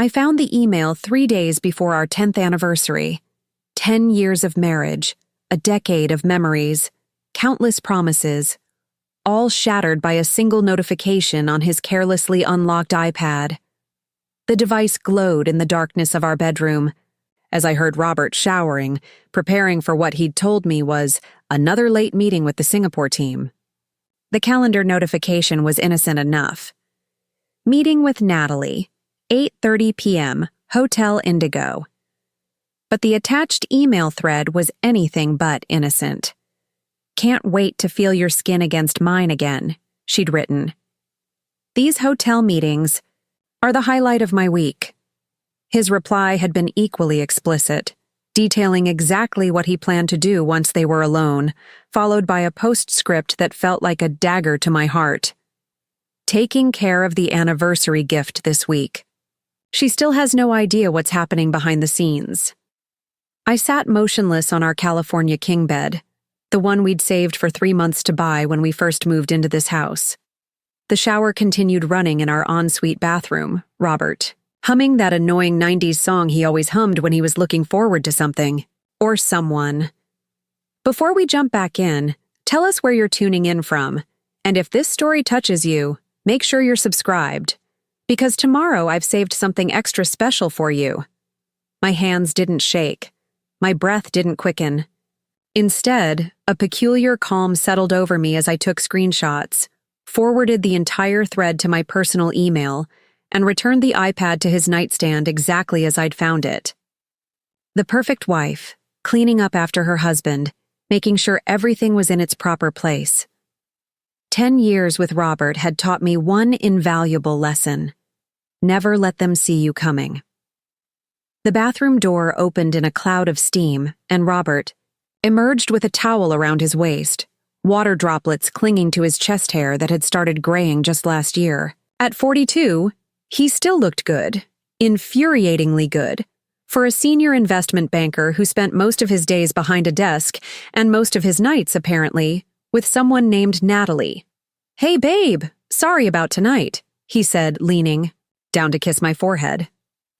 I found the email 3 days before our 10th anniversary. 10 years of marriage, a decade of memories, countless promises, all shattered by a single notification on his carelessly unlocked iPad. The device glowed in the darkness of our bedroom, as I heard Robert showering, preparing for what he'd told me was another late meeting with the Singapore team. The calendar notification was innocent enough. Meeting with Natalie, 8:30 p.m., Hotel Indigo. But the attached email thread was anything but innocent. "Can't wait to feel your skin against mine again," she'd written. "These hotel meetings are the highlight of my week." His reply had been equally explicit, detailing exactly what he planned to do once they were alone, followed by a postscript that felt like a dagger to my heart. "Taking care of the anniversary gift this week. She still has no idea what's happening behind the scenes." I sat motionless on our California king bed, the one we'd saved for 3 months to buy when we first moved into this house. The shower continued running in our ensuite bathroom, Robert, humming that annoying 90s song he always hummed when he was looking forward to something, or someone. Before we jump back in, tell us where you're tuning in from, and if this story touches you, make sure you're subscribed, because tomorrow I've saved something extra special for you. My hands didn't shake. My breath didn't quicken. Instead, a peculiar calm settled over me as I took screenshots, forwarded the entire thread to my personal email, and returned the iPad to his nightstand exactly as I'd found it. The perfect wife, cleaning up after her husband, making sure everything was in its proper place. 10 years with Robert had taught me one invaluable lesson: never let them see you coming. The bathroom door opened in a cloud of steam, and Robert emerged with a towel around his waist, water droplets clinging to his chest hair that had started graying just last year. At 42, he still looked good, infuriatingly good, for a senior investment banker who spent most of his days behind a desk and most of his nights, apparently, with someone named Natalie. "Hey, babe, sorry about tonight," he said, leaning down to kiss my forehead.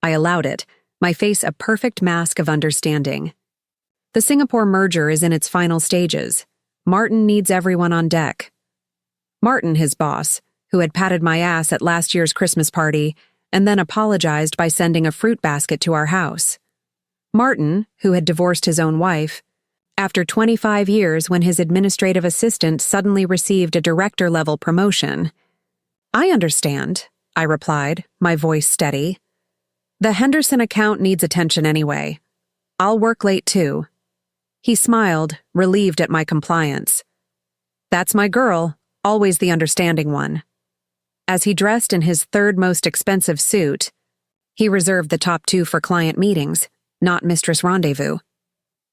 I allowed it, my face a perfect mask of understanding. The Singapore merger is in its final stages. Martin needs everyone on deck. Martin, his boss, who had patted my ass at last year's Christmas party and then apologized by sending a fruit basket to our house. Martin, who had divorced his own wife, after 25 years when his administrative assistant suddenly received a director-level promotion. "I understand," I replied, my voice steady. "The Henderson account needs attention anyway. I'll work late too." He smiled, relieved at my compliance. "That's my girl, always the understanding one." As he dressed in his third most expensive suit, he reserved the top 2 for client meetings, not Mistress Rendezvous.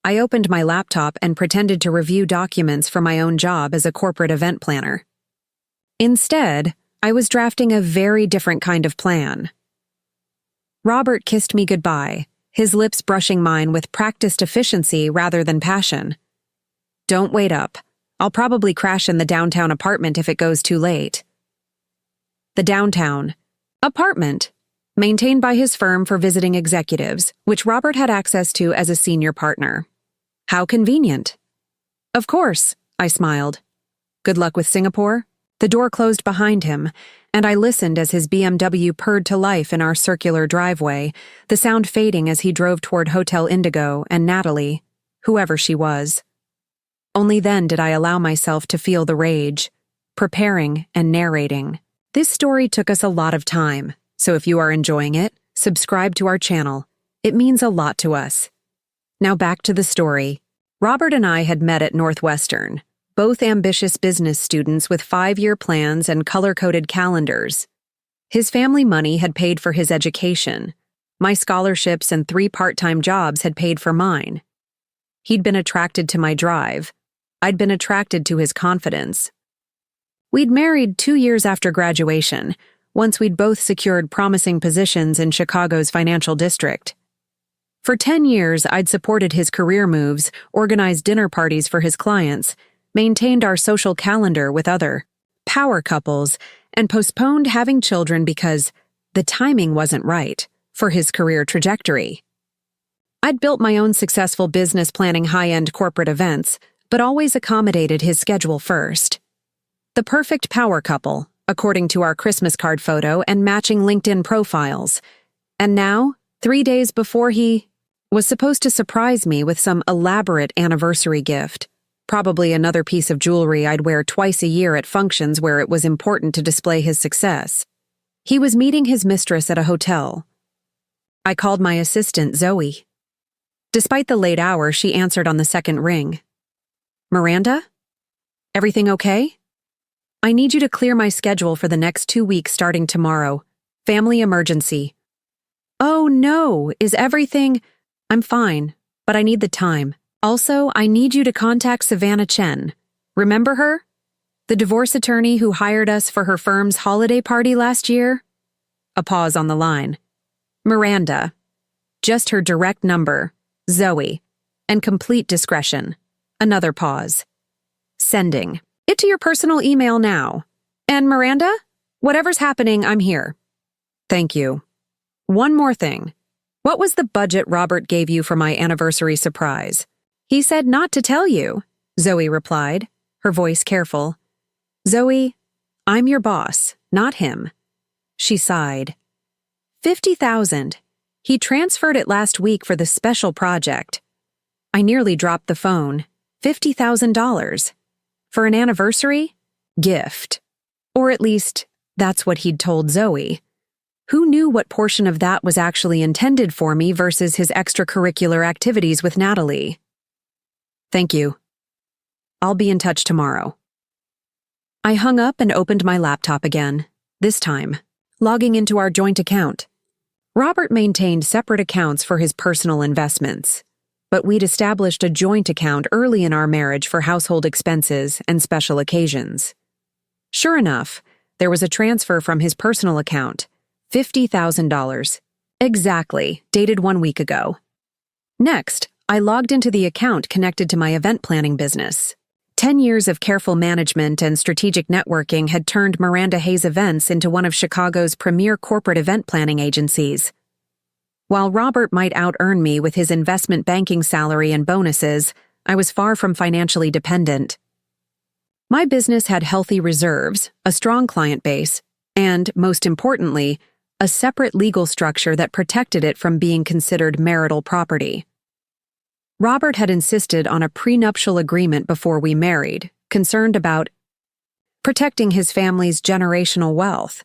I opened my laptop and pretended to review documents for my own job as a corporate event planner. Instead, I was drafting a very different kind of plan. Robert kissed me goodbye, his lips brushing mine with practiced efficiency rather than passion. "Don't wait up. I'll probably crash in the downtown apartment if it goes too late." The downtown apartment, maintained by his firm for visiting executives, which Robert had access to as a senior partner. How convenient. "Of course," I smiled. "Good luck with Singapore." The door closed behind him, and I listened as his BMW purred to life in our circular driveway, the sound fading as he drove toward Hotel Indigo and Natalie, whoever she was. Only then did I allow myself to feel the rage, preparing and narrating. This story took us a lot of time, so if you are enjoying it, subscribe to our channel. It means a lot to us. Now back to the story. Robert and I had met at Northwestern, both ambitious business students with 5-year plans and color-coded calendars. His family money had paid for his education. My scholarships and 3 part-time jobs had paid for mine. He'd been attracted to my drive. I'd been attracted to his confidence. We'd married 2 years after graduation, once we'd both secured promising positions in Chicago's financial district. For 10 years, I'd supported his career moves, organized dinner parties for his clients, maintained our social calendar with other power couples, and postponed having children because the timing wasn't right for his career trajectory. I'd built my own successful business planning high-end corporate events, but always accommodated his schedule first. The perfect power couple, according to our Christmas card photo and matching LinkedIn profiles. And now, 3 days before he was supposed to surprise me with some elaborate anniversary gift, probably another piece of jewelry I'd wear twice a year at functions where it was important to display his success. He was meeting his mistress at a hotel. I called my assistant, Zoe. Despite the late hour, she answered on the second ring. Miranda? Everything okay? I need you to clear my schedule for the next 2 weeks starting tomorrow. Family emergency. Oh no, is everything… I'm fine, but I need the time. Also, I need you to contact Savannah Chen. Remember her? The divorce attorney who hired us for her firm's holiday party last year? A pause on the line. Miranda. Just her direct number, Zoe, and complete discretion. Another pause. Sending. It to your personal email now. And Miranda? Whatever's happening, I'm here. Thank you. One more thing. What was the budget Robert gave you for my anniversary surprise? He said not to tell you, Zoe replied, her voice careful. Zoe, I'm your boss, not him. She sighed. 50,000. He transferred it last week for the special project. I nearly dropped the phone. $50,000. For an anniversary? Gift. Or at least, that's what he'd told Zoe. Who knew what portion of that was actually intended for me versus his extracurricular activities with Natalie? Thank you. I'll be in touch tomorrow. I hung up and opened my laptop again, this time, logging into our joint account. Robert maintained separate accounts for his personal investments, but we'd established a joint account early in our marriage for household expenses and special occasions. Sure enough, there was a transfer from his personal account, $50,000. Exactly, dated 1 week ago. Next, I logged into the account connected to my event planning business. 10 years of careful management and strategic networking had turned Miranda Hayes Events into one of Chicago's premier corporate event planning agencies. While Robert might out-earn me with his investment banking salary and bonuses, I was far from financially dependent. My business had healthy reserves, a strong client base, and, most importantly, a separate legal structure that protected it from being considered marital property. Robert had insisted on a prenuptial agreement before we married, concerned about protecting his family's generational wealth.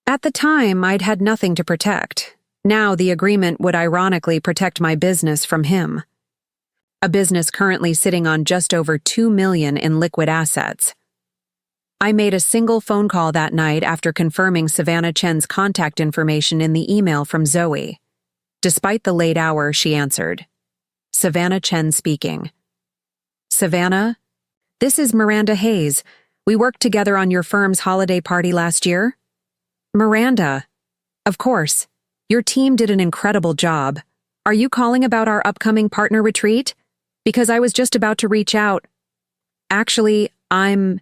At the time, I'd had nothing to protect. Now the agreement would ironically protect my business from him. A business currently sitting on just over $2 million in liquid assets. I made a single phone call that night after confirming Savannah Chen's contact information in the email from Zoe. Despite the late hour, she answered. Savannah Chen speaking. Savannah, this is Miranda Hayes. We worked together on your firm's holiday party last year. Miranda, of course. Your team did an incredible job. Are you calling about our upcoming partner retreat? Because I was just about to reach out. Actually, I'm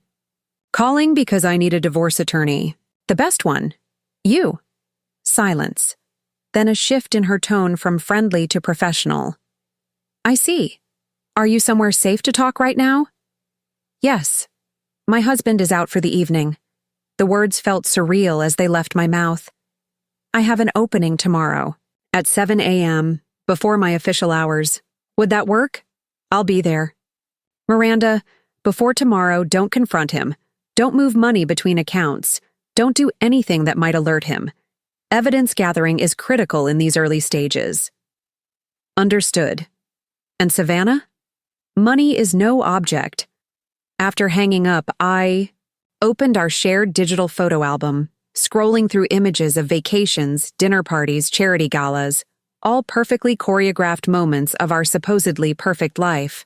calling because I need a divorce attorney. The best one. You. Silence. Then a shift in her tone from friendly to professional. I see. Are you somewhere safe to talk right now? Yes. My husband is out for the evening. The words felt surreal as they left my mouth. I have an opening tomorrow, at 7 a.m., before my official hours. Would that work? I'll be there. Miranda, before tomorrow, don't confront him. Don't move money between accounts. Don't do anything that might alert him. Evidence gathering is critical in these early stages. Understood. And Savannah? Money is no object. After hanging up, I opened our shared digital photo album, scrolling through images of vacations, dinner parties, charity galas, all perfectly choreographed moments of our supposedly perfect life.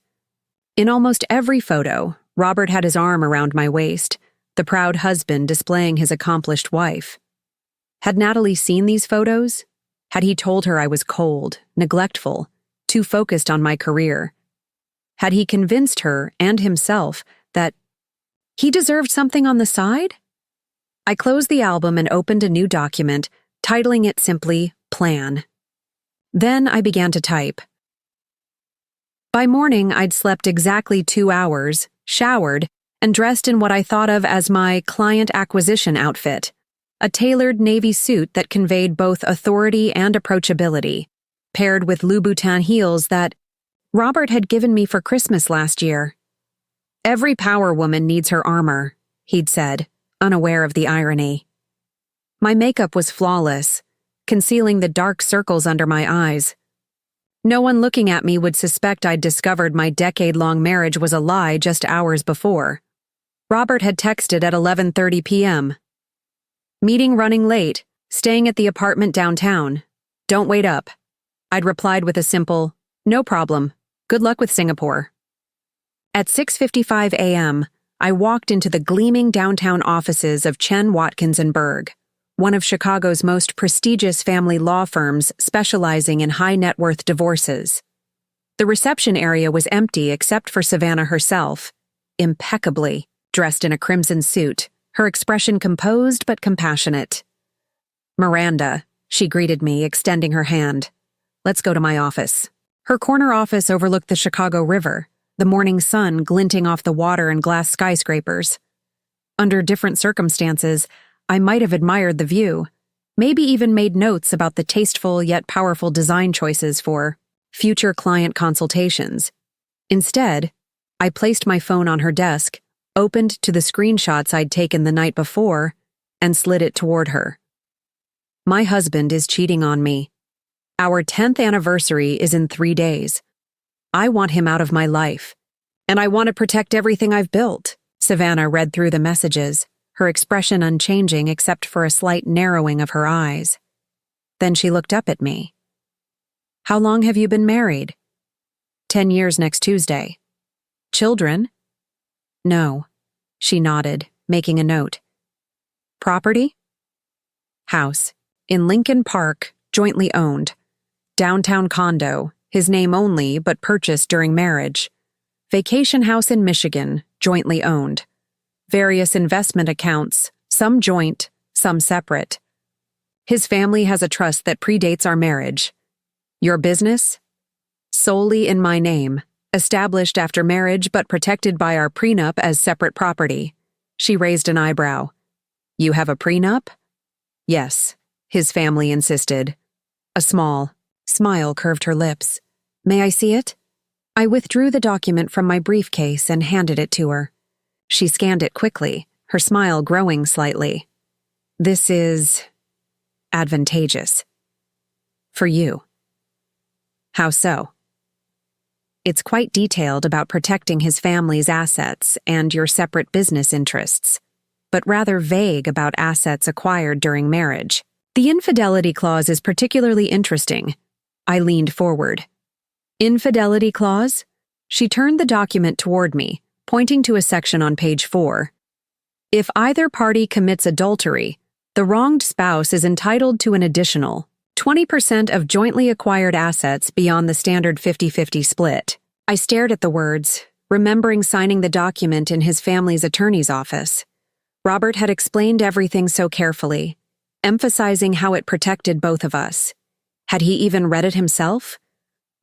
In almost every photo, Robert had his arm around my waist, the proud husband displaying his accomplished wife. Had Natalie seen these photos? Had he told her I was cold, neglectful, too focused on my career? Had he convinced her and himself that he deserved something on the side? I closed the album and opened a new document, titling it simply, plan. Then I began to type. By morning, I'd slept exactly 2 hours, showered, and dressed in what I thought of as my client acquisition outfit, a tailored navy suit that conveyed both authority and approachability, paired with Louboutin heels that Robert had given me for Christmas last year. Every power woman needs her armor, he'd said, unaware of the irony. My makeup was flawless, concealing the dark circles under my eyes. No one looking at me would suspect I'd discovered my decade-long marriage was a lie just hours before. Robert had texted at 11:30 p.m. Meeting running late, staying at the apartment downtown. Don't wait up. I'd replied with a simple, no problem, good luck with Singapore. At 6:55 a.m., I walked into the gleaming downtown offices of Chen Watkins & Berg, one of Chicago's most prestigious family law firms specializing in high-net-worth divorces. The reception area was empty except for Savannah herself, impeccably dressed in a crimson suit, her expression composed but compassionate. Miranda, she greeted me, extending her hand. Let's go to my office. Her corner office overlooked the Chicago River, the morning sun glinting off the water and glass skyscrapers. Under different circumstances, I might have admired the view, maybe even made notes about the tasteful yet powerful design choices for future client consultations. Instead, I placed my phone on her desk, opened to the screenshots I'd taken the night before, and slid it toward her. My husband is cheating on me. Our 10th anniversary is in 3 days. I want him out of my life, and I want to protect everything I've built. Savannah read through the messages, her expression unchanging except for a slight narrowing of her eyes. Then she looked up at me. How long have you been married? 10 years next Tuesday. Children? No. She nodded, making a note. Property? House. In Lincoln Park, jointly owned. Downtown condo, his name only but purchased during marriage. Vacation house in Michigan, jointly owned. Various investment accounts, some joint, some separate. His family has a trust that predates our marriage. Your business? Solely in my name, established after marriage but protected by our prenup as separate property. She raised an eyebrow. You have a prenup? Yes, his family insisted. A small smile curved her lips. May I see it? I withdrew the document from my briefcase and handed it to her. She scanned it quickly, her smile growing slightly. This is advantageous. For you. How so? It's quite detailed about protecting his family's assets and your separate business interests, but rather vague about assets acquired during marriage. The infidelity clause is particularly interesting. I leaned forward. Infidelity clause? She turned the document toward me, pointing to a section on page 4. If either party commits adultery, the wronged spouse is entitled to an additional 20% of jointly acquired assets beyond the standard 50-50 split. I stared at the words, remembering signing the document in his family's attorney's office. Robert had explained everything so carefully, emphasizing how it protected both of us. Had he even read it himself?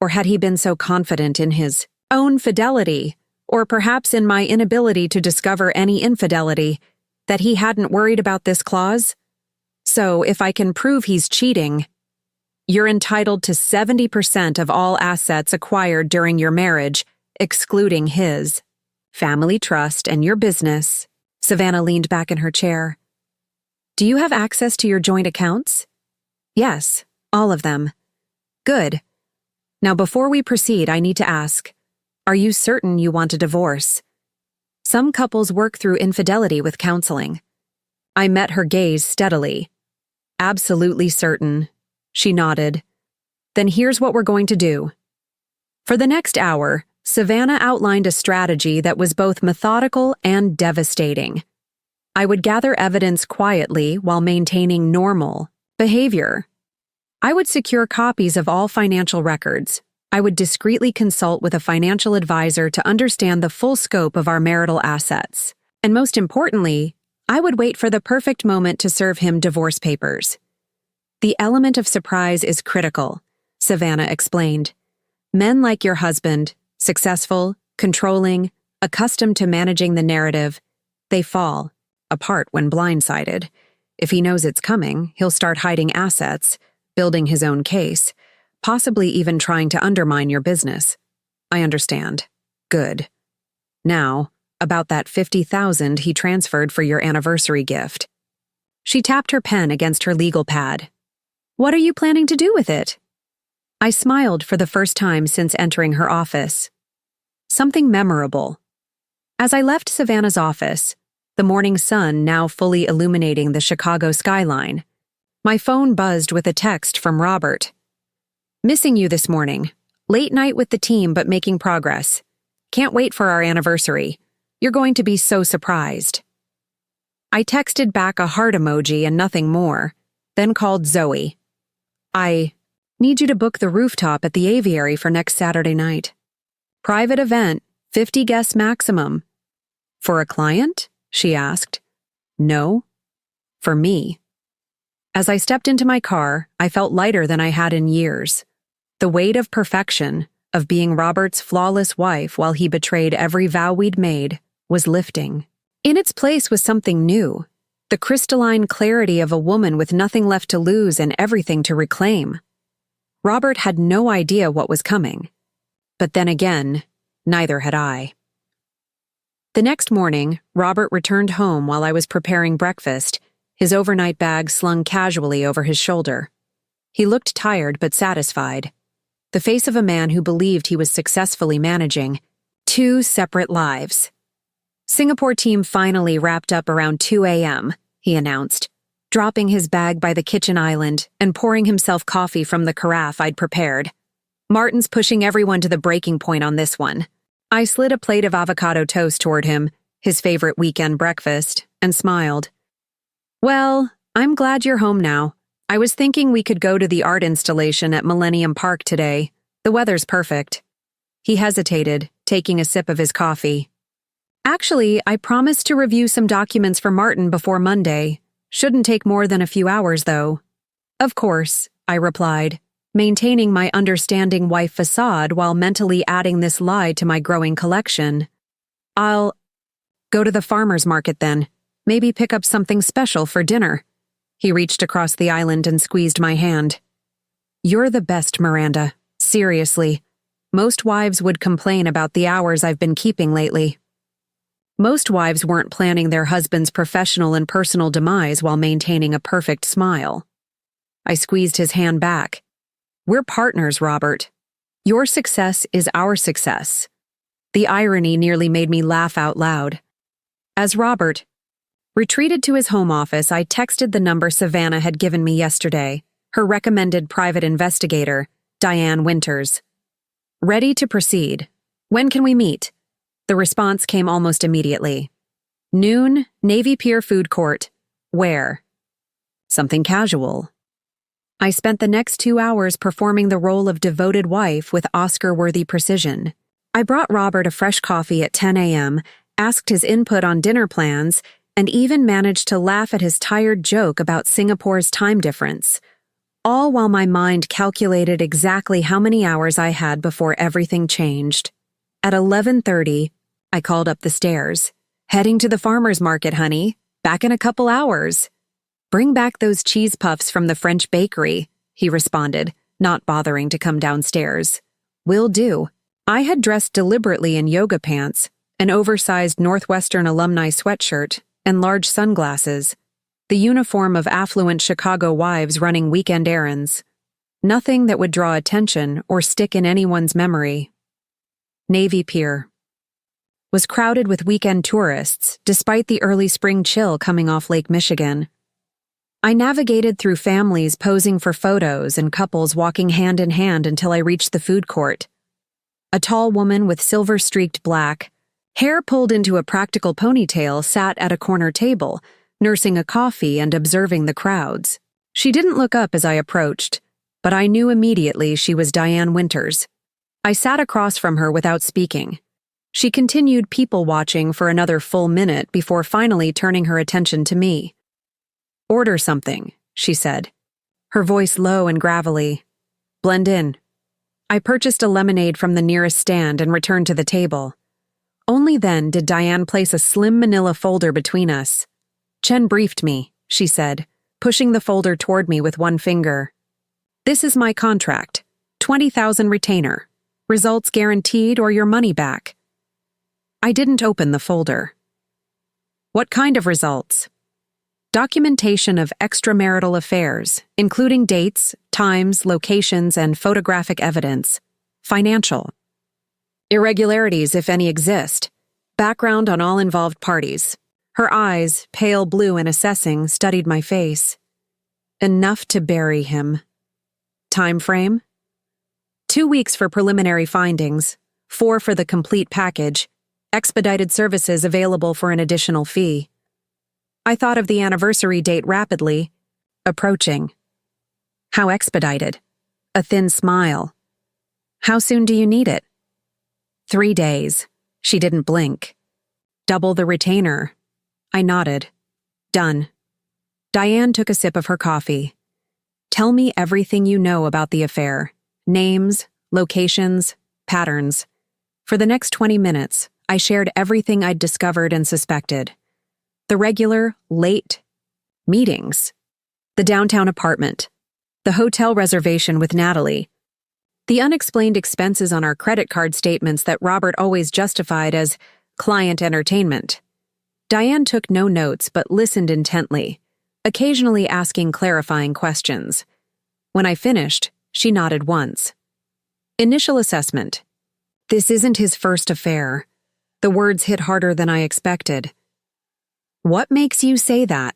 Or had he been so confident in his own fidelity, or perhaps in my inability to discover any infidelity, that he hadn't worried about this clause? So, if I can prove he's cheating, you're entitled to 70% of all assets acquired during your marriage, excluding his family trust and your business. Savannah leaned back in her chair. Do you have access to your joint accounts? Yes, all of them. Good. Now, before we proceed, I need to ask, are you certain you want a divorce? Some couples work through infidelity with counseling. I met her gaze steadily. Absolutely certain. She nodded. Then here's what we're going to do. For the next hour, Savannah outlined a strategy that was both methodical and devastating. I would gather evidence quietly while maintaining normal behavior. I would secure copies of all financial records. I would discreetly consult with a financial advisor to understand the full scope of our marital assets. And most importantly, I would wait for the perfect moment to serve him divorce papers. The element of surprise is critical, Savannah explained. Men like your husband, successful, controlling, accustomed to managing the narrative, they fall apart when blindsided. If he knows it's coming, he'll start hiding assets, building his own case, possibly even trying to undermine your business. I understand. Good. Now, about that $50,000 he transferred for your anniversary gift. She tapped her pen against her legal pad. What are you planning to do with it? I smiled for the first time since entering her office. Something memorable. As I left Savannah's office, the morning sun now fully illuminating the Chicago skyline, my phone buzzed with a text from Robert. Missing you this morning. Late night with the team but making progress. Can't wait for our anniversary. You're going to be so surprised. I texted back a heart emoji and nothing more, then called Zoe. I need you to book the rooftop at the aviary for next Saturday night. Private event, 50 guests maximum. For a client? She asked. No. For me. As I stepped into my car, I felt lighter than I had in years. The weight of perfection, of being Robert's flawless wife while he betrayed every vow we'd made, was lifting. In its place was something new, the crystalline clarity of a woman with nothing left to lose and everything to reclaim. Robert had no idea what was coming. But then again, neither had I. The next morning, Robert returned home while I was preparing breakfast, his overnight bag slung casually over his shoulder. He looked tired but satisfied. The face of a man who believed he was successfully managing 2 separate lives. Singapore team finally wrapped up around 2 a.m., he announced, dropping his bag by the kitchen island and pouring himself coffee from the carafe I'd prepared. Martin's pushing everyone to the breaking point on this one. I slid a plate of avocado toast toward him, his favorite weekend breakfast, and smiled. Well, I'm glad you're home now. I was thinking we could go to the art installation at Millennium Park today. The weather's perfect. He hesitated, taking a sip of his coffee. Actually, I promised to review some documents for Martin before Monday. Shouldn't take more than a few hours, though. Of course, I replied, maintaining my understanding wife facade while mentally adding this lie to my growing collection. I'll go to the farmer's market then. Maybe pick up something special for dinner. He reached across the island and squeezed my hand. You're the best, Miranda. Seriously. Most wives would complain about the hours I've been keeping lately. Most wives weren't planning their husband's professional and personal demise while maintaining a perfect smile. I squeezed his hand back. We're partners, Robert. Your success is our success. The irony nearly made me laugh out loud. As Robert retreated to his home office, I texted the number Savannah had given me yesterday, her recommended private investigator, Diane Winters. Ready to proceed. When can we meet? The response came almost immediately. Noon, Navy Pier Food Court. Where? Something casual. I spent the next 2 hours performing the role of devoted wife with Oscar-worthy precision. I brought Robert a fresh coffee at 10 a.m., asked his input on dinner plans, and even managed to laugh at his tired joke about Singapore's time difference, all while my mind calculated exactly how many hours I had before everything changed. At 11:30, I called up the stairs. Heading to the farmer's market, honey. Back in a couple hours. Bring back those cheese puffs from the French bakery, he responded, not bothering to come downstairs. Will do. I had dressed deliberately in yoga pants, an oversized Northwestern alumni sweatshirt, and large sunglasses, the uniform of affluent Chicago wives running weekend errands. Nothing that would draw attention or stick in anyone's memory. Navy Pier was crowded with weekend tourists, despite the early spring chill coming off Lake Michigan. I navigated through families posing for photos and couples walking hand in hand until I reached the food court. A tall woman with silver-streaked black hair pulled into a practical ponytail sat at a corner table, nursing a coffee and observing the crowds. She didn't look up as I approached, but I knew immediately she was Diane Winters. I sat across from her without speaking. She continued people-watching for another full minute before finally turning her attention to me. Order something, she said. her voice low and gravelly. "Blend in." I purchased a lemonade from the nearest stand and returned to the table. Only then did Diane place a slim manila folder between us. "Chen briefed me," she said, pushing the folder toward me with one finger. "This is my contract. 20,000 retainer. Results guaranteed or your money back." I didn't open the folder. "What kind of results?" "Documentation of extramarital affairs, including dates, times, locations, and photographic evidence. Financial. Irregularities, if any exist. Background on all involved parties." Her eyes, pale blue and assessing, studied my face. "Enough to bury him." "Time frame?" 2 weeks for preliminary findings, 4 for the complete package, expedited services available for an additional fee. I thought of the anniversary date rapidly. Approaching. "How expedited?" A thin smile. "How soon do you need it?" 3 days. She didn't blink. "Double the retainer." I nodded. "Done." Diane took a sip of her coffee. "Tell me everything you know about the affair. Names, locations, patterns." For the next 20 minutes, I shared everything I'd discovered and suspected. The regular, late meetings. The downtown apartment. The hotel reservation with Natalie. The unexplained expenses on our credit card statements that Robert always justified as client entertainment. Diane took no notes but listened intently, occasionally asking clarifying questions. When I finished, she nodded once. Initial assessment. This isn't his first affair. The words hit harder than I expected. What makes you say that?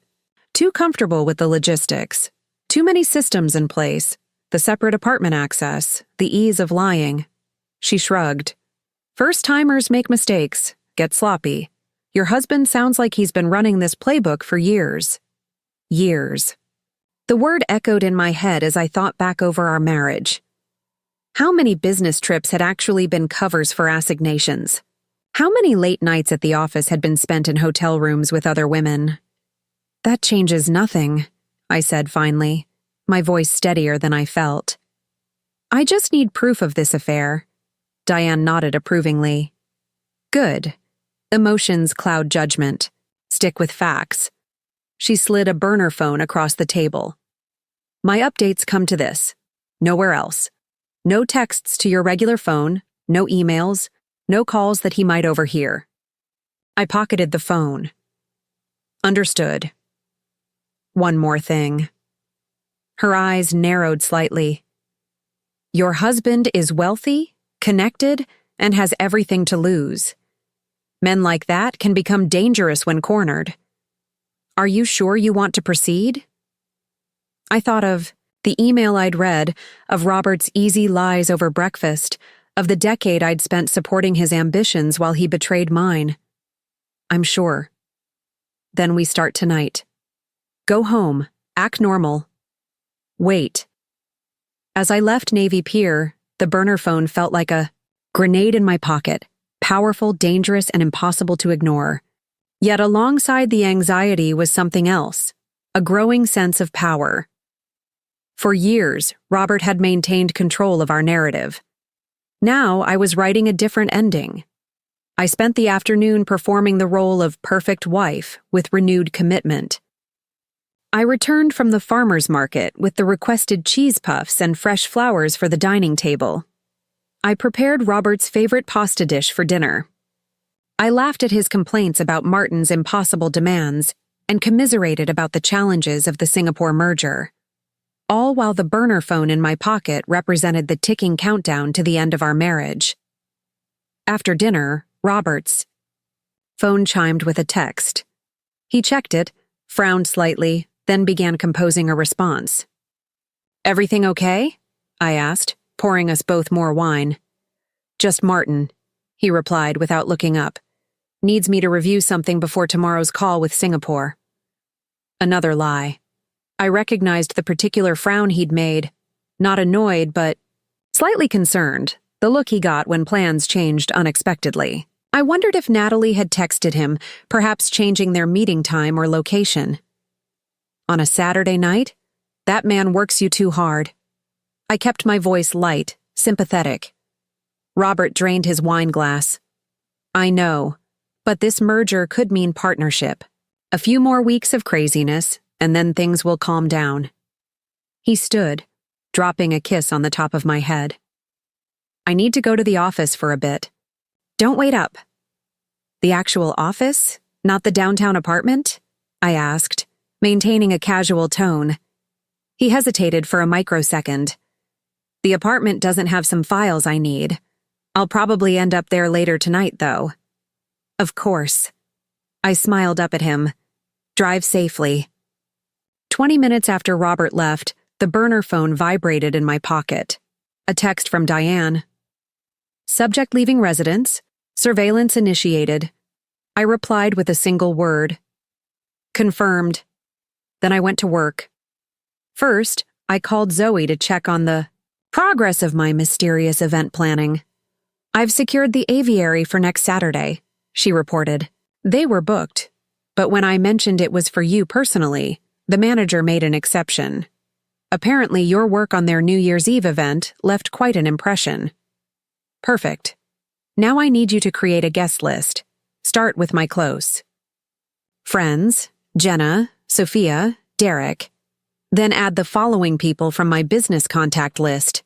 Too comfortable with the logistics. Too many systems in place. The separate apartment access, the ease of lying. She shrugged. First-timers make mistakes, get sloppy. Your husband sounds like he's been running this playbook for years. Years. The word echoed in my head as I thought back over our marriage. How many business trips had actually been covers for assignations? How many late nights at the office had been spent in hotel rooms with other women? "That changes nothing," I said finally, my voice steadier than I felt. "I just need proof of this affair." Diane nodded approvingly. "Good. Emotions cloud judgment. Stick with facts." She slid a burner phone across the table. "My updates come to this. Nowhere else. No texts to your regular phone, no emails, no calls that he might overhear." I pocketed the phone. "Understood." "One more thing." Her eyes narrowed slightly. "Your husband is wealthy, connected, and has everything to lose. Men like that can become dangerous when cornered. Are you sure you want to proceed?" I thought of the email I'd read, of Robert's easy lies over breakfast, of the decade I'd spent supporting his ambitions while he betrayed mine. "I'm sure." "Then we start tonight. Go home, act normal. Wait." As I left Navy Pier, the burner phone felt like a grenade in my pocket. Powerful, dangerous, and impossible to ignore. Yet alongside the anxiety was something else, a growing sense of power. For years, Robert had maintained control of our narrative. Now I was writing a different ending. I spent the afternoon performing the role of perfect wife with renewed commitment. I returned from the farmer's market with the requested cheese puffs and fresh flowers for the dining table. I prepared Robert's favorite pasta dish for dinner. I laughed at his complaints about Martin's impossible demands and commiserated about the challenges of the Singapore merger. All while the burner phone in my pocket represented the ticking countdown to the end of our marriage. After dinner, Robert's phone chimed with a text. He checked it, frowned slightly, then began composing a response. "Everything okay?" I asked, pouring us both more wine. "Just Martin," he replied without looking up. "Needs me to review something before tomorrow's call with Singapore." Another lie. I recognized the particular frown he'd made, not annoyed, but slightly concerned, the look he got when plans changed unexpectedly. I wondered if Natalie had texted him, perhaps changing their meeting time or location. On a Saturday night? That man works you too hard. I kept my voice light, sympathetic. Robert drained his wine glass. I know, but this merger could mean partnership. A few more weeks of craziness, and then things will calm down. He stood, dropping a kiss on the top of my head. I need to go to the office for a bit. Don't wait up. The actual office, not the downtown apartment? I asked, maintaining a casual tone. He hesitated for a microsecond. The apartment doesn't have some files I need. I'll probably end up there later tonight, though. Of course. I smiled up at him. Drive safely. 20 minutes after Robert left, the burner phone vibrated in my pocket. A text from Diane. Subject leaving residence. Surveillance initiated. I replied with a single word. Confirmed. Then I went to work. First, I called Zoe to check on the progress of my mysterious event planning. I've secured the aviary for next Saturday, she reported. They were booked, but when I mentioned it was for you personally, the manager made an exception. Apparently, your work on their New Year's Eve event left quite an impression. Perfect. Now I need you to create a guest list. Start with my close friends, Jenna, Sophia, Derek. Then add the following people from my business contact list.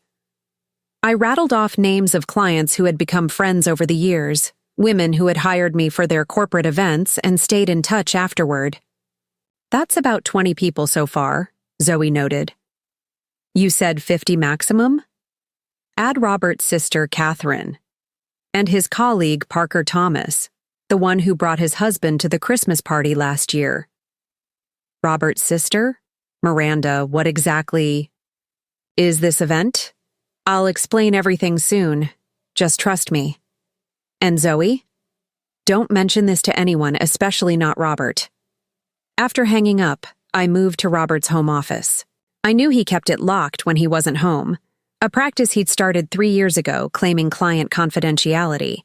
I rattled off names of clients who had become friends over the years, women who had hired me for their corporate events and stayed in touch afterward. That's about 20 people so far, Zoe noted. You said 50 maximum? Add Robert's sister, Catherine, and his colleague, Parker Thomas, the one who brought his husband to the Christmas party last year. Robert's sister? Miranda, what exactly is this event? I'll explain everything soon. Just trust me. And Zoe? Don't mention this to anyone, especially not Robert. After hanging up, I moved to Robert's home office. I knew he kept it locked when he wasn't home, a practice he'd started 3 years ago claiming client confidentiality.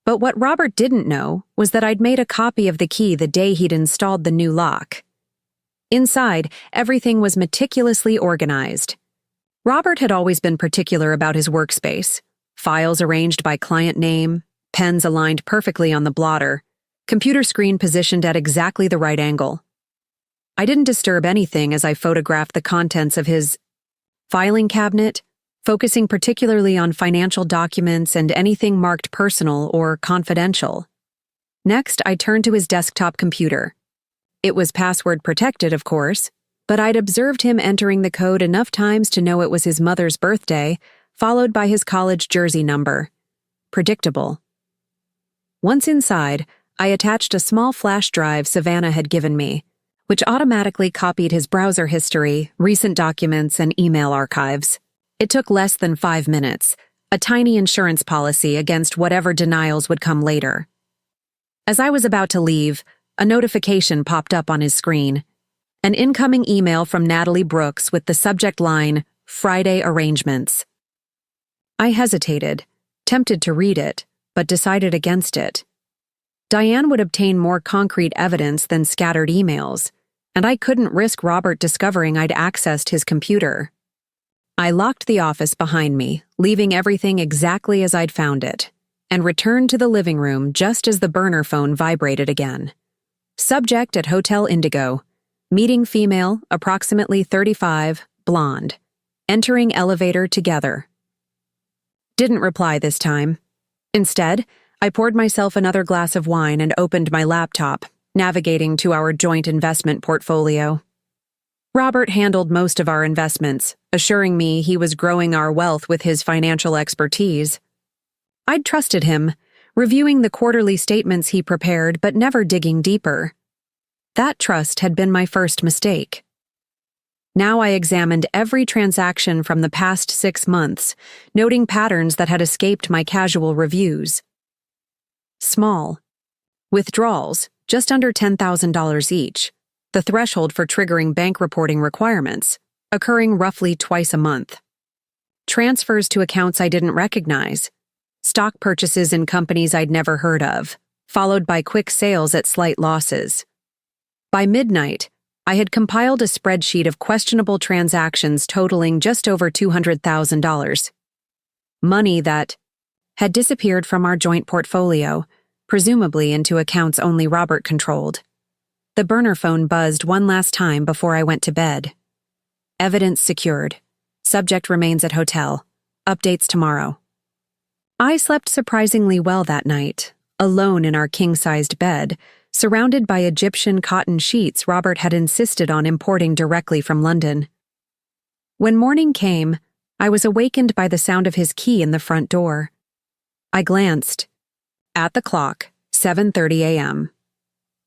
But what Robert didn't know was that I'd made a copy of the key the day he'd installed the new lock. Inside, everything was meticulously organized. Robert had always been particular about his workspace. Files arranged by client name, pens aligned perfectly on the blotter, computer screen positioned at exactly the right angle. I didn't disturb anything as I photographed the contents of his filing cabinet, focusing particularly on financial documents and anything marked personal or confidential. Next, I turned to his desktop computer. It was password protected, of course, but I'd observed him entering the code enough times to know it was his mother's birthday, followed by his college jersey number. Predictable. Once inside, I attached a small flash drive Savannah had given me, which automatically copied his browser history, recent documents, and email archives. It took less than 5 minutes, a tiny insurance policy against whatever denials would come later. As I was about to leave, a notification popped up on his screen. An incoming email from Natalie Brooks with the subject line, Friday Arrangements. I hesitated, tempted to read it, but decided against it. Diane would obtain more concrete evidence than scattered emails, and I couldn't risk Robert discovering I'd accessed his computer. I locked the office behind me, leaving everything exactly as I'd found it, and returned to the living room just as the burner phone vibrated again. Subject at Hotel Indigo. Meeting female, approximately 35, blonde. Entering elevator together. Didn't reply this time. Instead, I poured myself another glass of wine and opened my laptop, navigating to our joint investment portfolio. Robert handled most of our investments, assuring me he was growing our wealth with his financial expertise. I'd trusted him, reviewing the quarterly statements he prepared but never digging deeper. That trust had been my first mistake. Now I examined every transaction from the past 6 months, noting patterns that had escaped my casual reviews. Small. Withdrawals, just under $10,000 each, the threshold for triggering bank reporting requirements, occurring roughly twice a month. Transfers to accounts I didn't recognize. Stock purchases in companies I'd never heard of, followed by quick sales at slight losses. By midnight, I had compiled a spreadsheet of questionable transactions totaling just over $200,000. Money that had disappeared from our joint portfolio, presumably into accounts only Robert controlled. The burner phone buzzed one last time before I went to bed. Evidence secured. Subject remains at hotel. Updates tomorrow. I slept surprisingly well that night, alone in our king-sized bed, surrounded by Egyptian cotton sheets Robert had insisted on importing directly from London. When morning came, I was awakened by the sound of his key in the front door. I glanced. At the clock, 7:30 a.m.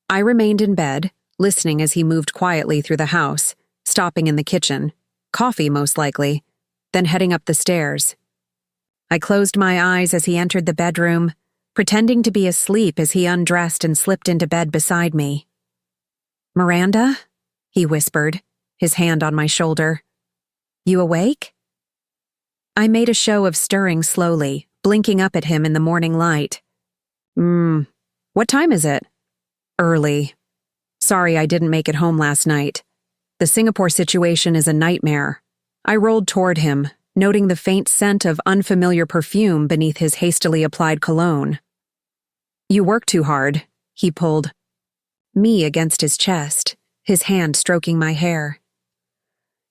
I remained in bed, listening as he moved quietly through the house, stopping in the kitchen, coffee most likely, then heading up the stairs. I closed my eyes as he entered the bedroom, pretending to be asleep as he undressed and slipped into bed beside me. "Miranda?" he whispered, his hand on my shoulder. "You awake?" I made a show of stirring slowly, blinking up at him in the morning light. What time is it?" "Early. Sorry I didn't make it home last night. The Singapore situation is a nightmare." I rolled toward him, noting the faint scent of unfamiliar perfume beneath his hastily applied cologne. "You work too hard," he pulled me against his chest, his hand stroking my hair.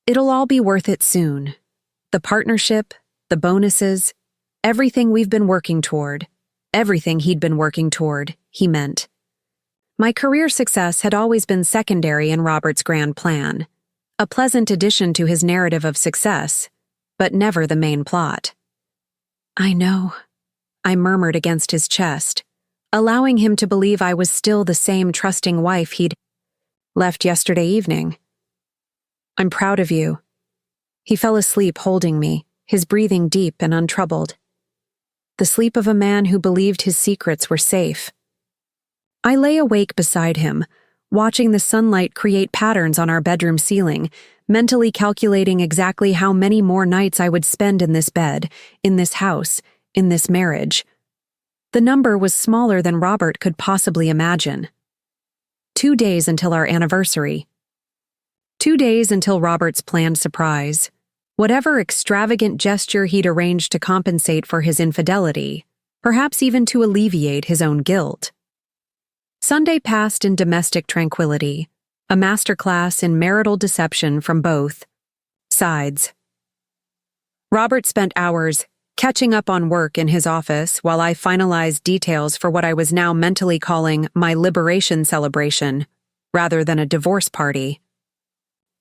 "It'll all be worth it soon. The partnership, the bonuses, everything we've been working toward, everything he'd been working toward, he meant. My career success had always been secondary in Robert's grand plan, a pleasant addition to his narrative of success, but never the main plot. "I know," I murmured against his chest, allowing him to believe I was still the same trusting wife he'd left yesterday evening. "I'm proud of you." He fell asleep holding me, his breathing deep and untroubled. The sleep of a man who believed his secrets were safe. I lay awake beside him, watching the sunlight create patterns on our bedroom ceiling, mentally calculating exactly how many more nights I would spend in this bed, in this house, in this marriage. The number was smaller than Robert could possibly imagine. 2 days until our anniversary. 2 days until Robert's planned surprise. Whatever extravagant gesture he'd arranged to compensate for his infidelity, perhaps even to alleviate his own guilt. Sunday passed in domestic tranquility, a masterclass in marital deception from both sides. Robert spent hours catching up on work in his office while I finalized details for what I was now mentally calling my liberation celebration, rather than a divorce party.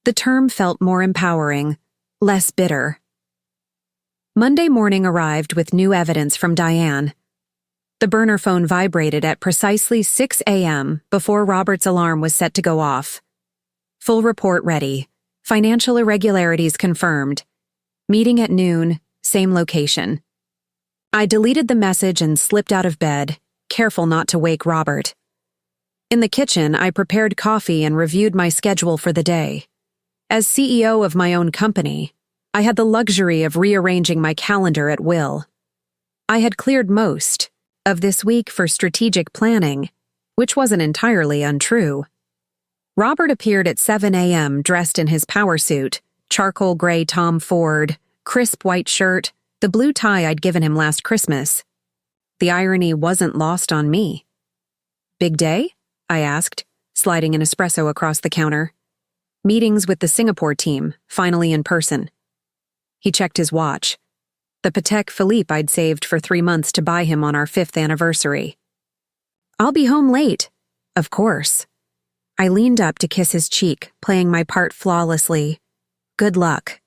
The term felt more empowering, less bitter. Monday morning arrived with new evidence from Diane. The burner phone vibrated at precisely 6 a.m. before Robert's alarm was set to go off. Full report ready. Financial irregularities confirmed. Meeting at noon, same location. I deleted the message and slipped out of bed, careful not to wake Robert. In the kitchen, I prepared coffee and reviewed my schedule for the day. As CEO of my own company, I had the luxury of rearranging my calendar at will. I had cleared most of this week for strategic planning, which wasn't entirely untrue. Robert appeared at 7 a.m. dressed in his power suit, charcoal gray Tom Ford, crisp white shirt, the blue tie I'd given him last Christmas. The irony wasn't lost on me. "Big day?" I asked, sliding an espresso across the counter. "Meetings with the Singapore team, finally in person." He checked his watch. The Patek Philippe I'd saved for 3 months to buy him on our 5th anniversary. "I'll be home late." "Of course." I leaned up to kiss his cheek, playing my part flawlessly. "Good luck."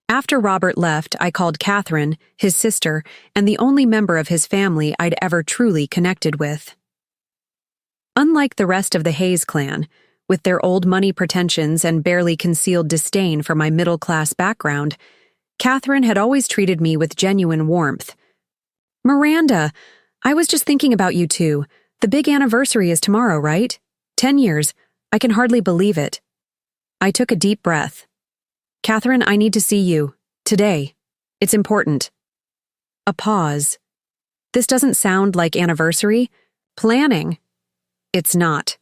After Robert left, I called Catherine, his sister, and the only member of his family I'd ever truly connected with. Unlike the rest of the Hayes clan, with their old money pretensions and barely concealed disdain for my middle-class background, Catherine had always treated me with genuine warmth. "Miranda, I was just thinking about you two. The big anniversary is tomorrow, right? 10 years. I can hardly believe it." I took a deep breath. "Catherine, I need to see you. Today. It's important." A pause. "This doesn't sound like anniversary. Planning." "It's not.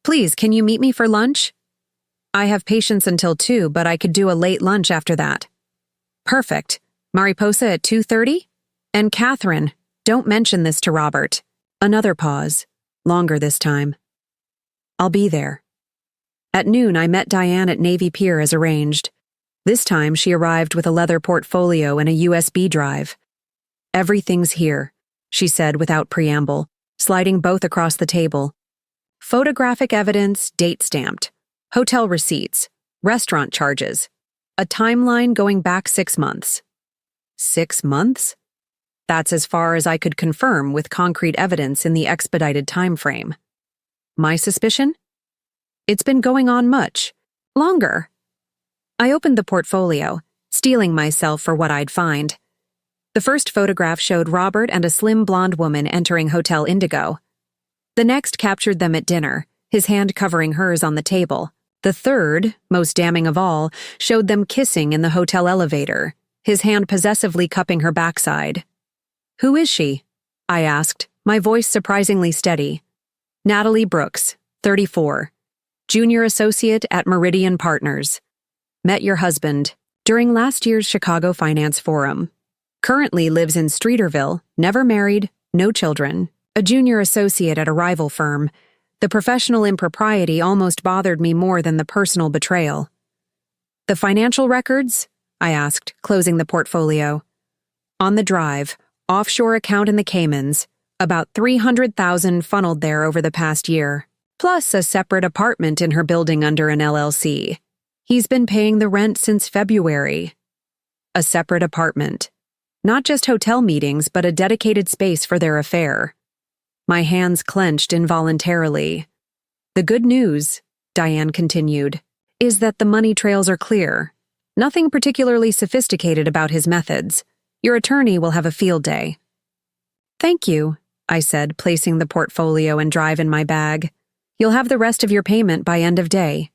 Please, can you meet me for lunch?" I have patience until 2, but I could do a late lunch after that. Perfect. Mariposa at 2:30? And Catherine, don't mention this to Robert. Another pause. Longer this time. I'll be there. At noon, I met Diane at Navy Pier as arranged. This time, she arrived with a leather portfolio and a USB drive. Everything's here, she said without preamble, sliding both across the table. Photographic evidence, date-stamped. Hotel receipts. Restaurant charges. A timeline going back 6 months. 6 months? That's as far as I could confirm with concrete evidence in the expedited time frame. My suspicion? It's been going on much. Longer. I opened the portfolio, steeling myself for what I'd find. The first photograph showed Robert and a slim blonde woman entering Hotel Indigo. The next captured them at dinner, his hand covering hers on the table. The third, most damning of all, showed them kissing in the hotel elevator, his hand possessively cupping her backside. Who is she? I asked, my voice surprisingly steady. Natalie Brooks, 34. Junior associate at Meridian Partners. Met your husband during last year's Chicago Finance Forum. Currently lives in Streeterville, never married, no children, a junior associate at a rival firm. The professional impropriety almost bothered me more than the personal betrayal. The financial records? I asked, closing the portfolio. On the drive, offshore account in the Caymans, about $300,000 funneled there over the past year, plus a separate apartment in her building under an LLC. He's been paying the rent since February. A separate apartment. Not just hotel meetings, but a dedicated space for their affair. My hands clenched involuntarily. The good news, Diane continued, is that the money trails are clear. Nothing particularly sophisticated about his methods. Your attorney will have a field day. Thank you, I said, placing the portfolio and drive in my bag. You'll have the rest of your payment by end of day.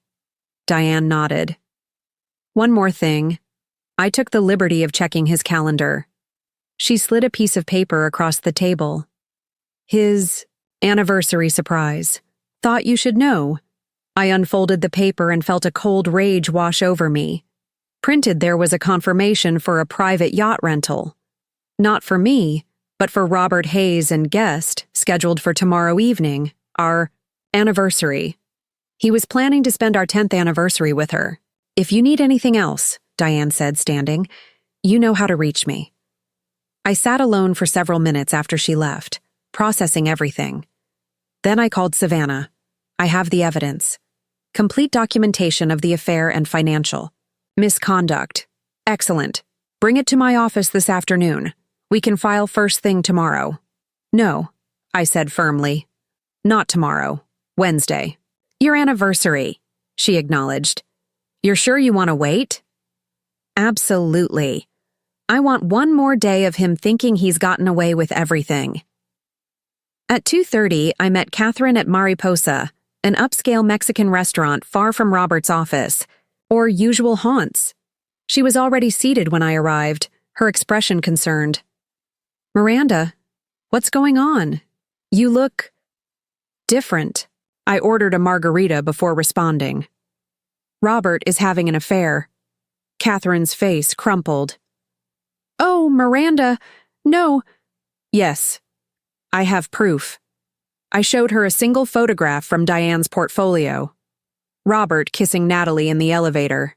Diane nodded. One more thing. I took the liberty of checking his calendar. She slid a piece of paper across the table. His anniversary surprise. Thought you should know. I unfolded the paper and felt a cold rage wash over me. Printed there was a confirmation for a private yacht rental. Not for me, but for Robert Hayes and guest, scheduled for tomorrow evening, our anniversary. He was planning to spend our 10th anniversary with her. If you need anything else, Diane said, standing, you know how to reach me. I sat alone for several minutes after she left, processing everything. Then I called Savannah. I have the evidence. Complete documentation of the affair and financial. Misconduct. Excellent. Bring it to my office this afternoon. We can file first thing tomorrow. No, I said firmly. Not tomorrow. Wednesday. Your anniversary, she acknowledged. You're sure you want to wait? Absolutely. I want one more day of him thinking he's gotten away with everything. At 2:30, I met Catherine at Mariposa, an upscale Mexican restaurant far from Robert's office, or usual haunts. She was already seated when I arrived, her expression concerned. Miranda, what's going on? You look different. I ordered a margarita before responding. Robert is having an affair. Catherine's face crumpled. Oh, Miranda, no. Yes, I have proof. I showed her a single photograph from Diane's portfolio. Robert kissing Natalie in the elevator.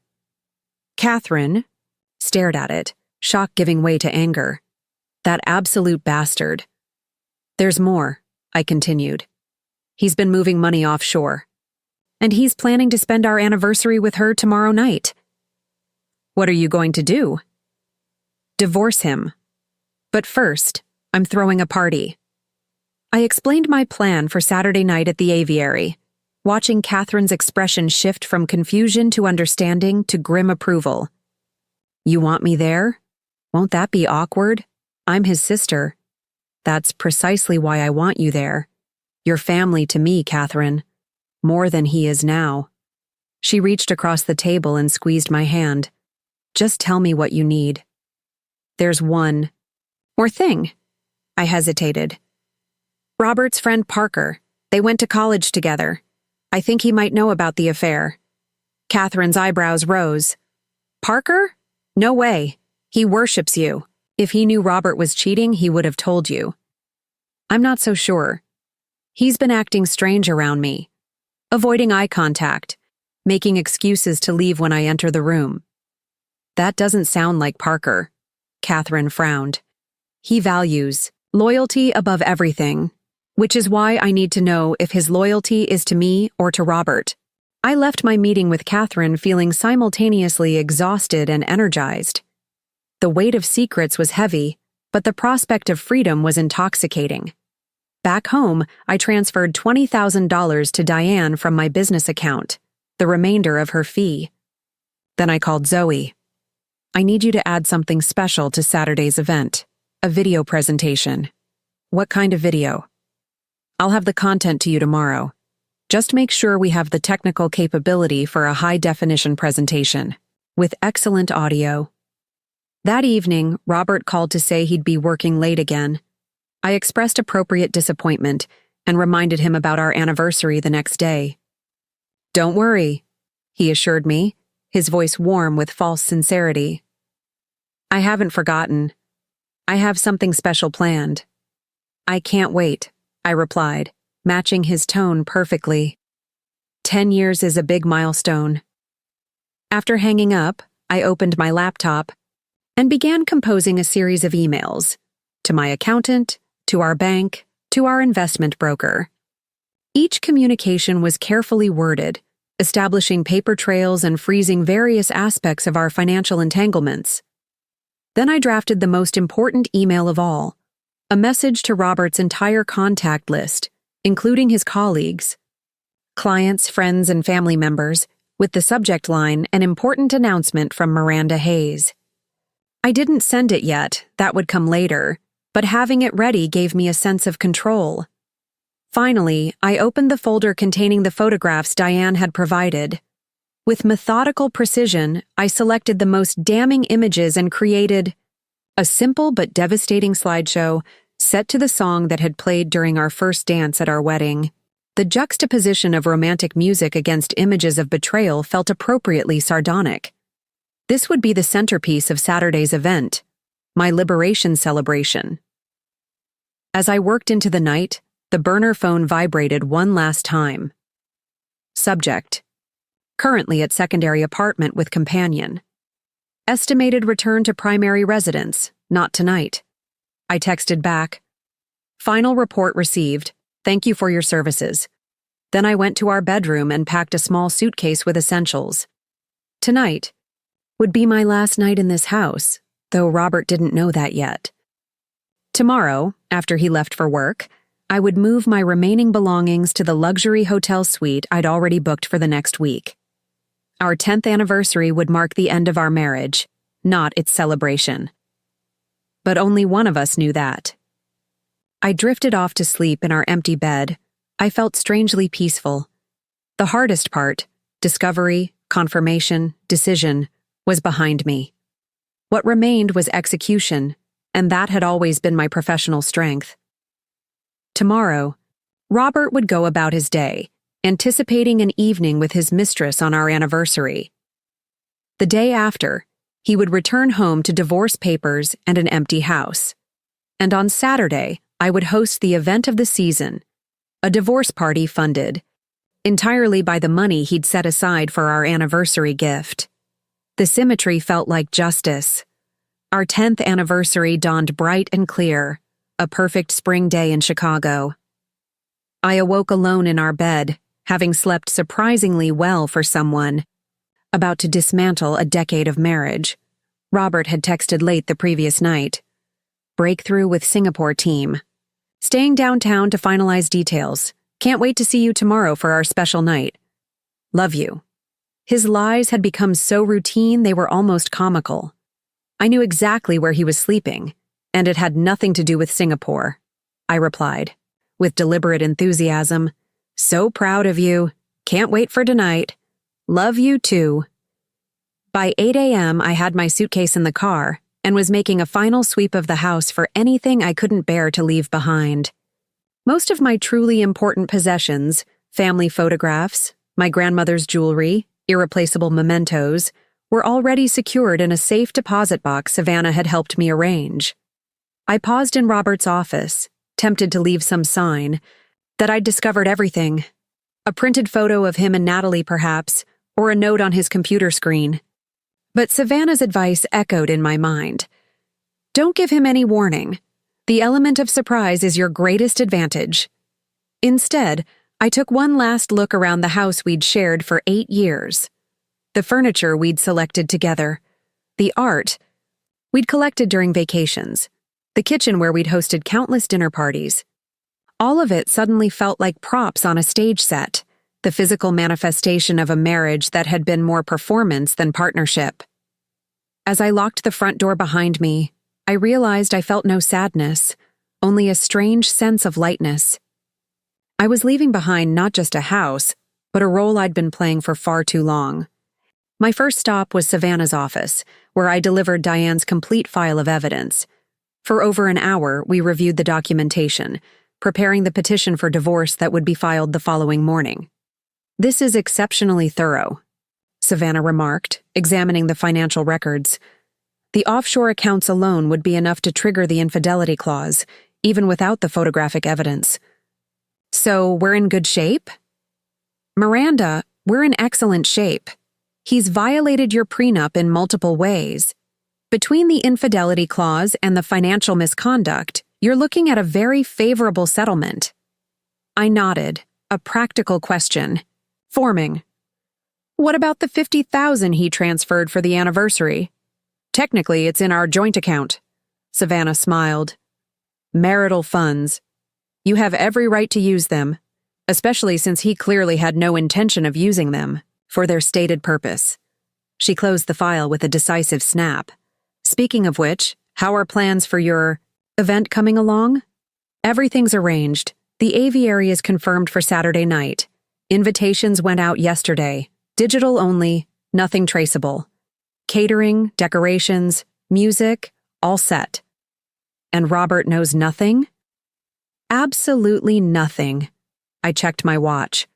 Catherine stared at it, shock giving way to anger. That absolute bastard. There's more, I continued. He's been moving money offshore. And he's planning to spend our anniversary with her tomorrow night. What are you going to do? Divorce him. But first, I'm throwing a party. I explained my plan for Saturday night at the aviary, watching Catherine's expression shift from confusion to understanding to grim approval. You want me there? Won't that be awkward? I'm his sister. That's precisely why I want you there. You're family to me, Catherine. More than he is now. She reached across the table and squeezed my hand. Just tell me what you need. There's one more thing. I hesitated. Robert's friend Parker. They went to college together. I think he might know about the affair. Catherine's eyebrows rose. Parker? No way. He worships you. If he knew Robert was cheating, he would have told you. I'm not so sure. He's been acting strange around me, avoiding eye contact, making excuses to leave when I enter the room. That doesn't sound like Parker. Catherine frowned. He values loyalty above everything, which is why I need to know if his loyalty is to me or to Robert. I left my meeting with Catherine feeling simultaneously exhausted and energized. The weight of secrets was heavy, but the prospect of freedom was intoxicating. Back home, I transferred $20,000 to Diane from my business account, the remainder of her fee. Then I called Zoe. I need you to add something special to Saturday's event, a video presentation. What kind of video? I'll have the content to you tomorrow. Just make sure we have the technical capability for a high-definition presentation, with excellent audio. That evening, Robert called to say he'd be working late again. I expressed appropriate disappointment and reminded him about our anniversary the next day. Don't worry, he assured me, his voice warm with false sincerity. I haven't forgotten. I have something special planned. I can't wait, I replied, matching his tone perfectly. 10 years is a big milestone. After hanging up, I opened my laptop and began composing a series of emails to my accountant, to our bank, to our investment broker. Each communication was carefully worded, establishing paper trails and freezing various aspects of our financial entanglements. Then I drafted the most important email of all, a message to Robert's entire contact list, including his colleagues, clients, friends, and family members, with the subject line, an important announcement from Miranda Hayes. I didn't send it yet, that would come later, but having it ready gave me a sense of control. Finally, I opened the folder containing the photographs Diane had provided. With methodical precision, I selected the most damning images and created a simple but devastating slideshow set to the song that had played during our first dance at our wedding. The juxtaposition of romantic music against images of betrayal felt appropriately sardonic. This would be the centerpiece of Saturday's event, my liberation celebration. As I worked into the night, the burner phone vibrated one last time. Subject: currently at secondary apartment with companion. Estimated return to primary residence, not tonight. I texted back, final report received, thank you for your services. Then I went to our bedroom and packed a small suitcase with essentials. Tonight would be my last night in this house, though Robert didn't know that yet. Tomorrow, after he left for work, I would move my remaining belongings to the luxury hotel suite I'd already booked for the next week. Our 10th anniversary would mark the end of our marriage, not its celebration. But only one of us knew that. I drifted off to sleep in our empty bed. I felt strangely peaceful. The hardest part, discovery, confirmation, decision, was behind me. What remained was execution, and that had always been my professional strength. Tomorrow, Robert would go about his day, anticipating an evening with his mistress on our anniversary. The day after, he would return home to divorce papers and an empty house. And on Saturday, I would host the event of the season, a divorce party funded entirely by the money he'd set aside for our anniversary gift. The symmetry felt like justice. Our 10th anniversary dawned bright and clear, a perfect spring day in Chicago. I awoke alone in our bed, having slept surprisingly well for someone about to dismantle a decade of marriage. Robert had texted late the previous night. Breakthrough with Singapore team. Staying downtown to finalize details. Can't wait to see you tomorrow for our special night. Love you. His lies had become so routine they were almost comical. I knew exactly where he was sleeping, and it had nothing to do with Singapore. I replied, with deliberate enthusiasm. So proud of you. Can't wait for tonight. Love you too. By 8 a.m., I had my suitcase in the car and was making a final sweep of the house for anything I couldn't bear to leave behind. Most of my truly important possessions, family photographs, my grandmother's jewelry, irreplaceable mementos, were already secured in a safe deposit box Savannah had helped me arrange. I paused in Robert's office, tempted to leave some sign that I'd discovered everything. A printed photo of him and Natalie, perhaps, or a note on his computer screen. But Savannah's advice echoed in my mind. Don't give him any warning. The element of surprise is your greatest advantage. Instead, I took one last look around the house we'd shared for 8 years. The furniture we'd selected together. The art we'd collected during vacations. The kitchen where we'd hosted countless dinner parties. All of it suddenly felt like props on a stage set, the physical manifestation of a marriage that had been more performance than partnership. As I locked the front door behind me, I realized I felt no sadness, only a strange sense of lightness. I was leaving behind not just a house, but a role I'd been playing for far too long. My first stop was Savannah's office, where I delivered Diane's complete file of evidence. For over an hour, we reviewed the documentation, preparing the petition for divorce that would be filed the following morning. This is exceptionally thorough, Savannah remarked, examining the financial records. The offshore accounts alone would be enough to trigger the infidelity clause, even without the photographic evidence. So, we're in good shape? Miranda, we're in excellent shape. He's violated your prenup in multiple ways. Between the infidelity clause and the financial misconduct, you're looking at a very favorable settlement. I nodded, a practical question, forming. What about the $50,000 he transferred for the anniversary? Technically, it's in our joint account. Savannah smiled. Marital funds. You have every right to use them, especially since he clearly had no intention of using them for their stated purpose. She closed the file with a decisive snap. Speaking of which, how are plans for your event coming along? Everything's arranged. The aviary is confirmed for Saturday night. Invitations went out yesterday. Digital only, nothing traceable. Catering, decorations, music, all set. And Robert knows nothing? Absolutely nothing. I checked my watch.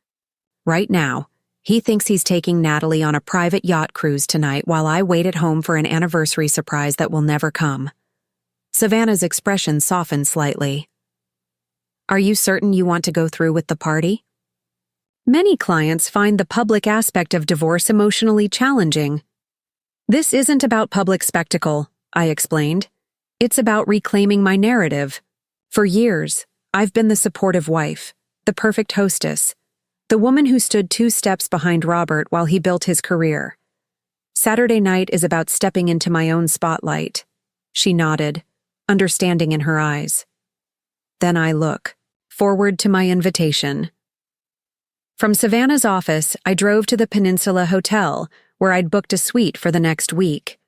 Right now, he thinks he's taking Natalie on a private yacht cruise tonight while I wait at home for an anniversary surprise that will never come. Savannah's expression softened slightly. Are you certain you want to go through with the party? Many clients find the public aspect of divorce emotionally challenging. This isn't about public spectacle, I explained. It's about reclaiming my narrative. For years, I've been the supportive wife, the perfect hostess, the woman who stood 2 steps behind Robert while he built his career. Saturday night is about stepping into my own spotlight. She nodded, understanding in her eyes. Then I look forward to my invitation. From Savannah's office, I drove to the Peninsula Hotel, where I'd booked a suite for the next week.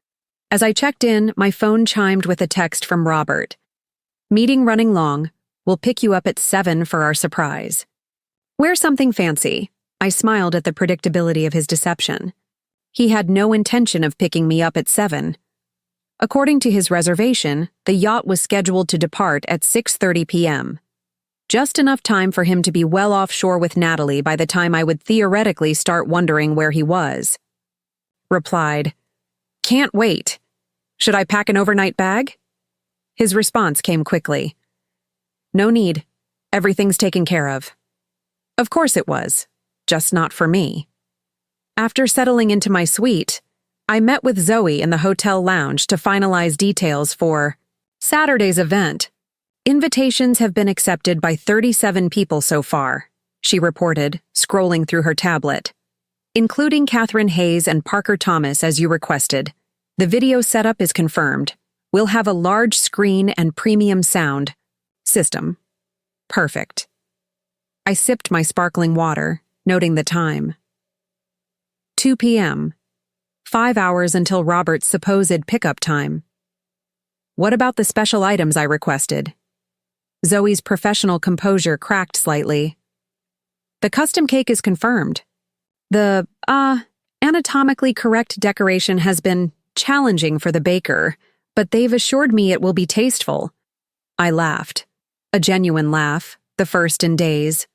As I checked in, my phone chimed with a text from Robert. Meeting running long. We'll pick you up at 7 for our surprise. Wear something fancy. I smiled at the predictability of his deception. He had no intention of picking me up at 7. According to his reservation, the yacht was scheduled to depart at 6:30 p.m. Just enough time for him to be well offshore with Natalie by the time I would theoretically start wondering where he was. Replied, Can't wait. Should I pack an overnight bag? His response came quickly. No need. Everything's taken care of. Of course it was, just not for me. After settling into my suite, I met with Zoe in the hotel lounge to finalize details for Saturday's event. Invitations have been accepted by 37 people so far, she reported, scrolling through her tablet. Including Catherine Hayes and Parker Thomas as you requested. The video setup is confirmed. We'll have a large screen and premium sound system. Perfect. I sipped my sparkling water, noting the time. 2 p.m. 5 hours until Robert's supposed pickup time. What about the special items I requested? Zoe's professional composure cracked slightly. The custom cake is confirmed. The, anatomically correct decoration has been challenging for the baker, but they've assured me it will be tasteful. I laughed. A genuine laugh, the first in days.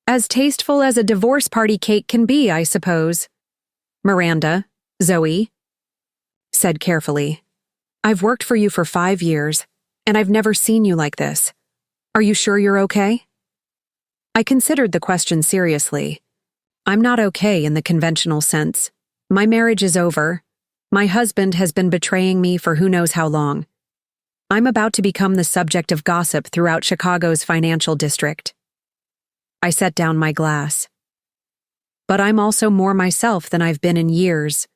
As tasteful as a divorce party cake can be, I suppose. Miranda, Zoe said carefully, I've worked for you for 5 years, and I've never seen you like this. Are you sure you're okay? I considered the question seriously. I'm not okay in the conventional sense. My marriage is over. My husband has been betraying me for who knows how long. I'm about to become the subject of gossip throughout Chicago's financial district. I set down my glass. But I'm also more myself than I've been in years.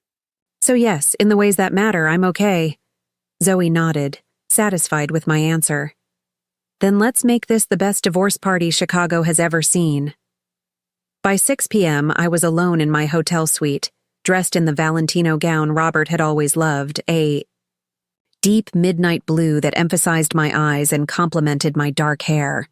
So yes, in the ways that matter, I'm okay. Zoe nodded, satisfied with my answer. Then let's make this the best divorce party Chicago has ever seen. By 6 p.m., I was alone in my hotel suite, dressed in the Valentino gown Robert had always loved, a deep midnight blue that emphasized my eyes and complemented my dark hair.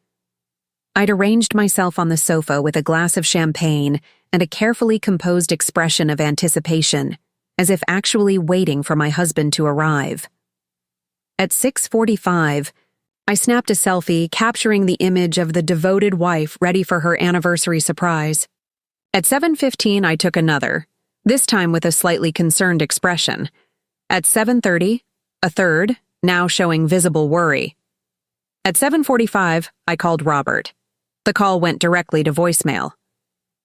I'd arranged myself on the sofa with a glass of champagne and a carefully composed expression of anticipation, as if actually waiting for my husband to arrive. At 6:45, I snapped a selfie capturing the image of the devoted wife ready for her anniversary surprise. At 7:15, I took another, this time with a slightly concerned expression. At 7:30, a third, now showing visible worry. At 7:45, I called Robert. The call went directly to voicemail.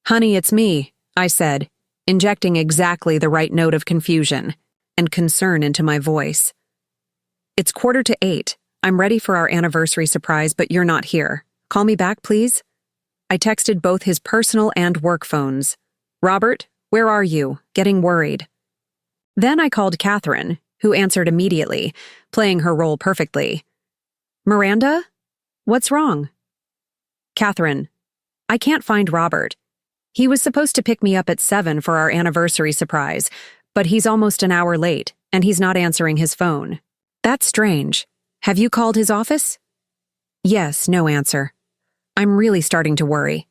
Honey, it's me, I said, injecting exactly the right note of confusion and concern into my voice. It's 7:45. I'm ready for our anniversary surprise, but you're not here. Call me back, please. I texted both his personal and work phones. Robert, where are you? Getting worried. Then I called Catherine, who answered immediately, playing her role perfectly. Miranda? What's wrong? Catherine, I can't find Robert. He was supposed to pick me up at 7 for our anniversary surprise, but he's almost an hour late, and he's not answering his phone. That's strange. Have you called his office? Yes, no answer. I'm really starting to worry.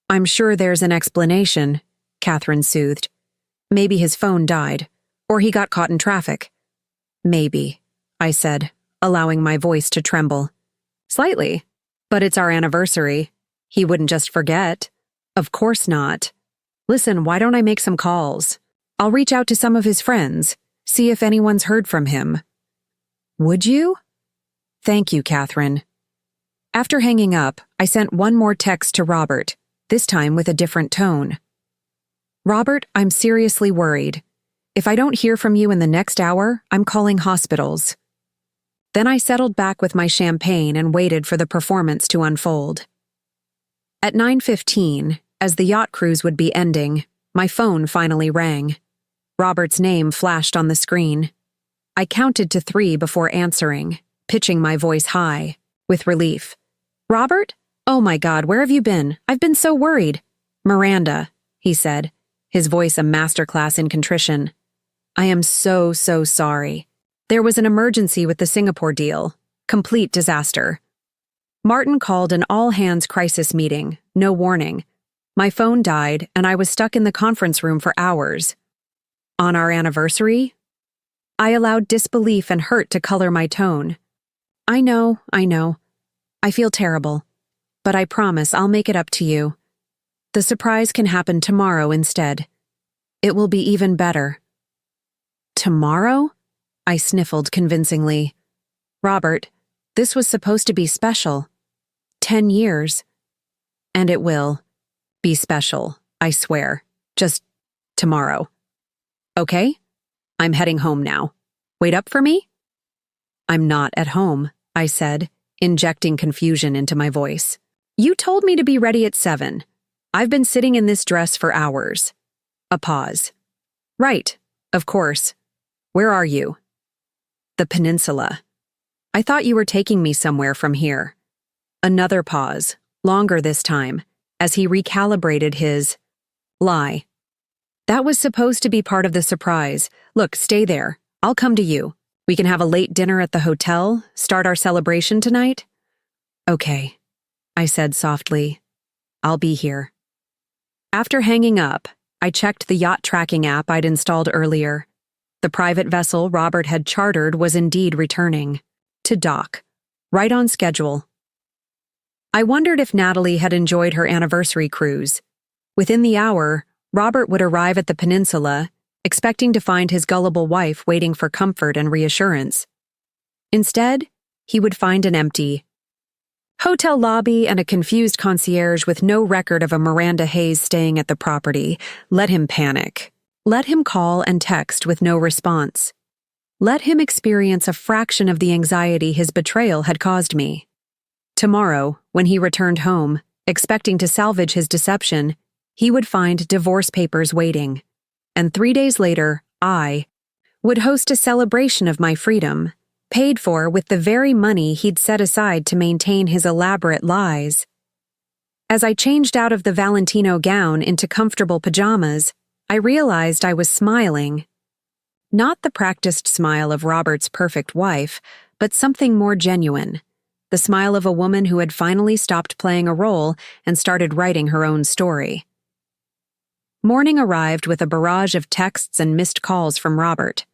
I'm sure there's an explanation, Catherine soothed. Maybe his phone died, or he got caught in traffic. Maybe, I said, allowing my voice to tremble. Slightly, but it's our anniversary. He wouldn't just forget. Of course not. Listen, why don't I make some calls? I'll reach out to some of his friends, see if anyone's heard from him. Would you? Thank you, Catherine. After hanging up, I sent one more text to Robert, this time with a different tone. Robert, I'm seriously worried. If I don't hear from you in the next hour, I'm calling hospitals. Then I settled back with my champagne and waited for the performance to unfold. At 9:15, as the yacht cruise would be ending, my phone finally rang. Robert's name flashed on the screen. I counted to 3 before answering, pitching my voice high, with relief. Robert? Oh my God, where have you been? I've been so worried. Miranda, he said, his voice a masterclass in contrition. I am so sorry. There was an emergency with the Singapore deal. Complete disaster. Martin called an all-hands crisis meeting, no warning. My phone died, and I was stuck in the conference room for hours. On our anniversary? I allowed disbelief and hurt to color my tone. I know. I feel terrible. But I promise I'll make it up to you. The surprise can happen tomorrow instead. It will be even better. Tomorrow? I sniffled convincingly. Robert, this was supposed to be special. 10 years. And it will be special, I swear. Just tomorrow. Okay? I'm heading home now. Wait up for me? I'm not at home, I said, injecting confusion into my voice. You told me to be ready at 7. I've been sitting in this dress for hours. A pause. Right, of course. Where are you? The peninsula. I thought you were taking me somewhere from here. Another pause, longer this time, as he recalibrated his lie. That was supposed to be part of the surprise. Look, stay there. I'll come to you. We can have a late dinner at the hotel, start our celebration tonight. Okay, I said softly. I'll be here. After hanging up, I checked the yacht tracking app I'd installed earlier. The private vessel Robert had chartered was indeed returning. To dock. Right on schedule. I wondered if Natalie had enjoyed her anniversary cruise. Within the hour, Robert would arrive at the peninsula, expecting to find his gullible wife waiting for comfort and reassurance. Instead, he would find an empty hotel lobby and a confused concierge with no record of a Miranda Hayes staying at the property. Let him panic. Let him call and text with no response. Let him experience a fraction of the anxiety his betrayal had caused me. Tomorrow, when he returned home, expecting to salvage his deception, he would find divorce papers waiting. And 3 days later, I would host a celebration of my freedom, paid for with the very money he'd set aside to maintain his elaborate lies. As I changed out of the Valentino gown into comfortable pajamas, I realized I was smiling. Not the practiced smile of Robert's perfect wife, but something more genuine. The smile of a woman who had finally stopped playing a role and started writing her own story. Morning arrived with a barrage of texts and missed calls from Robert.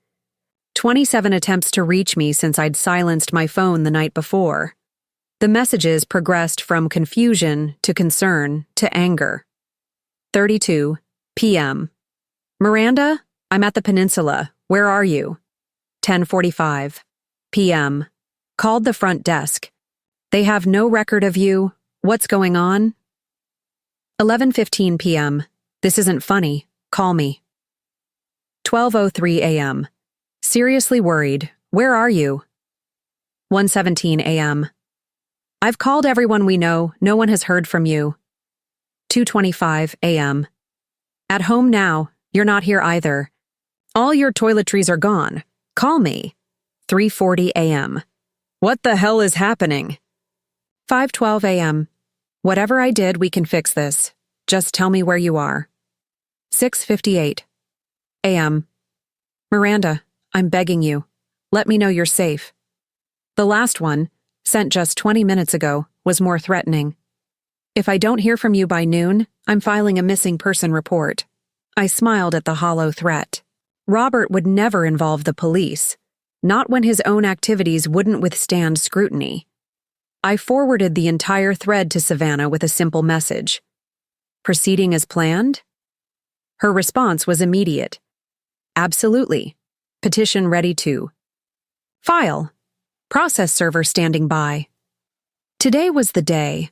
27 attempts to reach me since I'd silenced my phone the night before. The messages progressed from confusion to concern to anger. 32 p.m. Miranda, I'm at the peninsula. Where are you? 10:45 p.m. Called the front desk. They have no record of you. What's going on? 11:15 p.m. This isn't funny. Call me. 12:03 a.m. Seriously worried. Where are you? 1:17 a.m. I've called everyone we know. No one has heard from you. 2:25 a.m. At home now. You're not here either. All your toiletries are gone. Call me. 3:40 a.m. What the hell is happening? 5:12 a.m. Whatever I did, we can fix this. Just tell me where you are. 6:58 a.m. Miranda, I'm begging you. Let me know you're safe. The last one, sent just 20 minutes ago, was more threatening. If I don't hear from you by noon, I'm filing a missing person report. I smiled at the hollow threat. Robert would never involve the police, not when his own activities wouldn't withstand scrutiny. I forwarded the entire thread to Savannah with a simple message. Proceeding as planned? Her response was immediate. Absolutely. Petition ready to file. Process server standing by. Today was the day.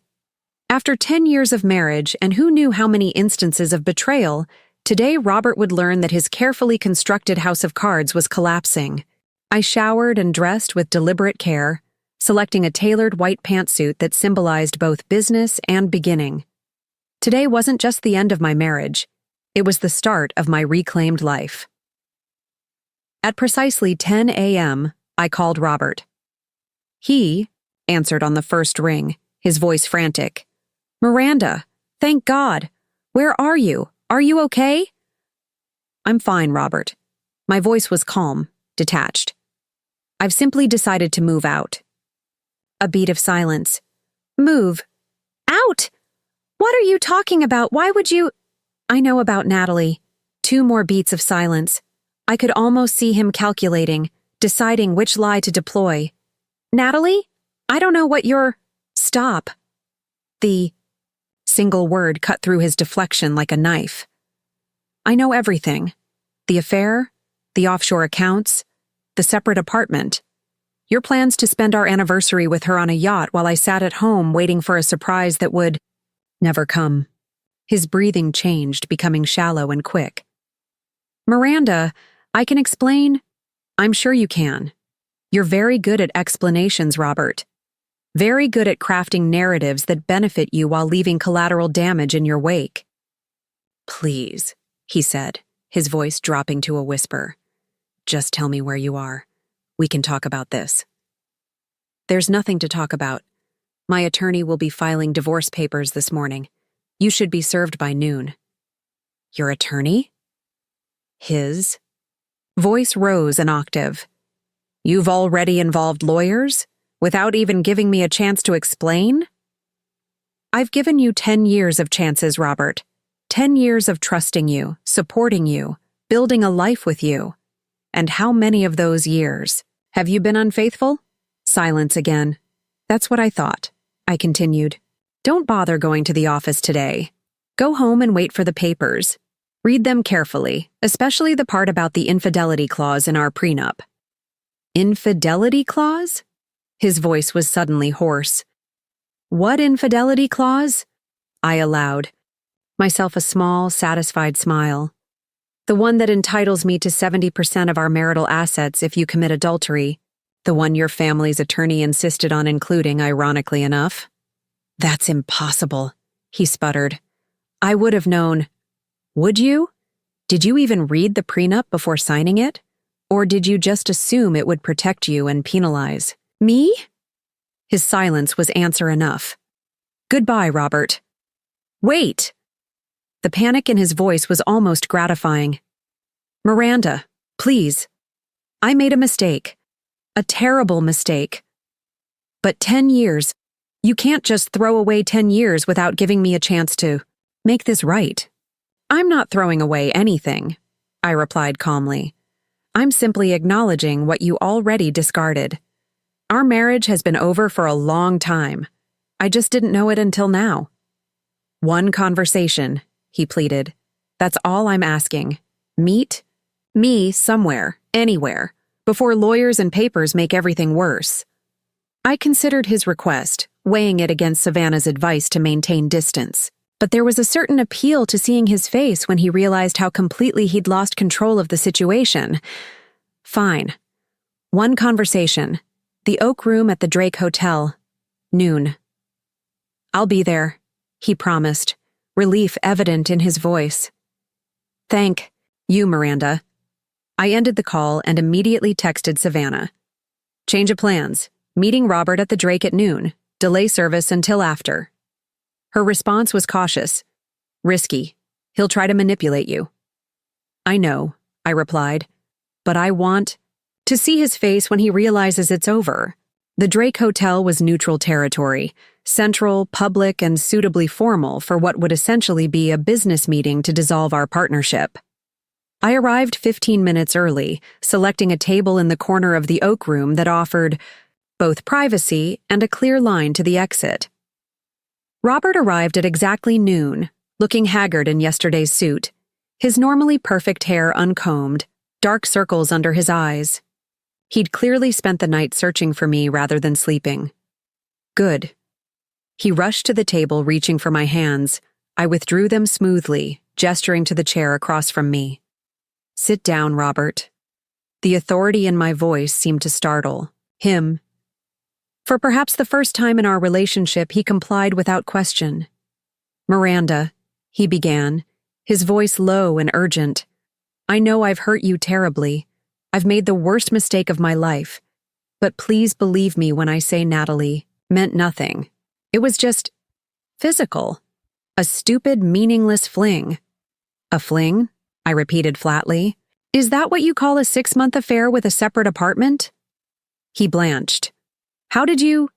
After 10 years of marriage and who knew how many instances of betrayal, today Robert would learn that his carefully constructed house of cards was collapsing. I showered and dressed with deliberate care, selecting a tailored white pantsuit that symbolized both business and beginning. Today wasn't just the end of my marriage. It was the start of my reclaimed life. At precisely 10 a.m., I called Robert. He answered on the first ring, his voice frantic. Miranda, thank God. Where are you? Are you okay? I'm fine, Robert. My voice was calm, detached. I've simply decided to move out. A beat of silence. Move. Out? What are you talking about? Why would you? I know about Natalie. 2 more beats of silence. I could almost see him calculating, deciding which lie to deploy. Natalie? I don't know what you're... Stop. The single word cut through his deflection like a knife. I know everything. The affair, the offshore accounts, the separate apartment. Your plans to spend our anniversary with her on a yacht while I sat at home waiting for a surprise that would never come. His breathing changed, becoming shallow and quick. Miranda, I can explain. I'm sure you can. You're very good at explanations, Robert. Very good at crafting narratives that benefit you while leaving collateral damage in your wake. Please, he said, his voice dropping to a whisper. Just tell me where you are. We can talk about this. There's nothing to talk about. My attorney will be filing divorce papers this morning. You should be served by noon. Your attorney? His voice rose an octave. You've already involved lawyers? Without even giving me a chance to explain? I've given you 10 years of chances, Robert. 10 years of trusting you, supporting you, building a life with you. And how many of those years? Have you been unfaithful? Silence again. That's what I thought. I continued. Don't bother going to the office today. Go home and wait for the papers. Read them carefully, especially the part about the infidelity clause in our prenup. Infidelity clause? His voice was suddenly hoarse. What infidelity clause? I allowed, myself a small, satisfied smile. The one that entitles me to 70% of our marital assets if you commit adultery. The one your family's attorney insisted on including, ironically enough. That's impossible, he sputtered. I would have known. Would you? Did you even read the prenup before signing it? Or did you just assume it would protect you and penalize me? His silence was answer enough. Goodbye, Robert. Wait! The panic in his voice was almost gratifying. Miranda, please. I made a mistake. A terrible mistake. But 10 years. You can't just throw away 10 years without giving me a chance to make this right. I'm not throwing away anything, I replied calmly. I'm simply acknowledging what you already discarded. Our marriage has been over for a long time. I just didn't know it until now. One conversation, he pleaded. That's all I'm asking. Meet me somewhere, anywhere, before lawyers and papers make everything worse. I considered his request, weighing it against Savannah's advice to maintain distance. But there was a certain appeal to seeing his face when he realized how completely he'd lost control of the situation. Fine. One conversation. The Oak Room at the Drake Hotel. Noon. I'll be there, he promised, relief evident in his voice. Thank you, Miranda. I ended the call and immediately texted Savannah. Change of plans. Meeting Robert at the Drake at noon. Delay service until after. Her response was cautious. Risky. He'll try to manipulate you. I know, I replied, but I want to see his face when he realizes it's over. The Drake Hotel was neutral territory, central, public, and suitably formal for what would essentially be a business meeting to dissolve our partnership. I arrived 15 minutes early, selecting a table in the corner of the Oak Room that offered both privacy and a clear line to the exit. Robert arrived at exactly noon, looking haggard in yesterday's suit, his normally perfect hair uncombed, dark circles under his eyes. He'd clearly spent the night searching for me rather than sleeping. Good. He rushed to the table, reaching for my hands. I withdrew them smoothly, gesturing to the chair across from me. Sit down, Robert. The authority in my voice seemed to startle him. For perhaps the first time in our relationship, he complied without question. Miranda, he began, his voice low and urgent. I know I've hurt you terribly. I've made the worst mistake of my life. But please believe me when I say Natalie meant nothing. It was just physical. A stupid, meaningless fling. A fling? I repeated flatly. Is that what you call a 6-month affair with a separate apartment? He blanched. How did you?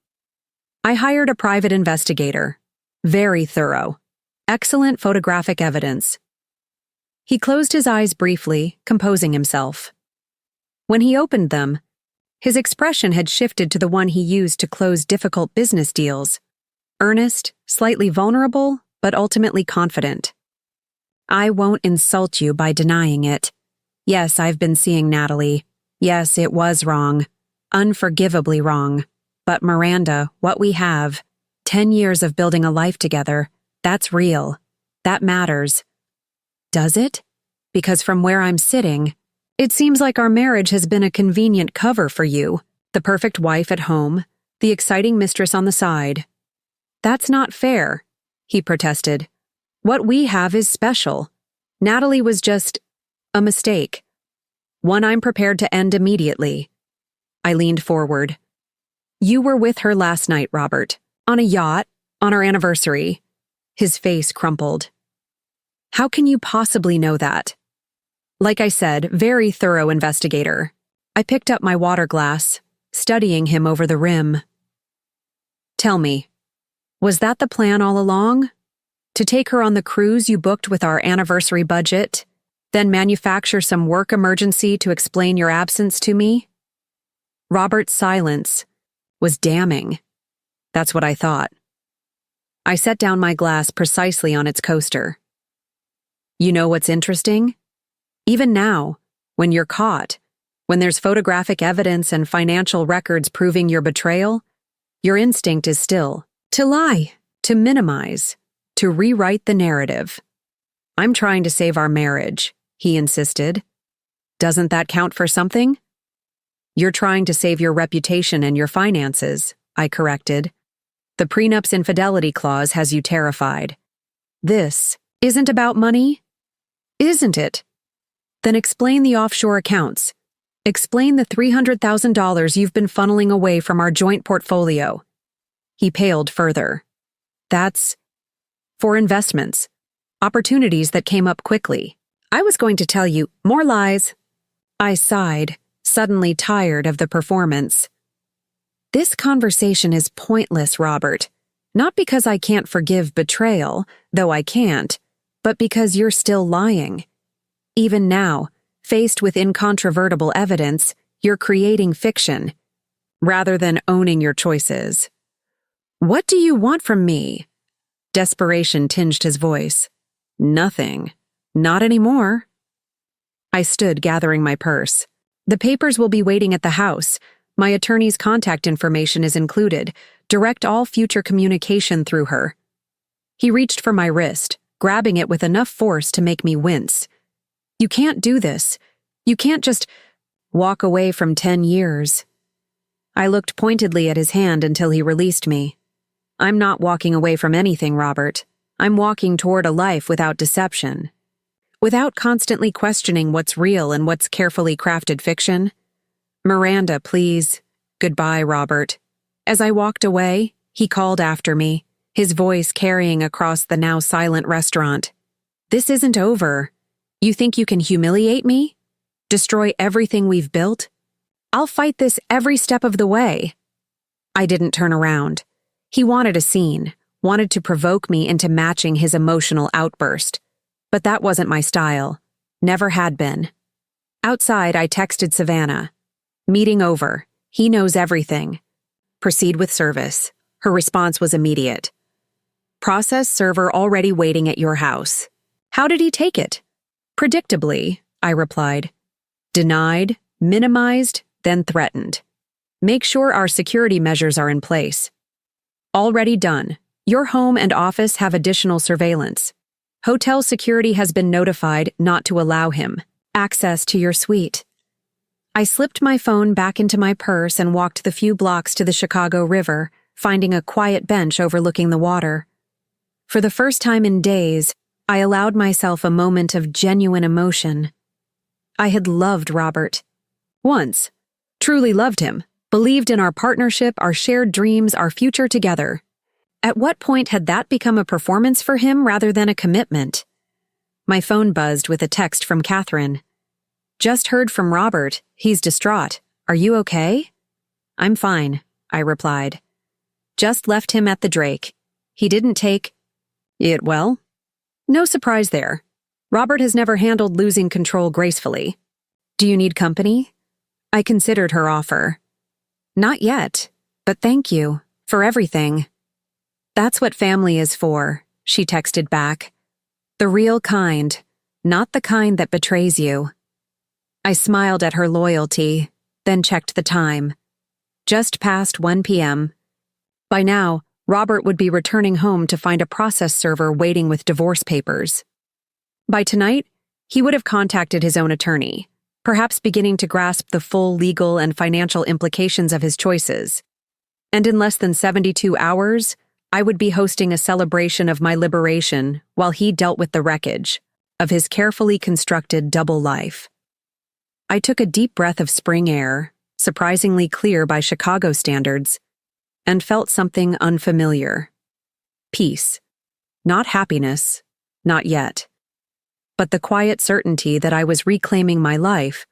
I hired a private investigator. Very thorough. Excellent photographic evidence. He closed his eyes briefly, composing himself. When he opened them, his expression had shifted to the one he used to close difficult business deals. Earnest, slightly vulnerable, but ultimately confident. I won't insult you by denying it. Yes, I've been seeing Natalie. Yes, it was wrong. Unforgivably wrong. But Miranda, what we have, 10 years of building a life together, that's real. That matters. Does it? Because from where I'm sitting, it seems like our marriage has been a convenient cover for you, the perfect wife at home, the exciting mistress on the side. That's not fair, he protested. What we have is special. Natalie was just a mistake. One I'm prepared to end immediately. I leaned forward. You were with her last night, Robert. On a yacht, on our anniversary. His face crumpled. How can you possibly know that? Like I said, very thorough investigator. I picked up my water glass, studying him over the rim. Tell me, was that the plan all along? To take her on the cruise you booked with our anniversary budget, then manufacture some work emergency to explain your absence to me? Robert's silence was damning. That's what I thought. I set down my glass precisely on its coaster. You know what's interesting? Even now, when you're caught, when there's photographic evidence and financial records proving your betrayal, your instinct is still to lie, to minimize, to rewrite the narrative. I'm trying to save our marriage, he insisted. Doesn't that count for something? You're trying to save your reputation and your finances, I corrected. The prenup's infidelity clause has you terrified. This isn't about money? Isn't it? Then explain the offshore accounts. Explain the $300,000 you've been funneling away from our joint portfolio. He paled further. That's for investments, opportunities that came up quickly. I was going to tell you more lies. I sighed, suddenly tired of the performance. This conversation is pointless, Robert. Not because I can't forgive betrayal, though I can't, but because you're still lying. Even now, faced with incontrovertible evidence, you're creating fiction, rather than owning your choices. What do you want from me? Desperation tinged his voice. Nothing. Not anymore. I stood, gathering my purse. The papers will be waiting at the house. My attorney's contact information is included. Direct all future communication through her. He reached for my wrist, grabbing it with enough force to make me wince. You can't do this. You can't just walk away from 10 years. I looked pointedly at his hand until he released me. I'm not walking away from anything, Robert. I'm walking toward a life without deception. Without constantly questioning what's real and what's carefully crafted fiction. Miranda, please. Goodbye, Robert. As I walked away, he called after me, his voice carrying across the now silent restaurant. This isn't over. You think you can humiliate me? Destroy everything we've built? I'll fight this every step of the way. I didn't turn around. He wanted a scene, wanted to provoke me into matching his emotional outburst. But that wasn't my style. Never had been. Outside, I texted Savannah. Meeting over. He knows everything. Proceed with service. Her response was immediate. Process server already waiting at your house. How did he take it? Predictably, I replied. Denied, minimized, then threatened. Make sure our security measures are in place. Already done. Your home and office have additional surveillance. Hotel security has been notified not to allow him access to your suite. I slipped my phone back into my purse and walked the few blocks to the Chicago River, finding a quiet bench overlooking the water. For the first time in days, I allowed myself a moment of genuine emotion. I had loved Robert. Once. Truly loved him. Believed in our partnership, our shared dreams, our future together. At what point had that become a performance for him rather than a commitment? My phone buzzed with a text from Catherine. Just heard from Robert. He's distraught. Are you okay? I'm fine, I replied. Just left him at the Drake. He didn't take it well. No surprise there. Robert has never handled losing control gracefully. Do you need company? I considered her offer. Not yet, but thank you for everything. That's what family is for, she texted back. The real kind, not the kind that betrays you. I smiled at her loyalty, then checked the time. Just past 1 p.m. By now, Robert would be returning home to find a process server waiting with divorce papers. By tonight, he would have contacted his own attorney, perhaps beginning to grasp the full legal and financial implications of his choices. And in less than 72 hours, I would be hosting a celebration of my liberation while he dealt with the wreckage of his carefully constructed double life. I took a deep breath of spring air, surprisingly clear by Chicago standards, and felt something unfamiliar. Peace. Not happiness, not yet. But the quiet certainty that I was reclaiming my life,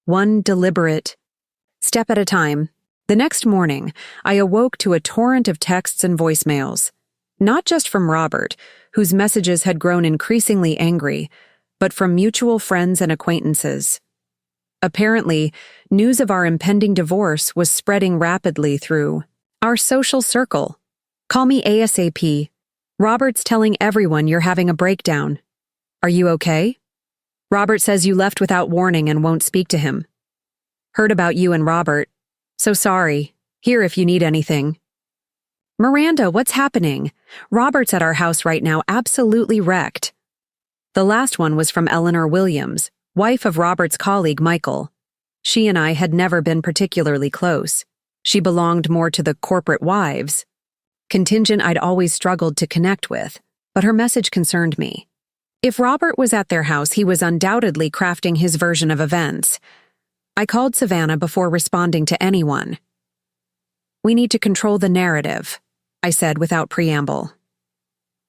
one deliberate step at a time. The next morning, I awoke to a torrent of texts and voicemails, not just from Robert, whose messages had grown increasingly angry, but from mutual friends and acquaintances. Apparently, news of our impending divorce was spreading rapidly through our social circle. Call me ASAP. Robert's telling everyone you're having a breakdown. Are you okay? Robert says you left without warning and won't speak to him. Heard about you and Robert. So sorry. Here if you need anything. Miranda, what's happening? Robert's at our house right now, absolutely wrecked. The last one was from Eleanor Williams, wife of Robert's colleague Michael. She and I had never been particularly close. She belonged more to the corporate wives contingent I'd always struggled to connect with, but her message concerned me. If Robert was at their house, he was undoubtedly crafting his version of events. I called Savannah before responding to anyone. We need to control the narrative, I said without preamble.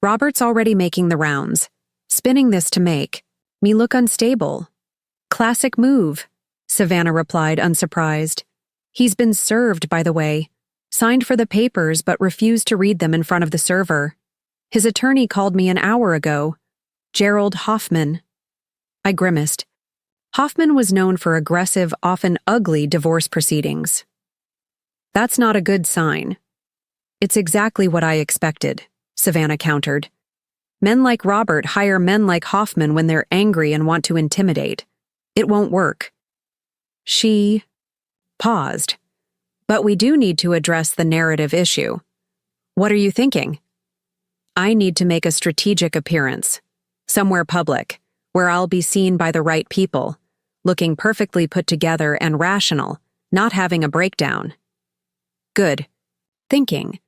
Robert's already making the rounds, spinning this to make me look unstable. Classic move, Savannah replied, unsurprised. He's been served, by the way. Signed for the papers but refused to read them in front of the server. His attorney called me an hour ago. Gerald Hoffman. I grimaced. Hoffman was known for aggressive, often ugly divorce proceedings. That's not a good sign. It's exactly what I expected, Savannah countered. Men like Robert hire men like Hoffman when they're angry and want to intimidate. It won't work. She paused. But we do need to address the narrative issue. What are you thinking? I need to make a strategic appearance, somewhere public, where I'll be seen by the right people, looking perfectly put together and rational, not having a breakdown. Good. Thinking.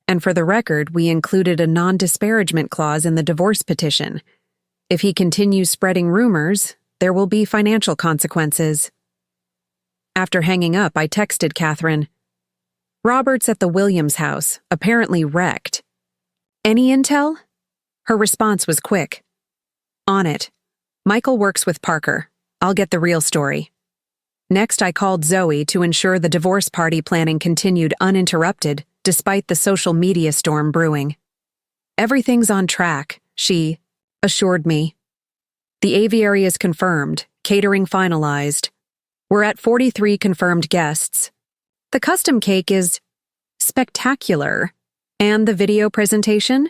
And for the record, we included a non-disparagement clause in the divorce petition. If he continues spreading rumors, there will be financial consequences. After hanging up, I texted Catherine. Robert's at the Williams house, apparently wrecked. Any intel? Her response was quick. On it. Michael works with Parker. I'll get the real story. Next, I called Zoe to ensure the divorce party planning continued uninterrupted, despite the social media storm brewing. Everything's on track, she assured me. The aviary is confirmed, catering finalized. We're at 43 confirmed guests. The custom cake is spectacular. And the video presentation?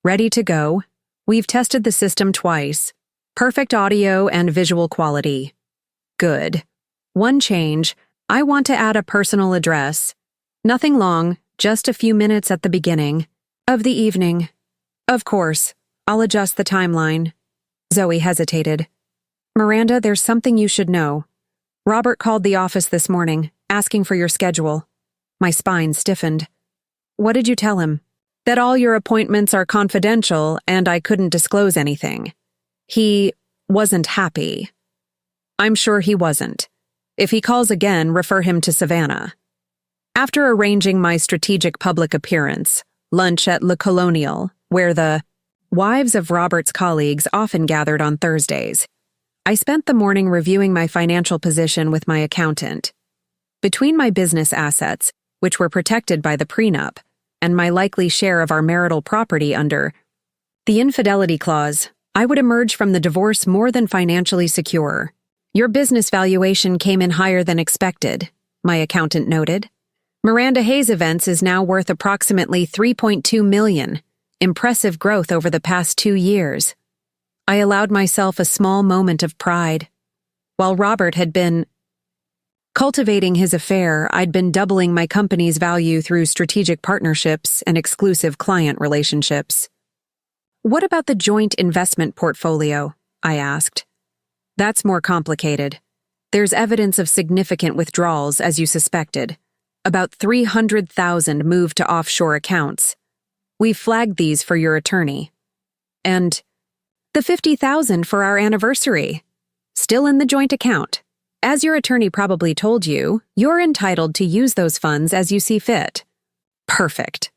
Ready to go. We've tested the system twice. Perfect audio and visual quality. Good. One change. I want to add a personal address. Nothing long, just a few minutes at the beginning of the evening. Of course, I'll adjust the timeline. Zoe hesitated. Miranda, there's something you should know. Robert called the office this morning, asking for your schedule. My spine stiffened. What did you tell him? That all your appointments are confidential and I couldn't disclose anything. He wasn't happy. I'm sure he wasn't. If he calls again, refer him to Savannah. After arranging my strategic public appearance, lunch at Le Colonial, where the wives of Robert's colleagues often gathered on Thursdays, I spent the morning reviewing my financial position with my accountant. Between my business assets, which were protected by the prenup, and my likely share of our marital property under the infidelity clause, I would emerge from the divorce more than financially secure. Your business valuation came in higher than expected, my accountant noted. Miranda Hayes Events is now worth approximately $3.2 million, impressive growth over the past 2 years. I allowed myself a small moment of pride. While Robert had been cultivating his affair, I'd been doubling my company's value through strategic partnerships and exclusive client relationships. What about the joint investment portfolio? I asked. That's more complicated. There's evidence of significant withdrawals, as you suspected. About 300,000 moved to offshore accounts. We flagged these for your attorney. And the 50,000 for our anniversary. Still in the joint account. As your attorney probably told you, you're entitled to use those funds as you see fit. Perfect.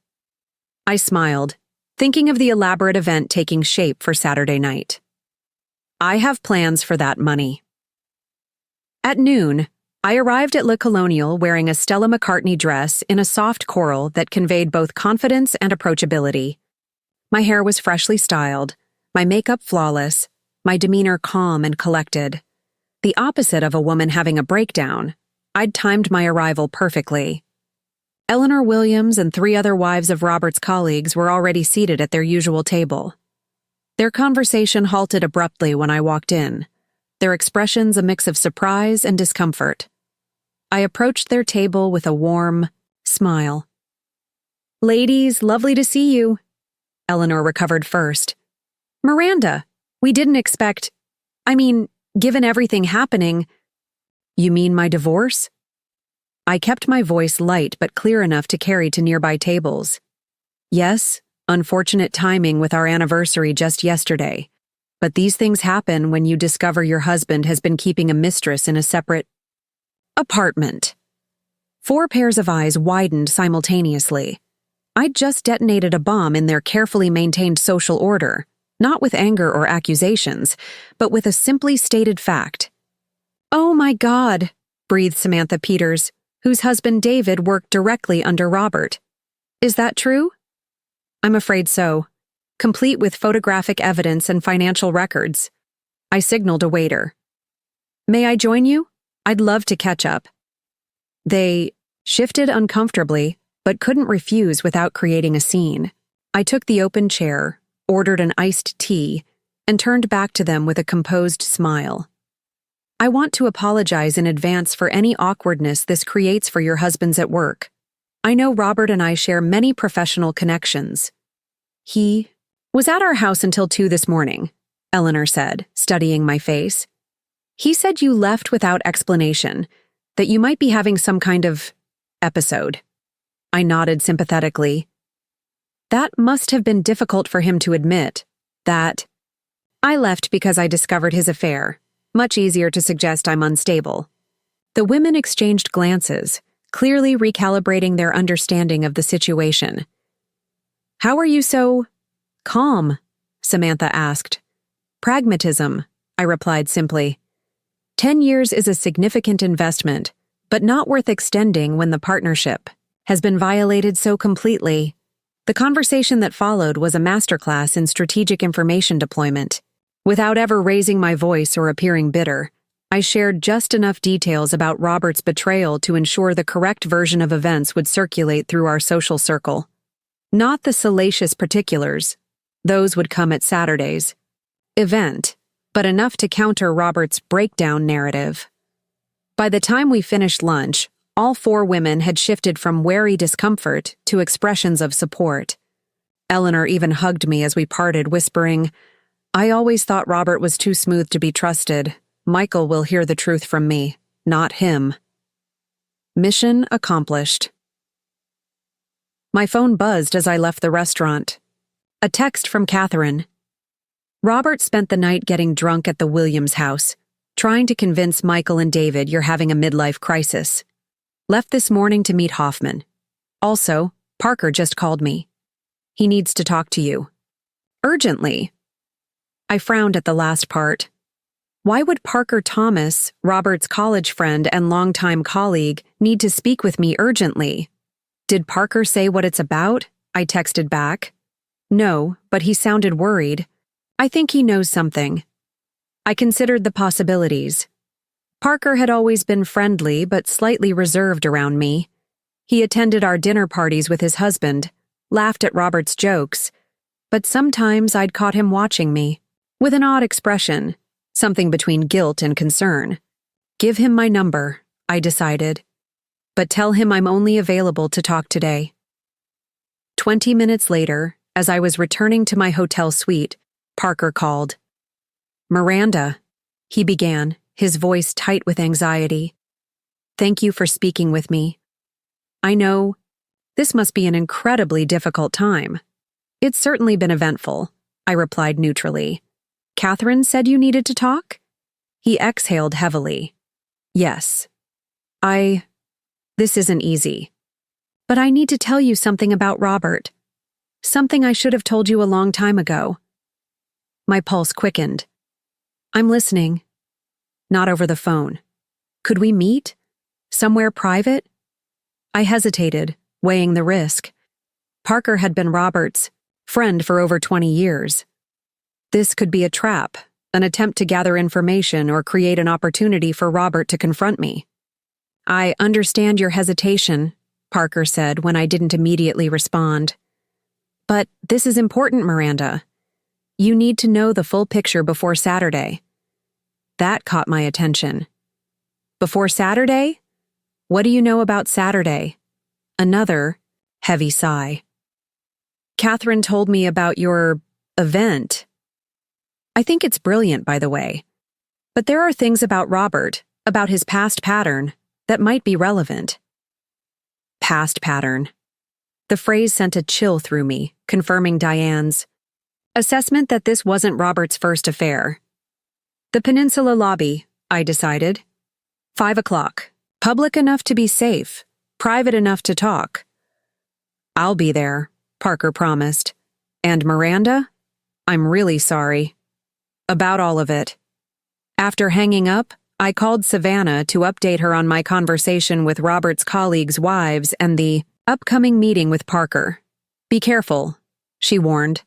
I smiled, thinking of the elaborate event taking shape for Saturday night. I have plans for that money. At noon, I arrived at Le Colonial wearing a Stella McCartney dress in a soft coral that conveyed both confidence and approachability. My hair was freshly styled, my makeup flawless, my demeanor calm and collected. The opposite of a woman having a breakdown, I'd timed my arrival perfectly. Eleanor Williams and 3 other wives of Robert's colleagues were already seated at their usual table. Their conversation halted abruptly when I walked in, their expressions a mix of surprise and discomfort. I approached their table with a warm smile. "Ladies, lovely to see you." Eleanor recovered first. "Miranda, we didn't expect— given everything happening—" "You mean my divorce?" I kept my voice light but clear enough to carry to nearby tables. "Yes, unfortunate timing with our anniversary just yesterday. But these things happen when you discover your husband has been keeping a mistress in a separate apartment." 4 pairs of eyes widened simultaneously. I'd just detonated a bomb in their carefully maintained social order, not with anger or accusations, but with a simply stated fact. "Oh my God," breathed Samantha Peters, whose husband David worked directly under Robert. "Is that true?" "I'm afraid so, complete with photographic evidence and financial records." I signaled a waiter. "May I join you? I'd love to catch up." They shifted uncomfortably, but couldn't refuse without creating a scene. I took the open chair, ordered an iced tea, and turned back to them with a composed smile. "I want to apologize in advance for any awkwardness this creates for your husbands at work. I know Robert and I share many professional connections." "He was at our house until 2 this morning," Eleanor said, studying my face. "He said you left without explanation, that you might be having some kind of episode." I nodded sympathetically. That must have been difficult for him to admit. That I left because I discovered his affair. Much easier to suggest I'm unstable. The women exchanged glances, clearly recalibrating their understanding of the situation. "How are you so calm?" Samantha asked. "Pragmatism," I replied simply. 10 years is a significant investment, but not worth extending when the partnership has been violated so completely. The conversation that followed was a masterclass in strategic information deployment. Without ever raising my voice or appearing bitter, I shared just enough details about Robert's betrayal to ensure the correct version of events would circulate through our social circle. Not the salacious particulars. Those would come at Saturday's event, but enough to counter Robert's breakdown narrative. By the time we finished lunch, all 4 women had shifted from wary discomfort to expressions of support. Eleanor even hugged me as we parted, whispering, "I always thought Robert was too smooth to be trusted. Michael will hear the truth from me, not him." Mission accomplished. My phone buzzed as I left the restaurant. A text from Catherine. "Robert spent the night getting drunk at the Williams house, trying to convince Michael and David you're having a midlife crisis. Left this morning to meet Hoffman. Also, Parker just called me. He needs to talk to you. Urgently." I frowned at the last part. Why would Parker Thomas, Robert's college friend and longtime colleague, need to speak with me urgently? "Did Parker say what it's about?" I texted back. "No, but he sounded worried. I think he knows something." I considered the possibilities. Parker had always been friendly but slightly reserved around me. He attended our dinner parties with his husband, laughed at Robert's jokes, but sometimes I'd caught him watching me, with an odd expression, something between guilt and concern. Give him my number, I decided, but tell him I'm only available to talk today. 20 minutes later, as I was returning to my hotel suite, Parker called. "Miranda," he began, his voice tight with anxiety. "Thank you for speaking with me. I know this must be an incredibly difficult time." "It's certainly been eventful," I replied neutrally. "Catherine said you needed to talk?" He exhaled heavily. "Yes. This isn't easy. But I need to tell you something about Robert. Something I should have told you a long time ago." My pulse quickened. "I'm listening." "Not over the phone. Could we meet? Somewhere private?" I hesitated, weighing the risk. Parker had been Robert's friend for over 20 years. This could be a trap, an attempt to gather information or create an opportunity for Robert to confront me. "I understand your hesitation," Parker said when I didn't immediately respond. "But this is important, Miranda. You need to know the full picture before Saturday. That caught my attention. Before Saturday? What do you know about Saturday? Another heavy sigh. Catherine told me about your event. I think it's brilliant, by the way. But there are things about Robert, about his past pattern, that might be relevant. Past pattern. The phrase sent a chill through me, confirming Diane's assessment that this wasn't Robert's first affair. The Peninsula lobby, I decided. 5 o'clock. Public enough to be safe, private enough to talk. I'll be there, Parker promised. And Miranda? I'm really sorry. About all of it. After hanging up, I called Savannah to update her on my conversation with Robert's colleagues' wives and the upcoming meeting with Parker. Be careful, she warned.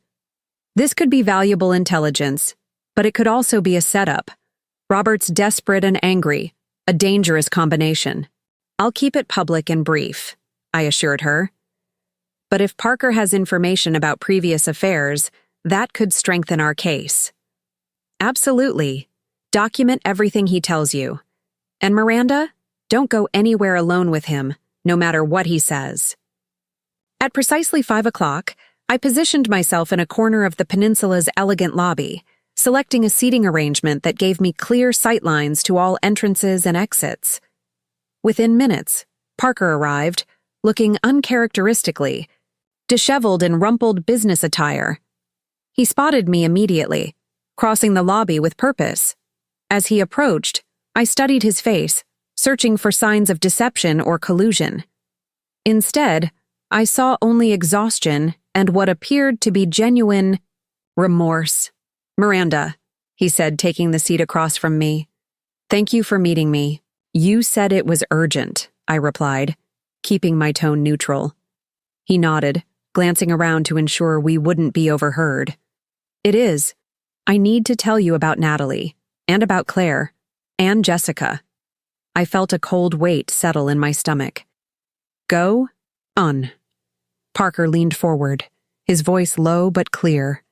This could be valuable intelligence, but it could also be a setup. Robert's desperate and angry, a dangerous combination. I'll keep it public and brief, I assured her. But if Parker has information about previous affairs, that could strengthen our case. Absolutely. Document everything he tells you. And Miranda, don't go anywhere alone with him, no matter what he says. At precisely 5 o'clock, I positioned myself in a corner of the Peninsula's elegant lobby, selecting a seating arrangement that gave me clear sightlines to all entrances and exits. Within minutes, Parker arrived, looking uncharacteristically, disheveled in rumpled business attire. He spotted me immediately, crossing the lobby with purpose. As he approached, I studied his face, searching for signs of deception or collusion. Instead, I saw only exhaustion and what appeared to be genuine remorse. Miranda, he said, taking the seat across from me. Thank you for meeting me. You said it was urgent, I replied, keeping my tone neutral. He nodded, glancing around to ensure we wouldn't be overheard. It is. I need to tell you about Natalie, and about Claire, and Jessica. I felt a cold weight settle in my stomach. Go on. Parker leaned forward, his voice low but clear.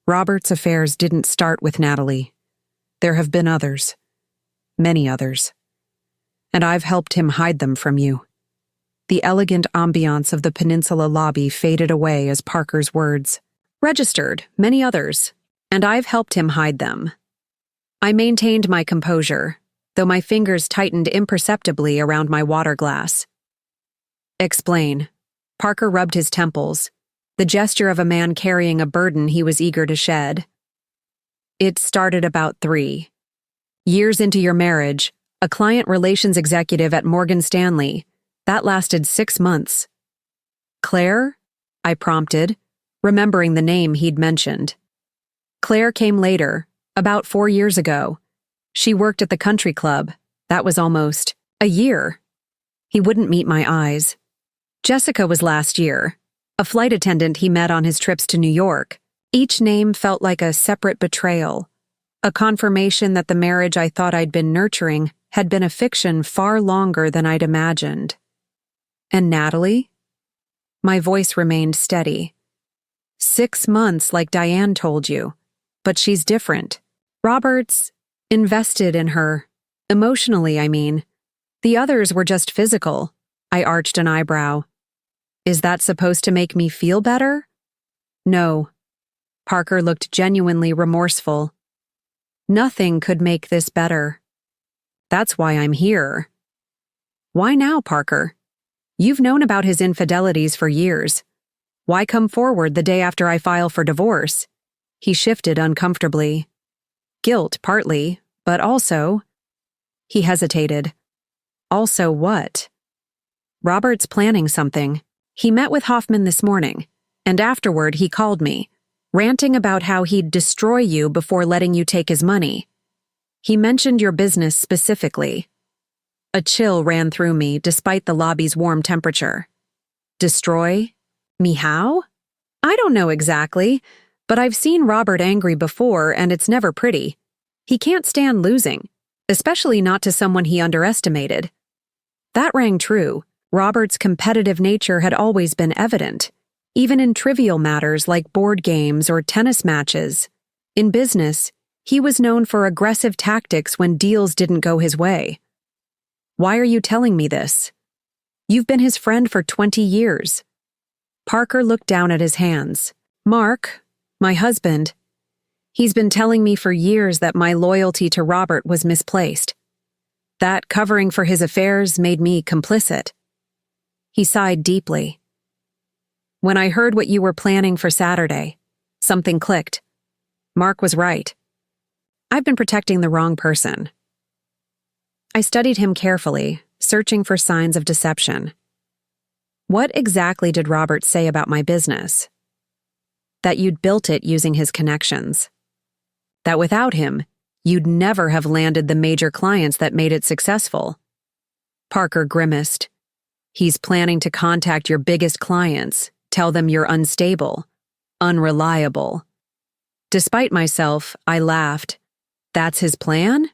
Robert's affairs didn't start with Natalie. There have been others. Many others. And I've helped him hide them from you. The elegant ambiance of the Peninsula lobby faded away as Parker's words. Registered, many others. And I've helped him hide them. I maintained my composure, though my fingers tightened imperceptibly around my water glass. Explain. Parker rubbed his temples, the gesture of a man carrying a burden he was eager to shed. It started about 3 years into your marriage, a client relations executive at Morgan Stanley. That lasted 6 months. Claire? I prompted, remembering the name he'd mentioned. Claire came later, about 4 years ago. She worked at the country club. That was almost a year. He wouldn't meet my eyes. Jessica was last year, a flight attendant he met on his trips to New York. Each name felt like a separate betrayal, a confirmation that the marriage I thought I'd been nurturing had been a fiction far longer than I'd imagined. And Natalie? My voice remained steady. 6 months, like Diane told you. But she's different. Robert's invested in her. Emotionally, I mean. The others were just physical. I arched an eyebrow. Is that supposed to make me feel better? No. Parker looked genuinely remorseful. Nothing could make this better. That's why I'm here. Why now, Parker? You've known about his infidelities for years. Why come forward the day after I file for divorce? He shifted uncomfortably. Guilt, partly, but also... He hesitated. Also what? Robert's planning something. He met with Hoffman this morning, and afterward he called me, ranting about how he'd destroy you before letting you take his money. He mentioned your business specifically. A chill ran through me despite the lobby's warm temperature. Destroy? Me how? I don't know exactly, but I've seen Robert angry before and it's never pretty. He can't stand losing, especially not to someone he underestimated. That rang true. Robert's competitive nature had always been evident. even in trivial matters like board games or tennis matches. In business, he was known for aggressive tactics when deals didn't go his way. Why are you telling me this? You've been his friend for 20 years. Parker looked down at his hands. Mark, my husband, he's been telling me for years that my loyalty to Robert was misplaced. That covering for his affairs made me complicit. He sighed deeply. When I heard what you were planning for Saturday, something clicked. Mark was right. I've been protecting the wrong person. I studied him carefully, searching for signs of deception. What exactly did Robert say about my business? That you'd built it using his connections. That without him, you'd never have landed the major clients that made it successful. Parker grimaced. He's planning to contact your biggest clients, tell them you're unstable, unreliable. Despite myself, I laughed. That's his plan?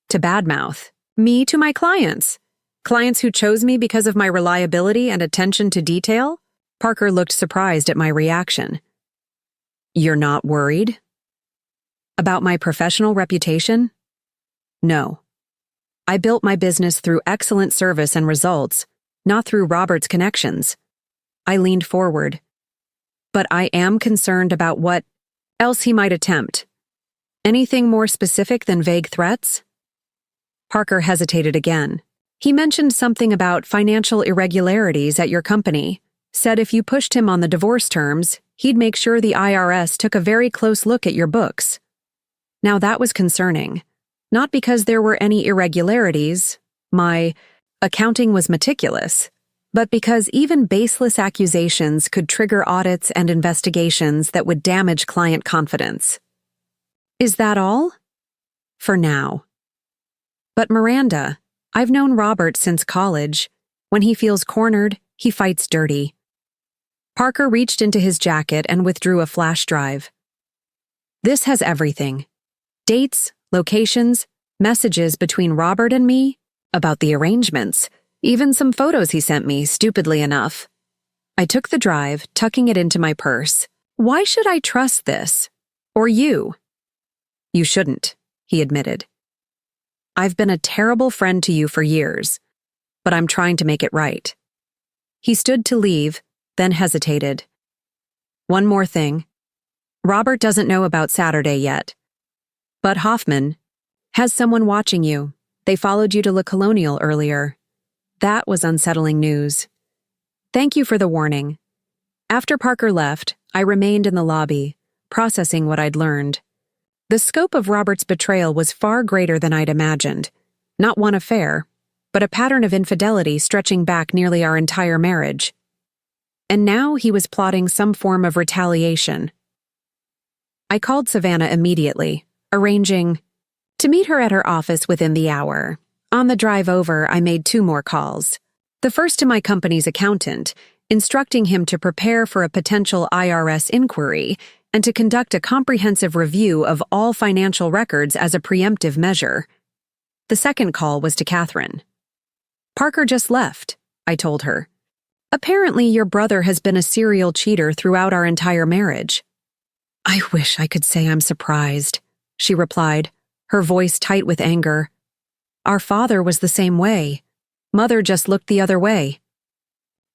To badmouth me to my clients. Clients who chose me because of my reliability and attention to detail? Parker looked surprised at my reaction. You're not worried? About my professional reputation? No. I built my business through excellent service and results, not through Robert's connections. I leaned forward. But I am concerned about what else he might attempt. Anything more specific than vague threats? Parker hesitated again. He mentioned something about financial irregularities at your company, said if you pushed him on the divorce terms, he'd make sure the IRS took a very close look at your books. Now that was concerning. Not because there were any irregularities, my accounting was meticulous, but because even baseless accusations could trigger audits and investigations that would damage client confidence. Is that all? For now. But Miranda, I've known Robert since college. When he feels cornered, he fights dirty. Parker reached into his jacket and withdrew a flash drive. This has everything. Dates, locations, messages between Robert and me, about the arrangements, even some photos he sent me, stupidly enough. I took the drive, tucking it into my purse. Why should I trust this? Or you? You shouldn't, he admitted. I've been a terrible friend to you for years, but I'm trying to make it right. He stood to leave, then hesitated. One more thing. Robert doesn't know about Saturday yet. But Hoffman has someone watching you. They followed you to La Colonial earlier. That was unsettling news. Thank you for the warning. After Parker left, I remained in the lobby, processing what I'd learned. The scope of Robert's betrayal was far greater than I'd imagined. Not one affair, but a pattern of infidelity stretching back nearly our entire marriage. And now he was plotting some form of retaliation. I called Savannah immediately, arranging to meet her at her office within the hour. On the drive over, I made 2 more calls. The first to my company's accountant, instructing him to prepare for a potential IRS inquiry and to conduct a comprehensive review of all financial records as a preemptive measure. The second call was to Catherine. Parker just left, I told her. Apparently, your brother has been a serial cheater throughout our entire marriage. I wish I could say I'm surprised, she replied, her voice tight with anger. Our father was the same way. Mother just looked the other way.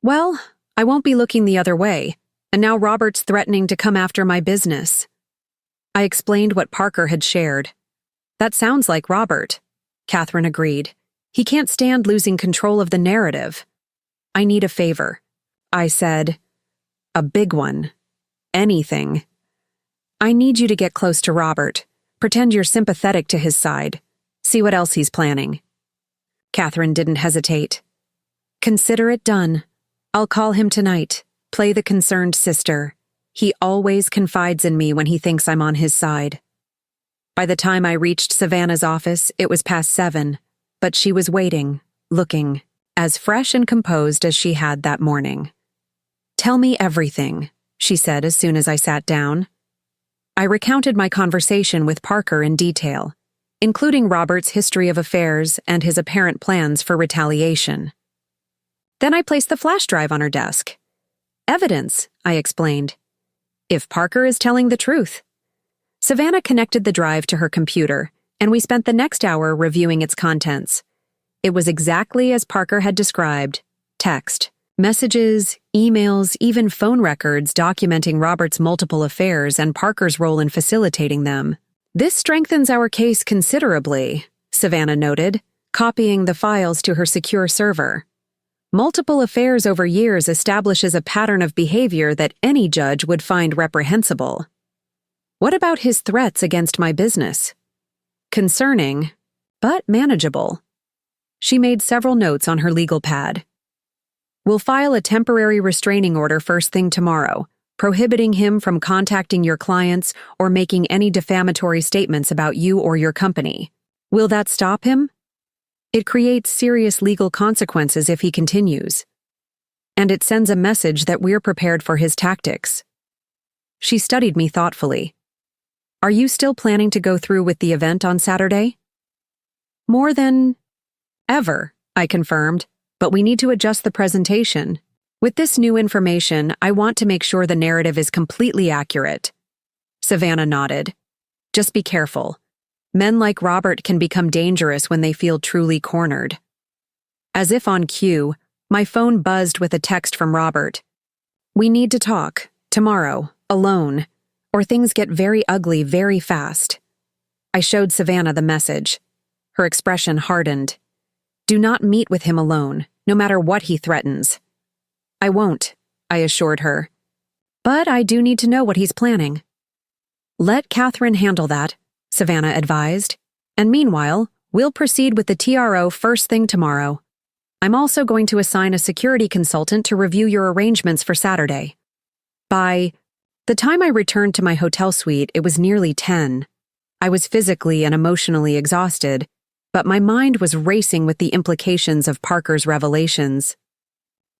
Well, I won't be looking the other way, and now Robert's threatening to come after my business. I explained what Parker had shared. That sounds like Robert, Catherine agreed. He can't stand losing control of the narrative. I need a favor, I said. A big one. Anything. I need you to get close to Robert. Pretend you're sympathetic to his side. See what else he's planning. Catherine didn't hesitate. Consider it done. I'll call him tonight. Play the concerned sister. He always confides in me when he thinks I'm on his side. By the time I reached Savannah's office, it was past 7, but she was waiting, looking, as fresh and composed as she had that morning. Tell me everything, she said as soon as I sat down. I recounted my conversation with Parker in detail, including Robert's history of affairs and his apparent plans for retaliation. Then I placed the flash drive on her desk. Evidence, I explained. If Parker is telling the truth. Savannah connected the drive to her computer, and we spent the next hour reviewing its contents. It was exactly as Parker had described. Text, messages, emails, even phone records documenting Robert's multiple affairs and Parker's role in facilitating them. This strengthens our case considerably, Savannah noted, copying the files to her secure server. Multiple affairs over years establishes a pattern of behavior that any judge would find reprehensible. What about his threats against my business? Concerning, but manageable. She made several notes on her legal pad. We'll file a temporary restraining order first thing tomorrow, prohibiting him from contacting your clients or making any defamatory statements about you or your company. Will that stop him? It creates serious legal consequences if he continues. And it sends a message that we're prepared for his tactics. She studied me thoughtfully. Are you still planning to go through with the event on Saturday? More than ever, I confirmed, but we need to adjust the presentation. With this new information, I want to make sure the narrative is completely accurate. Savannah nodded. Just be careful. Men like Robert can become dangerous when they feel truly cornered. As if on cue, my phone buzzed with a text from Robert. We need to talk, tomorrow, alone, or things get very ugly very fast. I showed Savannah the message. Her expression hardened. Do not meet with him alone, no matter what he threatens. I won't, I assured her. But I do need to know what he's planning. Let Catherine handle that, Savannah advised. And meanwhile, we'll proceed with the TRO first thing tomorrow. I'm also going to assign a security consultant to review your arrangements for Saturday. By the time I returned to my hotel suite, it was nearly 10. I was physically and emotionally exhausted, but my mind was racing with the implications of Parker's revelations.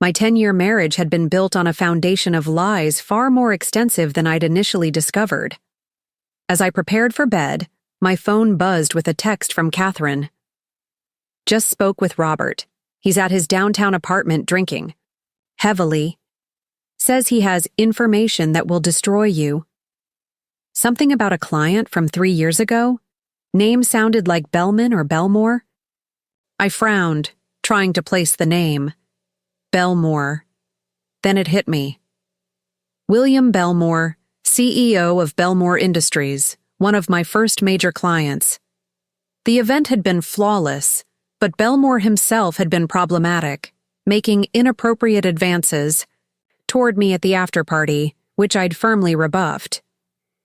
My 10-year marriage had been built on a foundation of lies far more extensive than I'd initially discovered. As I prepared for bed, my phone buzzed with a text from Catherine. Just spoke with Robert. He's at his downtown apartment drinking. Heavily. Says he has information that will destroy you. Something about a client from 3 years ago? Name sounded like Bellman or Belmore? I frowned, trying to place the name. Belmore. Then it hit me. William Belmore, CEO of Belmore Industries, one of my first major clients. The event had been flawless, but Belmore himself had been problematic, making inappropriate advances toward me at the after-party, which I'd firmly rebuffed.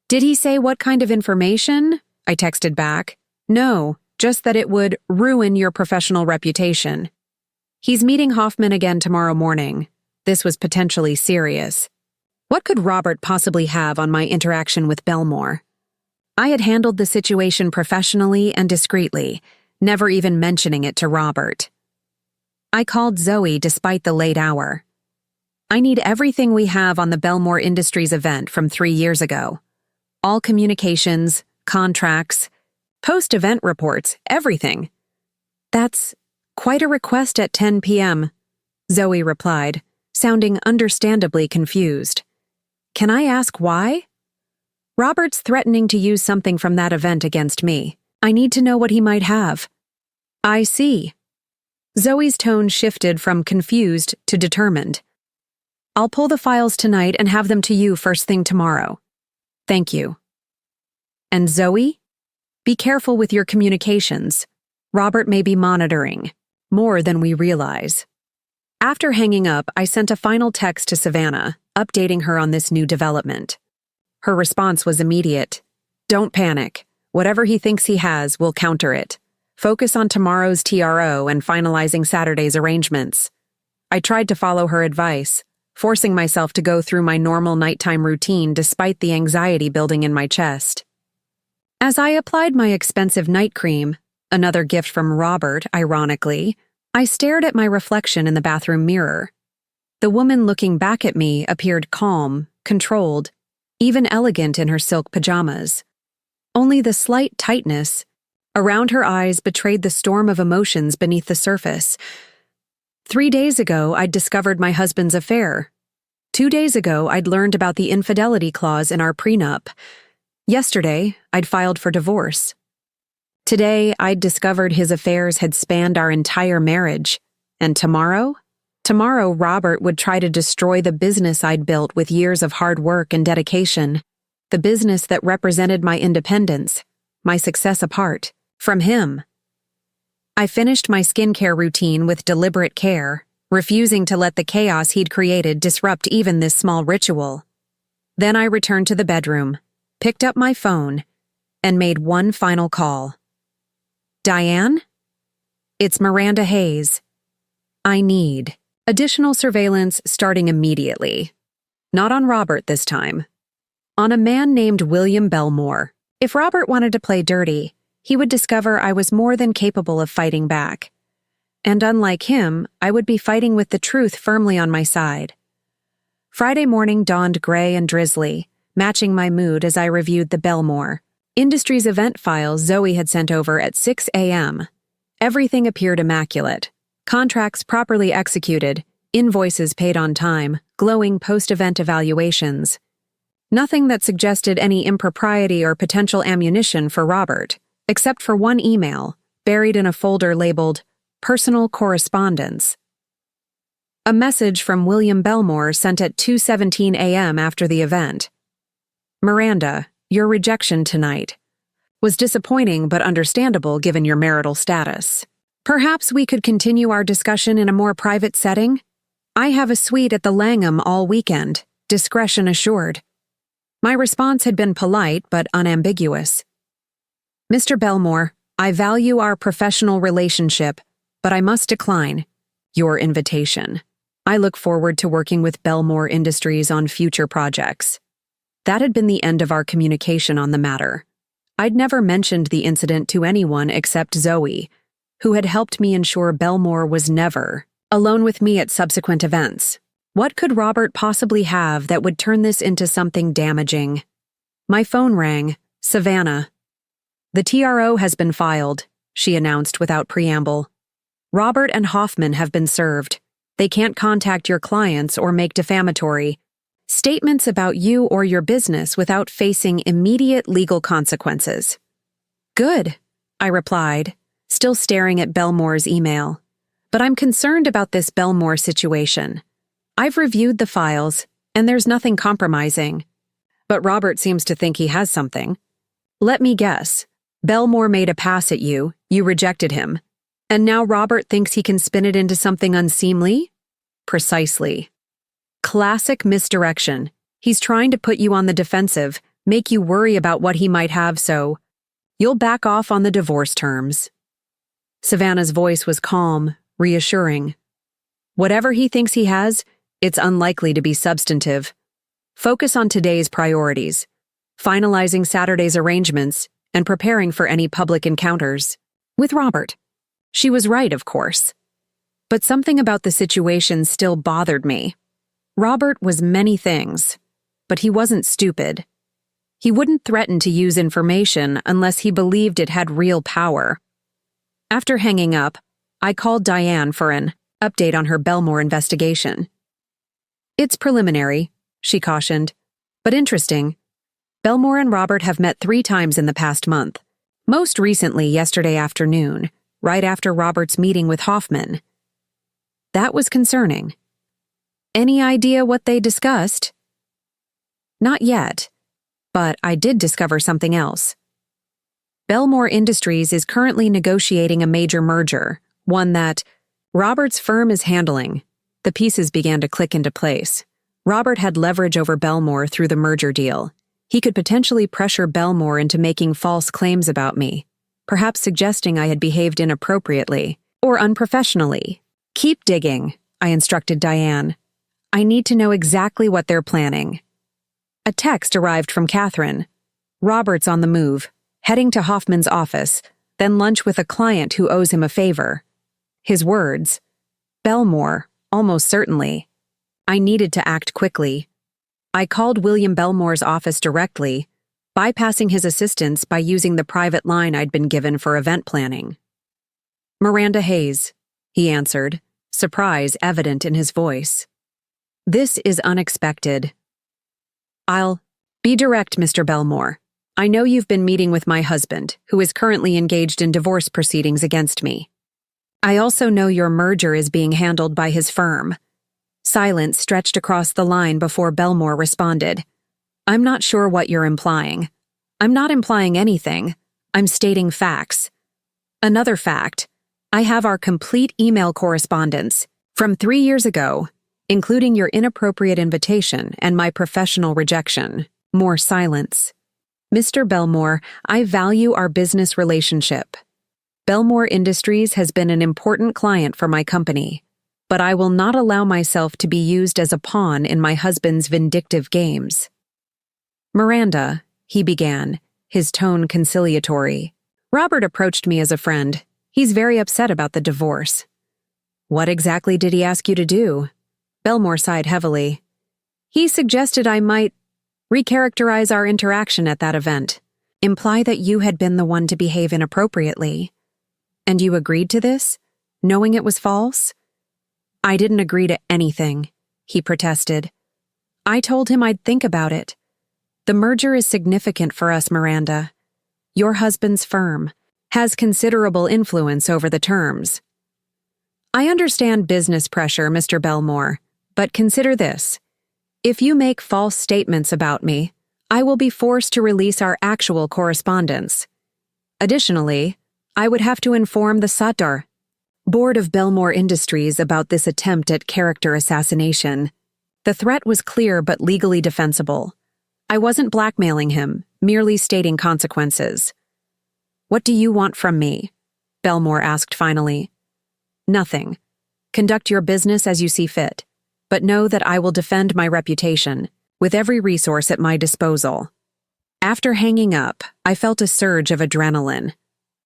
Did he say what kind of information? I texted back. No, just that it would ruin your professional reputation. He's meeting Hoffman again tomorrow morning. This was potentially serious. What could Robert possibly have on my interaction with Belmore? I had handled the situation professionally and discreetly, never even mentioning it to Robert. I called Zoe despite the late hour. I need everything we have on the Belmore Industries event from 3 years ago. All communications, contracts, post-event reports, everything. That's quite a request at 10 p.m., Zoe replied, sounding understandably confused. Can I ask why? Robert's threatening to use something from that event against me. I need to know what he might have. I see. Zoe's tone shifted from confused to determined. I'll pull the files tonight and have them to you first thing tomorrow. Thank you. And Zoe? Be careful with your communications. Robert may be monitoring, more than we realize. After hanging up, I sent a final text to Savannah, updating her on this new development. Her response was immediate. Don't panic. Whatever he thinks he has, we'll counter it. Focus on tomorrow's TRO and finalizing Saturday's arrangements. I tried to follow her advice, forcing myself to go through my normal nighttime routine despite the anxiety building in my chest. As I applied my expensive night cream, another gift from Robert, ironically, I stared at my reflection in the bathroom mirror. The woman looking back at me appeared calm, controlled, even elegant in her silk pajamas. Only the slight tightness around her eyes betrayed the storm of emotions beneath the surface. 3 days ago, I'd discovered my husband's affair. 2 days ago, I'd learned about the infidelity clause in our prenup. Yesterday, I'd filed for divorce. Today, I'd discovered his affairs had spanned our entire marriage. And tomorrow? Tomorrow, Robert would try to destroy the business I'd built with years of hard work and dedication. The business that represented my independence, my success apart from him. I finished my skincare routine with deliberate care, refusing to let the chaos he'd created disrupt even this small ritual. Then I returned to the bedroom, picked up my phone, and made one final call. Diane? It's Miranda Hayes. I need additional surveillance starting immediately. Not on Robert this time. On a man named William Belmore. If Robert wanted to play dirty, he would discover I was more than capable of fighting back. And unlike him, I would be fighting with the truth firmly on my side. Friday morning dawned gray and drizzly, matching my mood as I reviewed the Belmore Industries event files Zoe had sent over at 6 a.m. Everything appeared immaculate. Contracts properly executed, invoices paid on time, glowing post-event evaluations. Nothing that suggested any impropriety or potential ammunition for Robert, except for one email, buried in a folder labeled Personal Correspondence. A message from William Belmore sent at 2:17 a.m. after the event. Miranda, your rejection tonight was disappointing but understandable given your marital status. Perhaps we could continue our discussion in a more private setting? I have a suite at the Langham all weekend, discretion assured. My response had been polite but unambiguous. Mr. Belmore, I value our professional relationship, but I must decline your invitation. I look forward to working with Belmore Industries on future projects. That had been the end of our communication on the matter. I'd never mentioned the incident to anyone except Zoe, who had helped me ensure Belmore was never alone with me at subsequent events. What could Robert possibly have that would turn this into something damaging? My phone rang. Savannah. The TRO has been filed, she announced without preamble. Robert and Hoffman have been served. They can't contact your clients or make defamatory statements about you or your business without facing immediate legal consequences. Good, I replied, still staring at Belmore's email. But I'm concerned about this Belmore situation. I've reviewed the files, and there's nothing compromising. But Robert seems to think he has something. Let me guess. Belmore made a pass at you, you rejected him. And now Robert thinks he can spin it into something unseemly? Precisely. Classic misdirection. He's trying to put you on the defensive, make you worry about what he might have, so you'll back off on the divorce terms. Savannah's voice was calm, reassuring. Whatever he thinks he has, it's unlikely to be substantive. Focus on today's priorities, finalizing Saturday's arrangements, and preparing for any public encounters. With Robert. She was right, of course. But something about the situation still bothered me. Robert was many things, but he wasn't stupid. He wouldn't threaten to use information unless he believed it had real power. After hanging up, I called Diane for an update on her Belmore investigation. It's preliminary, she cautioned, but interesting. Belmore and Robert have met 3 times in the past month, most recently yesterday afternoon, right after Robert's meeting with Hoffman. That was concerning. Any idea what they discussed? Not yet, but I did discover something else. Belmore Industries is currently negotiating a major merger, one that Robert's firm is handling. The pieces began to click into place. Robert had leverage over Belmore through the merger deal. He could potentially pressure Belmore into making false claims about me, perhaps suggesting I had behaved inappropriately or unprofessionally. Keep digging, I instructed Diane. I need to know exactly what they're planning. A text arrived from Catherine. Robert's on the move, heading to Hoffman's office, then lunch with a client who owes him a favor. His words, Belmore, almost certainly. I needed to act quickly. I called William Belmore's office directly, bypassing his assistants by using the private line I'd been given for event planning. Miranda Hayes, he answered, surprise evident in his voice. This is unexpected. I'll be direct, Mr. Belmore. I know you've been meeting with my husband, who is currently engaged in divorce proceedings against me. I also know your merger is being handled by his firm. Silence stretched across the line before Belmore responded. I'm not sure what you're implying. I'm not implying anything. I'm stating facts. Another fact. I have our complete email correspondence from 3 years ago, including your inappropriate invitation and my professional rejection. More silence. Mr. Belmore, I value our business relationship. Belmore Industries has been an important client for my company, but I will not allow myself to be used as a pawn in my husband's vindictive games. Miranda, he began, his tone conciliatory. Robert approached me as a friend. He's very upset about the divorce. What exactly did he ask you to do? Belmore sighed heavily. He suggested I might recharacterize our interaction at that event, imply that you had been the one to behave inappropriately. And you agreed to this, knowing it was false? I didn't agree to anything, he protested. I told him I'd think about it. The merger is significant for us, Miranda. Your husband's firm has considerable influence over the terms. I understand business pressure, Mr. Belmore, but consider this. If you make false statements about me, I will be forced to release our actual correspondence. Additionally, I would have to inform the Sattar board of Belmore Industries about this attempt at character assassination. The threat was clear but legally defensible. I wasn't blackmailing him, merely stating consequences. What do you want from me? Belmore asked finally. Nothing. Conduct your business as you see fit, but know that I will defend my reputation with every resource at my disposal. After hanging up, I felt a surge of adrenaline.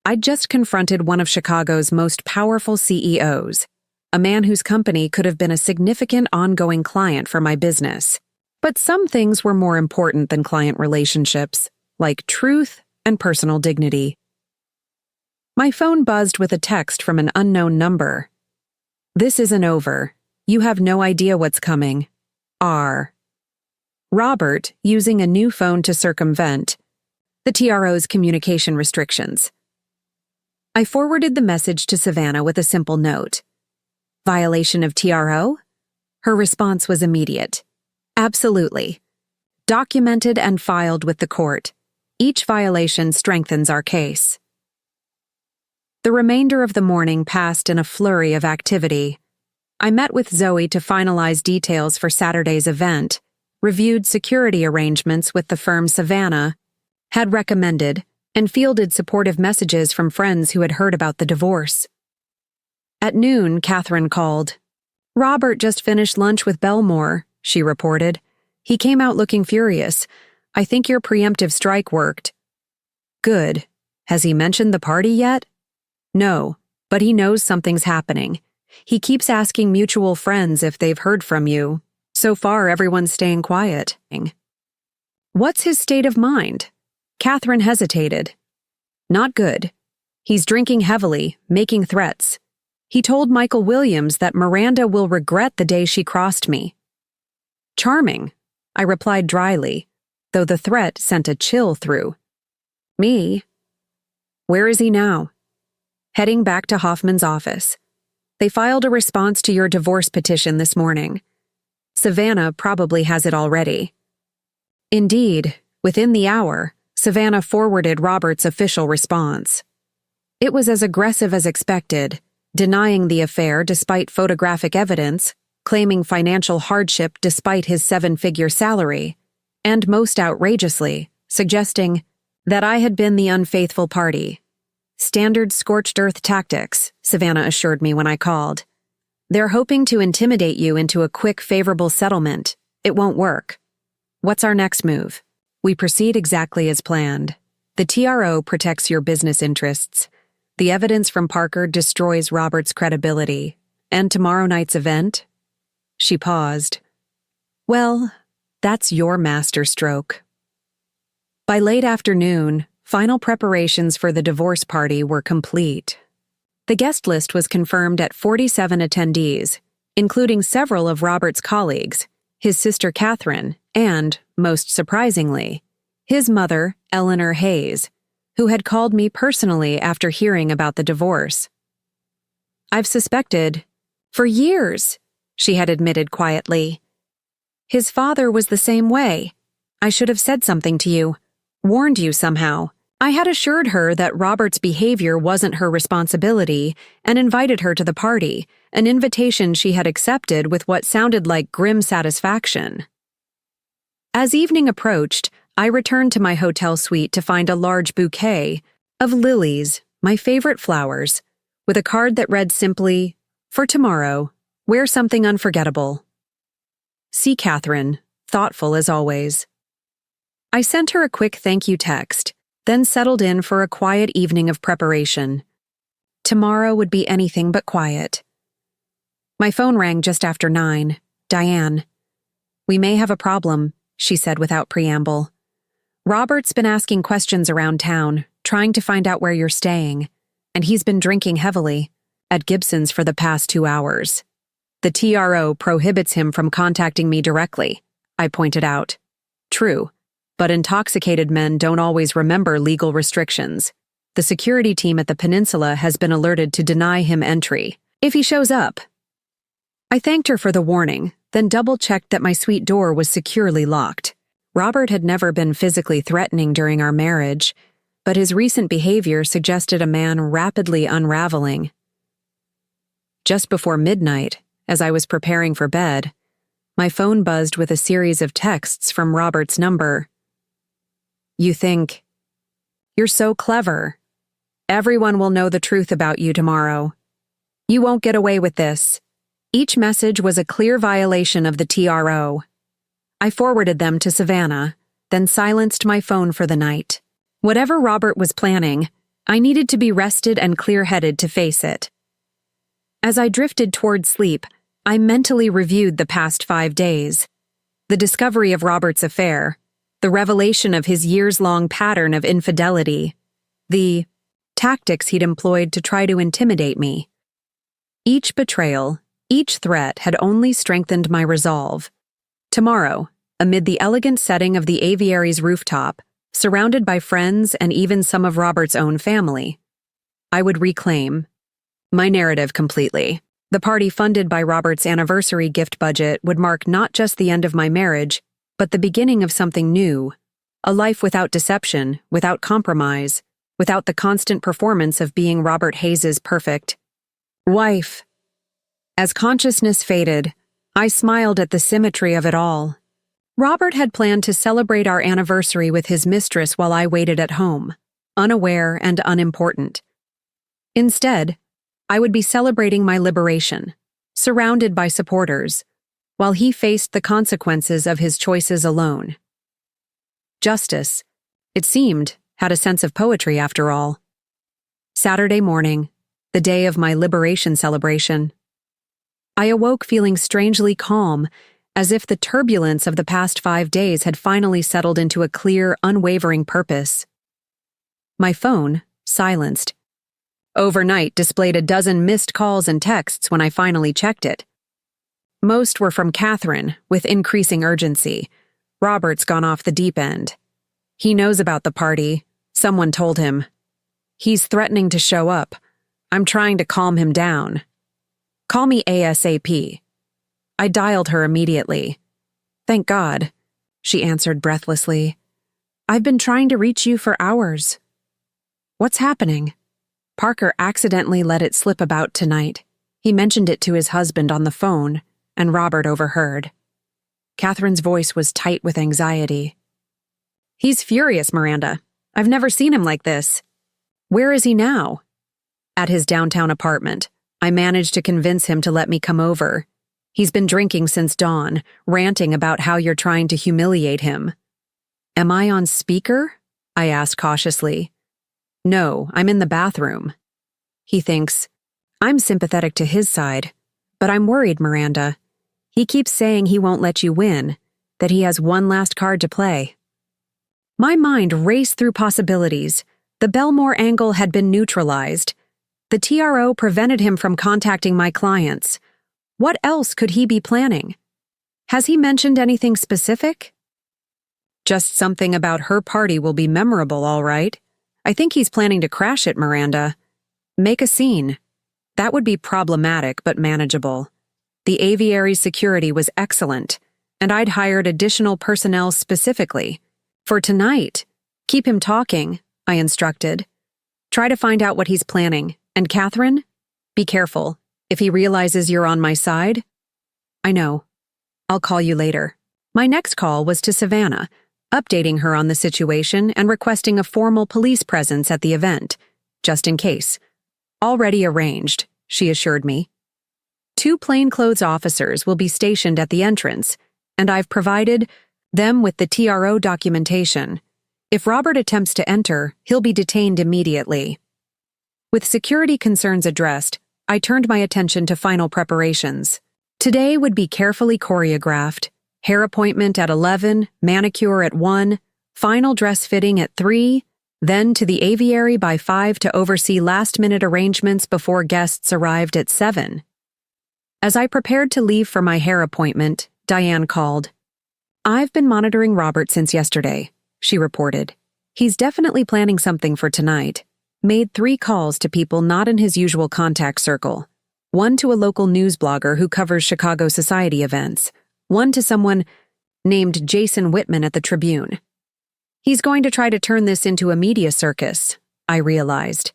I'd just confronted one of Chicago's most powerful CEOs, a man whose company could have been a significant ongoing client for my business. But some things were more important than client relationships, like truth and personal dignity. My phone buzzed with a text from an unknown number. This isn't over. You have no idea what's coming. R. Robert, using a new phone to circumvent the TRO's communication restrictions. I forwarded the message to Savannah with a simple note. Violation of TRO? Her response was immediate. Absolutely. Documented and filed with the court. Each violation strengthens our case. The remainder of the morning passed in a flurry of activity. I met with Zoe to finalize details for Saturday's event, reviewed security arrangements with the firm Savannah had recommended, and fielded supportive messages from friends who had heard about the divorce. At noon, Catherine called. Robert just finished lunch with Belmore, she reported. He came out looking furious. I think your preemptive strike worked. Good. Has he mentioned the party yet? No, but he knows something's happening. He keeps asking mutual friends if they've heard from you. So far, everyone's staying quiet. What's his state of mind? Catherine hesitated. Not good. He's drinking heavily, making threats. He told Michael Williams that Miranda will regret the day she crossed me. Charming, I replied dryly, though the threat sent a chill through me. Where is he now? Heading back to Hoffman's office. They filed a response to your divorce petition this morning. Savannah probably has it already. Indeed, within the hour, Savannah forwarded Robert's official response. It was as aggressive as expected, denying the affair despite photographic evidence, claiming financial hardship despite his 7-figure salary, and most outrageously, suggesting that I had been the unfaithful party. Standard scorched earth tactics, Savannah assured me when I called. They're hoping to intimidate you into a quick, favorable settlement. It won't work. What's our next move? We proceed exactly as planned. The TRO protects your business interests. The evidence from Parker destroys Robert's credibility. And tomorrow night's event? She paused. Well, that's your masterstroke. By late afternoon, final preparations for the divorce party were complete. The guest list was confirmed at 47 attendees, including several of Robert's colleagues, his sister Catherine, and, most surprisingly, his mother, Eleanor Hayes, who had called me personally after hearing about the divorce. "I've suspected, for years," she had admitted quietly. "His father was the same way. I should have said something to you, warned you somehow." I had assured her that Robert's behavior wasn't her responsibility and invited her to the party, an invitation she had accepted with what sounded like grim satisfaction. As evening approached, I returned to my hotel suite to find a large bouquet of lilies, my favorite flowers, with a card that read simply, "For tomorrow, wear something unforgettable. See Catherine, thoughtful as always." I sent her a quick thank you text, then settled in for a quiet evening of preparation. Tomorrow would be anything but quiet. My phone rang just after 9. Diane. "We may have a problem," she said without preamble. "Robert's been asking questions around town, trying to find out where you're staying, and he's been drinking heavily at Gibson's for the past 2 hours. The TRO prohibits him from contacting me directly," I pointed out. "True, but intoxicated men don't always remember legal restrictions. The security team at the peninsula has been alerted to deny him entry if he shows up." I thanked her for the warning, then double-checked that my suite door was securely locked. Robert had never been physically threatening during our marriage, but his recent behavior suggested a man rapidly unraveling. Just before midnight, as I was preparing for bed, my phone buzzed with a series of texts from Robert's number. "You think, you're so clever. Everyone will know the truth about you tomorrow. You won't get away with this." Each message was a clear violation of the TRO. I forwarded them to Savannah, then silenced my phone for the night. Whatever Robert was planning, I needed to be rested and clear-headed to face it. As I drifted toward sleep, I mentally reviewed the past 5 days. The discovery of Robert's affair, the revelation of his years-long pattern of infidelity, the tactics he'd employed to try to intimidate me. Each betrayal, each threat had only strengthened my resolve. Tomorrow, amid the elegant setting of the aviary's rooftop, surrounded by friends and even some of Robert's own family, I would reclaim my narrative completely. The party funded by Robert's anniversary gift budget would mark not just the end of my marriage, but the beginning of something new, a life without deception, without compromise, without the constant performance of being Robert Hayes's perfect wife. As consciousness faded, I smiled at the symmetry of it all. Robert had planned to celebrate our anniversary with his mistress while I waited at home, unaware and unimportant. Instead, I would be celebrating my liberation, surrounded by supporters, while he faced the consequences of his choices alone. Justice, it seemed, had a sense of poetry after all. Saturday morning, the day of my liberation celebration, I awoke feeling strangely calm, as if the turbulence of the past 5 days had finally settled into a clear, unwavering purpose. My phone, silenced, overnight displayed a dozen missed calls and texts when I finally checked it. Most were from Catherine, with increasing urgency. "Robert's gone off the deep end. He knows about the party. Someone told him. He's threatening to show up. I'm trying to calm him down. Call me ASAP." I dialed her immediately. "Thank God," she answered breathlessly. "I've been trying to reach you for hours." "What's happening?" "Parker accidentally let it slip about tonight. He mentioned it to his husband on the phone, and Robert overheard." Catherine's voice was tight with anxiety. "He's furious, Miranda. I've never seen him like this." "Where is he now?" "At his downtown apartment. I managed to convince him to let me come over. He's been drinking since dawn, ranting about how you're trying to humiliate him." "Am I on speaker?" I asked cautiously. "No, I'm in the bathroom." He thinks, I'm sympathetic to his side, but I'm worried, Miranda. He keeps saying he won't let you win, that he has one last card to play. My mind raced through possibilities. The Belmore angle had been neutralized. The TRO prevented him from contacting my clients. What else could he be planning? Has he mentioned anything specific? Just something about her party will be memorable, all right. I think he's planning to crash it, Miranda. Make a scene. That would be problematic but manageable. The aviary's security was excellent, and I'd hired additional personnel specifically. For tonight, keep him talking, I instructed. Try to find out what he's planning. And Catherine, be careful. If he realizes you're on my side, I know. I'll call you later. My next call was to Savannah, updating her on the situation and requesting a formal police presence at the event, just in case. Already arranged, she assured me. 2 plainclothes officers will be stationed at the entrance, and I've provided them with the TRO documentation. If Robert attempts to enter, he'll be detained immediately. With security concerns addressed, I turned my attention to final preparations. Today would be carefully choreographed. Hair appointment at 11, manicure at 1, final dress fitting at 3, then to the aviary by 5 to oversee last-minute arrangements before guests arrived at 7. As I prepared to leave for my hair appointment, Diane called. I've been monitoring Robert since yesterday, she reported. He's definitely planning something for tonight. Made 3 calls to people not in his usual contact circle. 1 to a local news blogger who covers Chicago society events. 1 to someone named Jason Whitman at the Tribune. He's going to try to turn this into a media circus, I realized.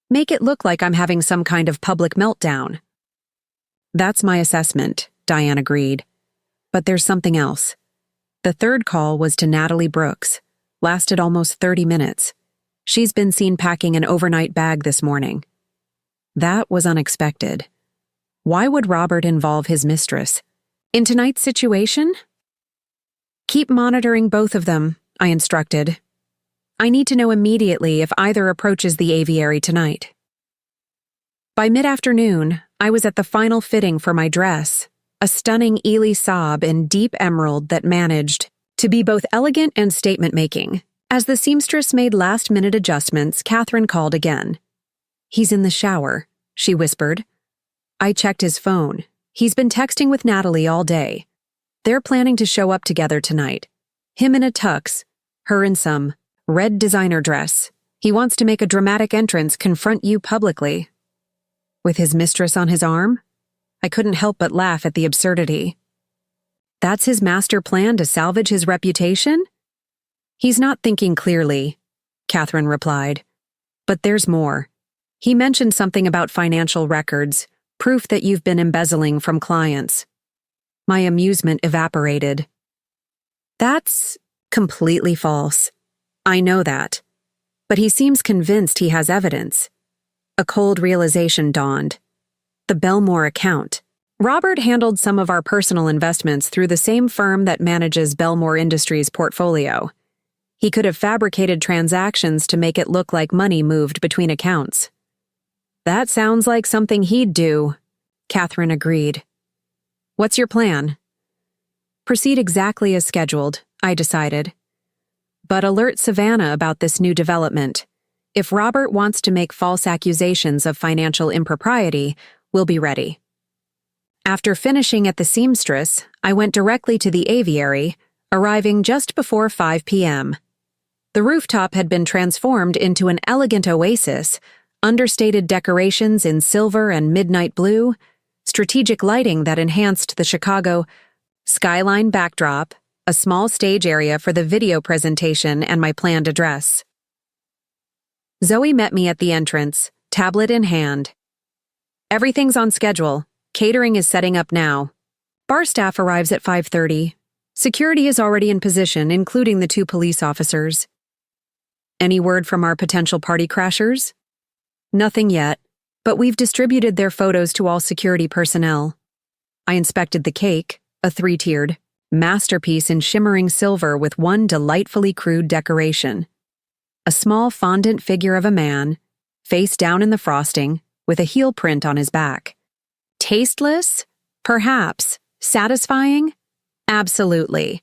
Make it look like I'm having some kind of public meltdown. That's my assessment, Diane agreed. But there's something else. The 3rd call was to Natalie Brooks. Lasted almost 30 minutes. She's been seen packing an overnight bag this morning. That was unexpected. Why would Robert involve his mistress? In tonight's situation? Keep monitoring both of them, I instructed. I need to know immediately if either approaches the aviary tonight. By mid-afternoon, I was at the final fitting for my dress, a stunning Ely Saab in deep emerald that managed to be both elegant and statement-making. As the seamstress made last-minute adjustments, Catherine called again. He's in the shower, she whispered. I checked his phone. He's been texting with Natalie all day. They're planning to show up together tonight. Him in a tux, her in some red designer dress. He wants to make a dramatic entrance, confront you publicly. With his mistress on his arm? I couldn't help but laugh at the absurdity. That's his master plan to salvage his reputation? He's not thinking clearly, Catherine replied. But there's more. He mentioned something about financial records, proof that you've been embezzling from clients. My amusement evaporated. That's completely false. I know that. But he seems convinced he has evidence. A cold realization dawned. The Belmore account. Robert handled some of our personal investments through the same firm that manages Belmore Industries' portfolio. He could have fabricated transactions to make it look like money moved between accounts. That sounds like something he'd do, Catherine agreed. What's your plan? Proceed exactly as scheduled, I decided. But alert Savannah about this new development. If Robert wants to make false accusations of financial impropriety, we'll be ready. After finishing at the seamstress, I went directly to the aviary, arriving just before 5 p.m. The rooftop had been transformed into an elegant oasis, understated decorations in silver and midnight blue, strategic lighting that enhanced the Chicago skyline backdrop, a small stage area for the video presentation and my planned address. Zoe met me at the entrance, tablet in hand. Everything's on schedule. Catering is setting up now. Bar staff arrives at 5:30. Security is already in position, including the 2 police officers. Any word from our potential party crashers? Nothing yet, but we've distributed their photos to all security personnel. I inspected the cake, a 3-tiered masterpiece in shimmering silver with one delightfully crude decoration. A small fondant figure of a man, face down in the frosting, with a heel print on his back. Tasteless? Perhaps. Satisfying? Absolutely.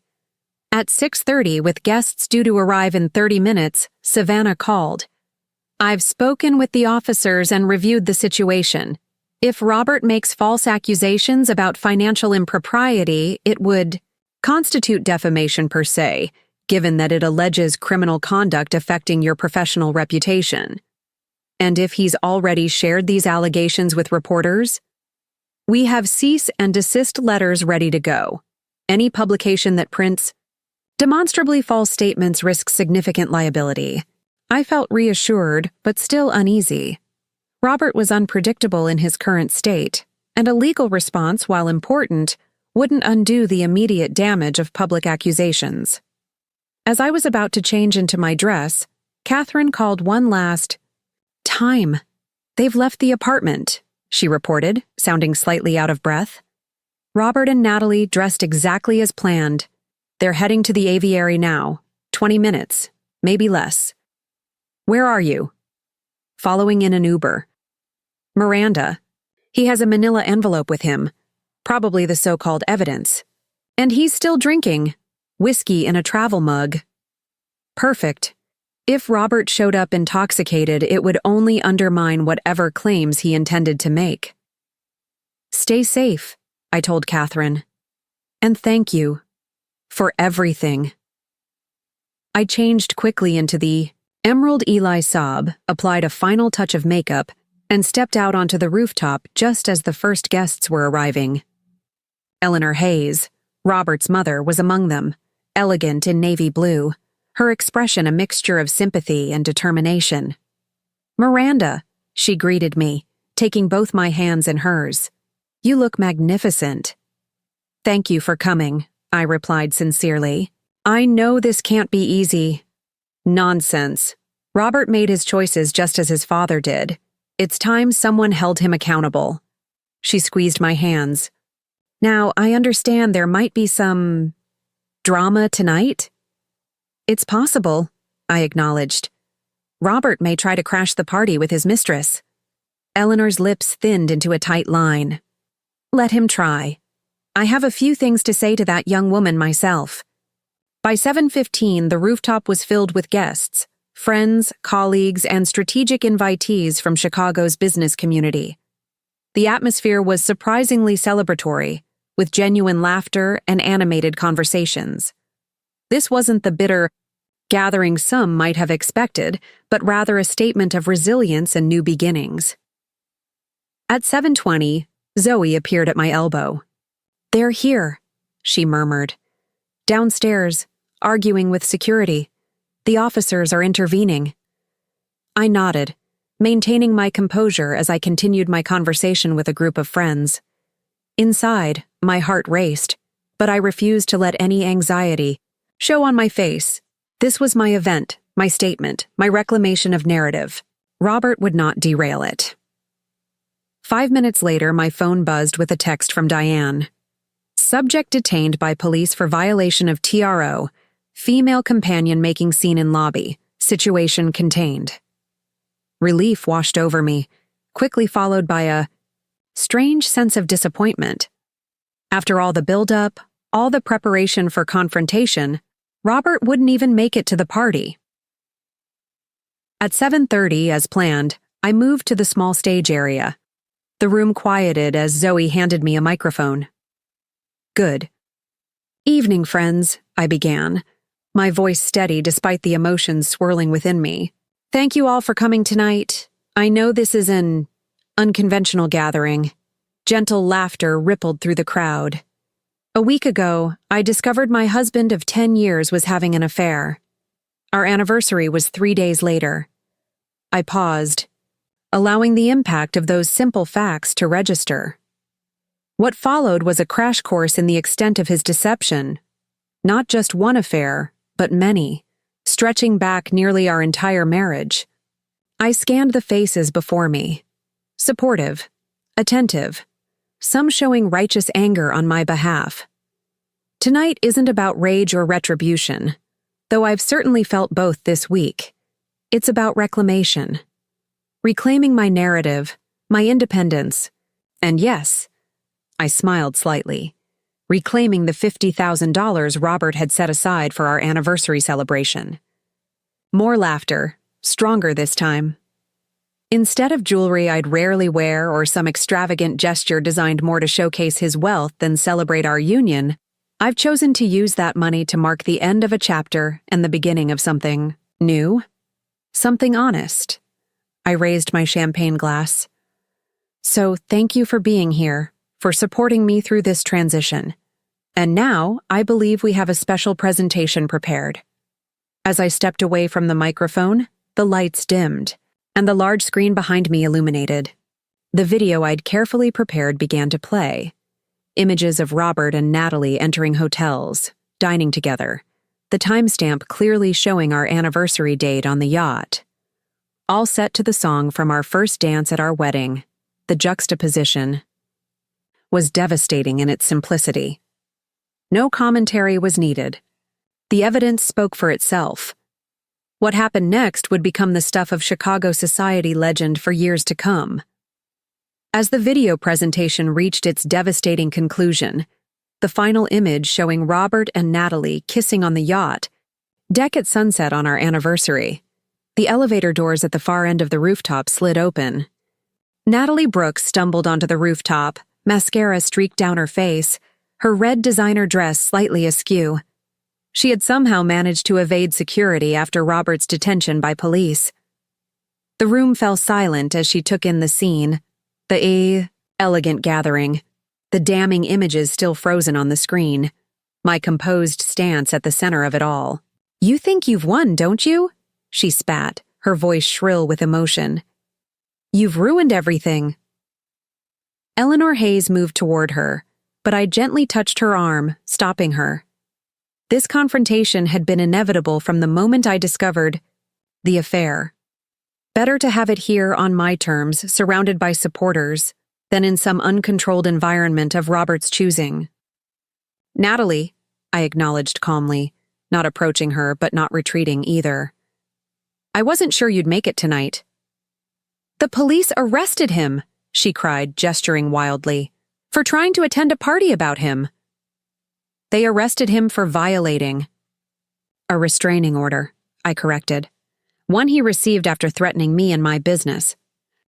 At 6:30, with guests due to arrive in 30 minutes, Savannah called. I've spoken with the officers and reviewed the situation. If Robert makes false accusations about financial impropriety, it would constitute defamation per se, given that it alleges criminal conduct affecting your professional reputation. And if he's already shared these allegations with reporters, we have cease and desist letters ready to go. Any publication that prints demonstrably false statements risks significant liability. I felt reassured, but still uneasy. Robert was unpredictable in his current state, and a legal response, while important, wouldn't undo the immediate damage of public accusations. As I was about to change into my dress, Catherine called one last time. "They've left the apartment," she reported, sounding slightly out of breath. "Robert and Natalie dressed exactly as planned. They're heading to the aviary now. 20 minutes, maybe less." "Where are you?" "Following in an Uber." "Miranda. He has a manila envelope with him, probably the so-called evidence. And he's still drinking. Whiskey in a travel mug." "Perfect. If Robert showed up intoxicated, it would only undermine whatever claims he intended to make." "Stay safe," I told Catherine. "And thank you. For everything." I changed quickly into the Emerald Eli Saab, applied a final touch of makeup, and stepped out onto the rooftop just as the first guests were arriving. Eleanor Hayes, Robert's mother, was among them, elegant in navy blue, her expression a mixture of sympathy and determination. "Miranda," she greeted me, taking both my hands in hers. "You look magnificent." "Thank you for coming," I replied sincerely. "I know this can't be easy." "Nonsense. Robert made his choices just as his father did. It's time someone held him accountable." She squeezed my hands. "Now, I understand there might be some drama tonight?" "It's possible," I acknowledged. "Robert may try to crash the party with his mistress." Eleanor's lips thinned into a tight line. "Let him try. I have a few things to say to that young woman myself." By 7:15, the rooftop was filled with guests, friends, colleagues, and strategic invitees from Chicago's business community. The atmosphere was surprisingly celebratory, with genuine laughter and animated conversations. This wasn't the bitter gathering some might have expected, but rather a statement of resilience and new beginnings. At 7:20, Zoe appeared at my elbow. "They're here," she murmured. "Downstairs, arguing with security. The officers are intervening." I nodded, maintaining my composure as I continued my conversation with a group of friends. Inside, my heart raced, but I refused to let any anxiety show on my face. This was my event, my statement, my reclamation of narrative. Robert would not derail it. 5 minutes later, my phone buzzed with a text from Diane. "Subject detained by police for violation of TRO. Female companion making scene in lobby. Situation contained." Relief washed over me, quickly followed by a strange sense of disappointment. After all the build-up, all the preparation for confrontation, Robert wouldn't even make it to the party. At 7:30, as planned, I moved to the small stage area. The room quieted as Zoe handed me a microphone. "Good evening, friends," I began, my voice steady despite the emotions swirling within me. "Thank you all for coming tonight. I know this is an unconventional gathering." Gentle laughter rippled through the crowd. "A week ago, I discovered my husband of 10 years was having an affair. Our anniversary was 3 days later." I paused, allowing the impact of those simple facts to register. What followed was a crash course in the extent of his deception. Not just one affair, but many, stretching back nearly our entire marriage. I scanned the faces before me. Supportive, attentive, some showing righteous anger on my behalf. Tonight isn't about rage or retribution, though I've certainly felt both this week. It's about reclamation. Reclaiming my narrative, my independence, and yes, I smiled slightly, reclaiming the $50,000 Robert had set aside for our anniversary celebration. More laughter, stronger this time. Instead of jewelry I'd rarely wear or some extravagant gesture designed more to showcase his wealth than celebrate our union, I've chosen to use that money to mark the end of a chapter and the beginning of something new, something honest. I raised my champagne glass. So thank you for being here, for supporting me through this transition. And now, I believe we have a special presentation prepared. As I stepped away from the microphone, the lights dimmed, and the large screen behind me illuminated. The video I'd carefully prepared began to play. Images of Robert and Natalie entering hotels, dining together, the timestamp clearly showing our anniversary date on the yacht. All set to the song from our first dance at our wedding. The juxtaposition was devastating in its simplicity. No commentary was needed. The evidence spoke for itself. What happened next would become the stuff of Chicago society legend for years to come. As the video presentation reached its devastating conclusion, the final image showing Robert and Natalie kissing on the yacht, deck at sunset on our anniversary, the elevator doors at the far end of the rooftop slid open. Natalie Brooks stumbled onto the rooftop, mascara streaked down her face, her red designer dress slightly askew. She had somehow managed to evade security after Robert's detention by police. The room fell silent as she took in the scene, the elegant gathering, the damning images still frozen on the screen, my composed stance at the center of it all. "You think you've won, don't you?" she spat, her voice shrill with emotion. "You've ruined everything." Eleanor Hayes moved toward her, but I gently touched her arm, stopping her. This confrontation had been inevitable from the moment I discovered the affair. Better to have it here on my terms, surrounded by supporters, than in some uncontrolled environment of Robert's choosing. "Natalie," I acknowledged calmly, not approaching her but not retreating either. "I wasn't sure you'd make it tonight." "The police arrested him," she cried, gesturing wildly, "for trying to attend a party about him." "They arrested him for violating a restraining order," I corrected. "One he received after threatening me and my business."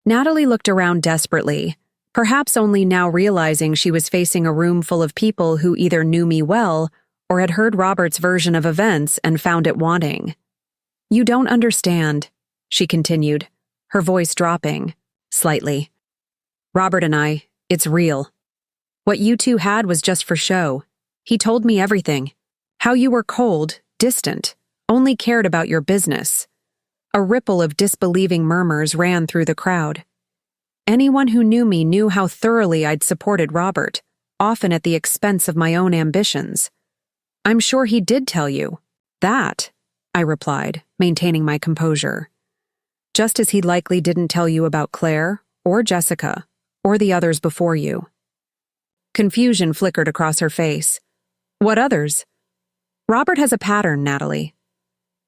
Natalie looked around desperately, perhaps only now realizing she was facing a room full of people who either knew me well or had heard Robert's version of events and found it wanting. "You don't understand," she continued, her voice dropping, slightly. "Robert and I, it's real. What you two had was just for show. He told me everything. How you were cold, distant, only cared about your business." A ripple of disbelieving murmurs ran through the crowd. Anyone who knew me knew how thoroughly I'd supported Robert, often at the expense of my own ambitions. "I'm sure he did tell you." "That," I replied, maintaining my composure. "Just as he likely didn't tell you about Claire, or Jessica, or the others before you." Confusion flickered across her face. "What others?" "Robert has a pattern, Natalie.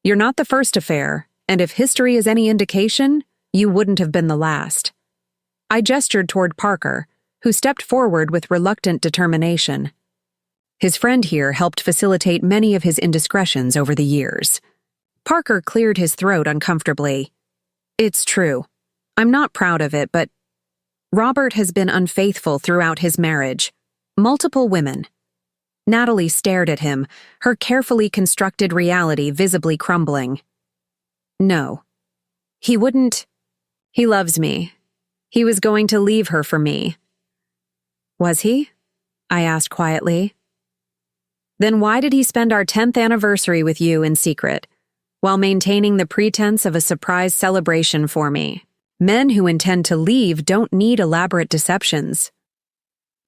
You're not the first affair, and if history is any indication, you wouldn't have been the last." I gestured toward Parker, who stepped forward with reluctant determination. His friend here helped facilitate many of his indiscretions over the years. Parker cleared his throat uncomfortably. "It's true. I'm not proud of it, but Robert has been unfaithful throughout his marriage. Multiple women." Natalie stared at him, her carefully constructed reality visibly crumbling. "No. He wouldn't. He loves me. He was going to leave her for me." "Was he?" I asked quietly. "Then why did he spend our 10th anniversary with you in secret, while maintaining the pretense of a surprise celebration for me? Men who intend to leave don't need elaborate deceptions."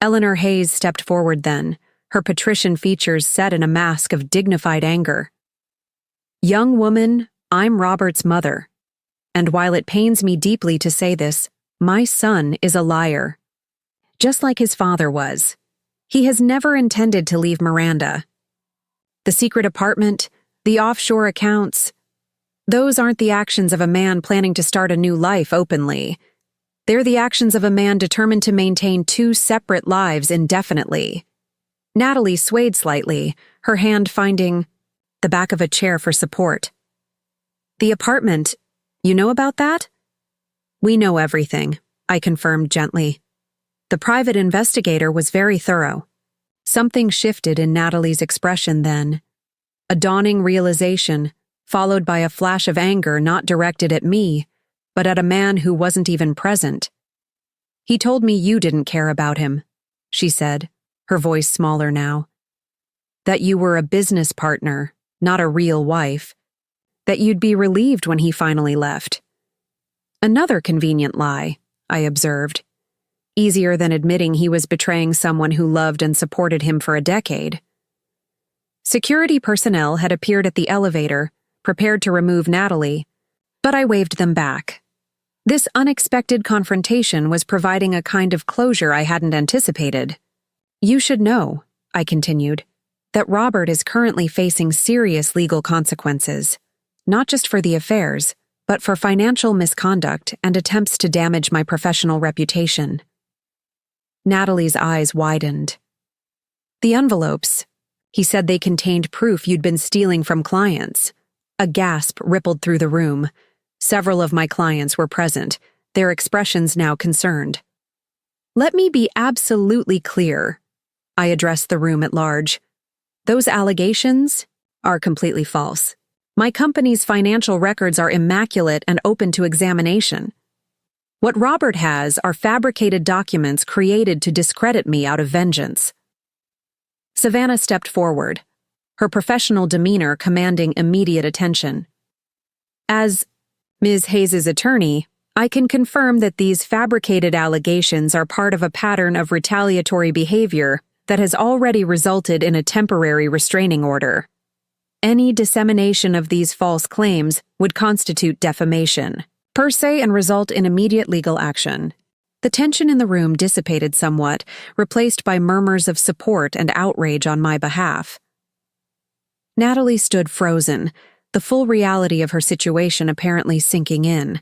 Eleanor Hayes stepped forward then, her patrician features set in a mask of dignified anger. "Young woman, I'm Robert's mother. And while it pains me deeply to say this, my son is a liar. Just like his father was. He has never intended to leave Miranda. The secret apartment, the offshore accounts, those aren't the actions of a man planning to start a new life openly. They're the actions of a man determined to maintain two separate lives indefinitely." Natalie swayed slightly, her hand finding the back of a chair for support. "The apartment, you know about that?" We know everything, I confirmed gently. The private investigator was very thorough. Something shifted in Natalie's expression then. A dawning realization, followed by a flash of anger not directed at me, but at a man who wasn't even present. He told me you didn't care about him, she said, her voice smaller now. That you were a business partner, not a real wife. That you'd be relieved when he finally left. Another convenient lie, I observed. Easier than admitting he was betraying someone who loved and supported him for a decade. Security personnel had appeared at the elevator, prepared to remove Natalie, but I waved them back. This unexpected confrontation was providing a kind of closure I hadn't anticipated. You should know, I continued, that Robert is currently facing serious legal consequences, not just for the affairs, but for financial misconduct and attempts to damage my professional reputation. Natalie's eyes widened. The envelopes. He said they contained proof you'd been stealing from clients. A gasp rippled through the room. Several of my clients were present, their expressions now concerned. Let me be absolutely clear, I addressed the room at large. Those allegations are completely false. My company's financial records are immaculate and open to examination. What Robert has are fabricated documents created to discredit me out of vengeance. Savannah stepped forward, her professional demeanor commanding immediate attention. As Ms. Hayes's attorney, I can confirm that these fabricated allegations are part of a pattern of retaliatory behavior that has already resulted in a temporary restraining order. Any dissemination of these false claims would constitute defamation, per se, and result in immediate legal action. The tension in the room dissipated somewhat, replaced by murmurs of support and outrage on my behalf. Natalie stood frozen, the full reality of her situation apparently sinking in.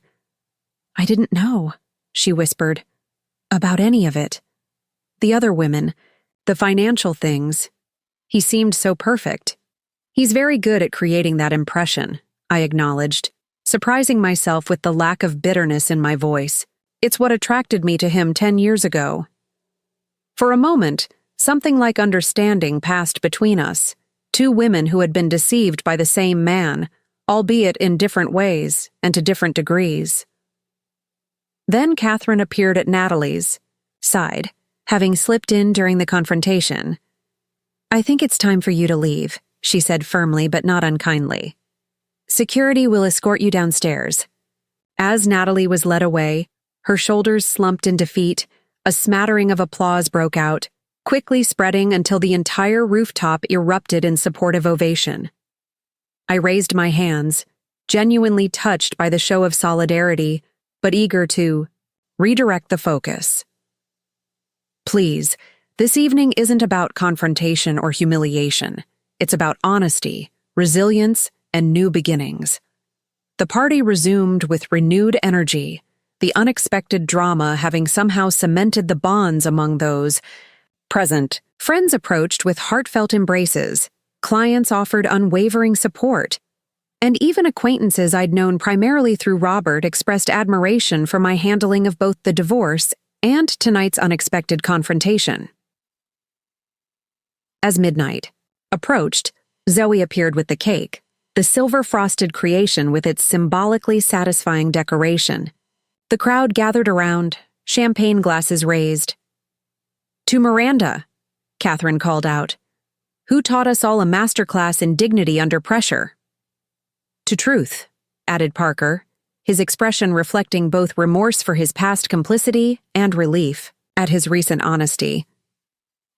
I didn't know, she whispered, about any of it. The other women, the financial things. He seemed so perfect. He's very good at creating that impression, I acknowledged, surprising myself with the lack of bitterness in my voice. It's what attracted me to him 10 years ago. For a moment, something like understanding passed between us, two women who had been deceived by the same man, albeit in different ways and to different degrees. Then Catherine appeared at Natalie's side, having slipped in during the confrontation. I think it's time for you to leave, she said firmly but not unkindly. Security will escort you downstairs. As Natalie was led away, her shoulders slumped in defeat, a smattering of applause broke out, quickly spreading until the entire rooftop erupted in supportive ovation. I raised my hands, genuinely touched by the show of solidarity, but eager to redirect the focus. Please, this evening isn't about confrontation or humiliation. It's about honesty, resilience, and new beginnings. The party resumed with renewed energy, the unexpected drama having somehow cemented the bonds among those present. Friends approached with heartfelt embraces, clients offered unwavering support, and even acquaintances I'd known primarily through Robert expressed admiration for my handling of both the divorce and tonight's unexpected confrontation. As midnight approached, Zoe appeared with the cake, the silver-frosted creation with its symbolically satisfying decoration. The crowd gathered around, champagne glasses raised. To Miranda, Catherine called out, who taught us all a masterclass in dignity under pressure. To Truth, added Parker, his expression reflecting both remorse for his past complicity and relief at his recent honesty.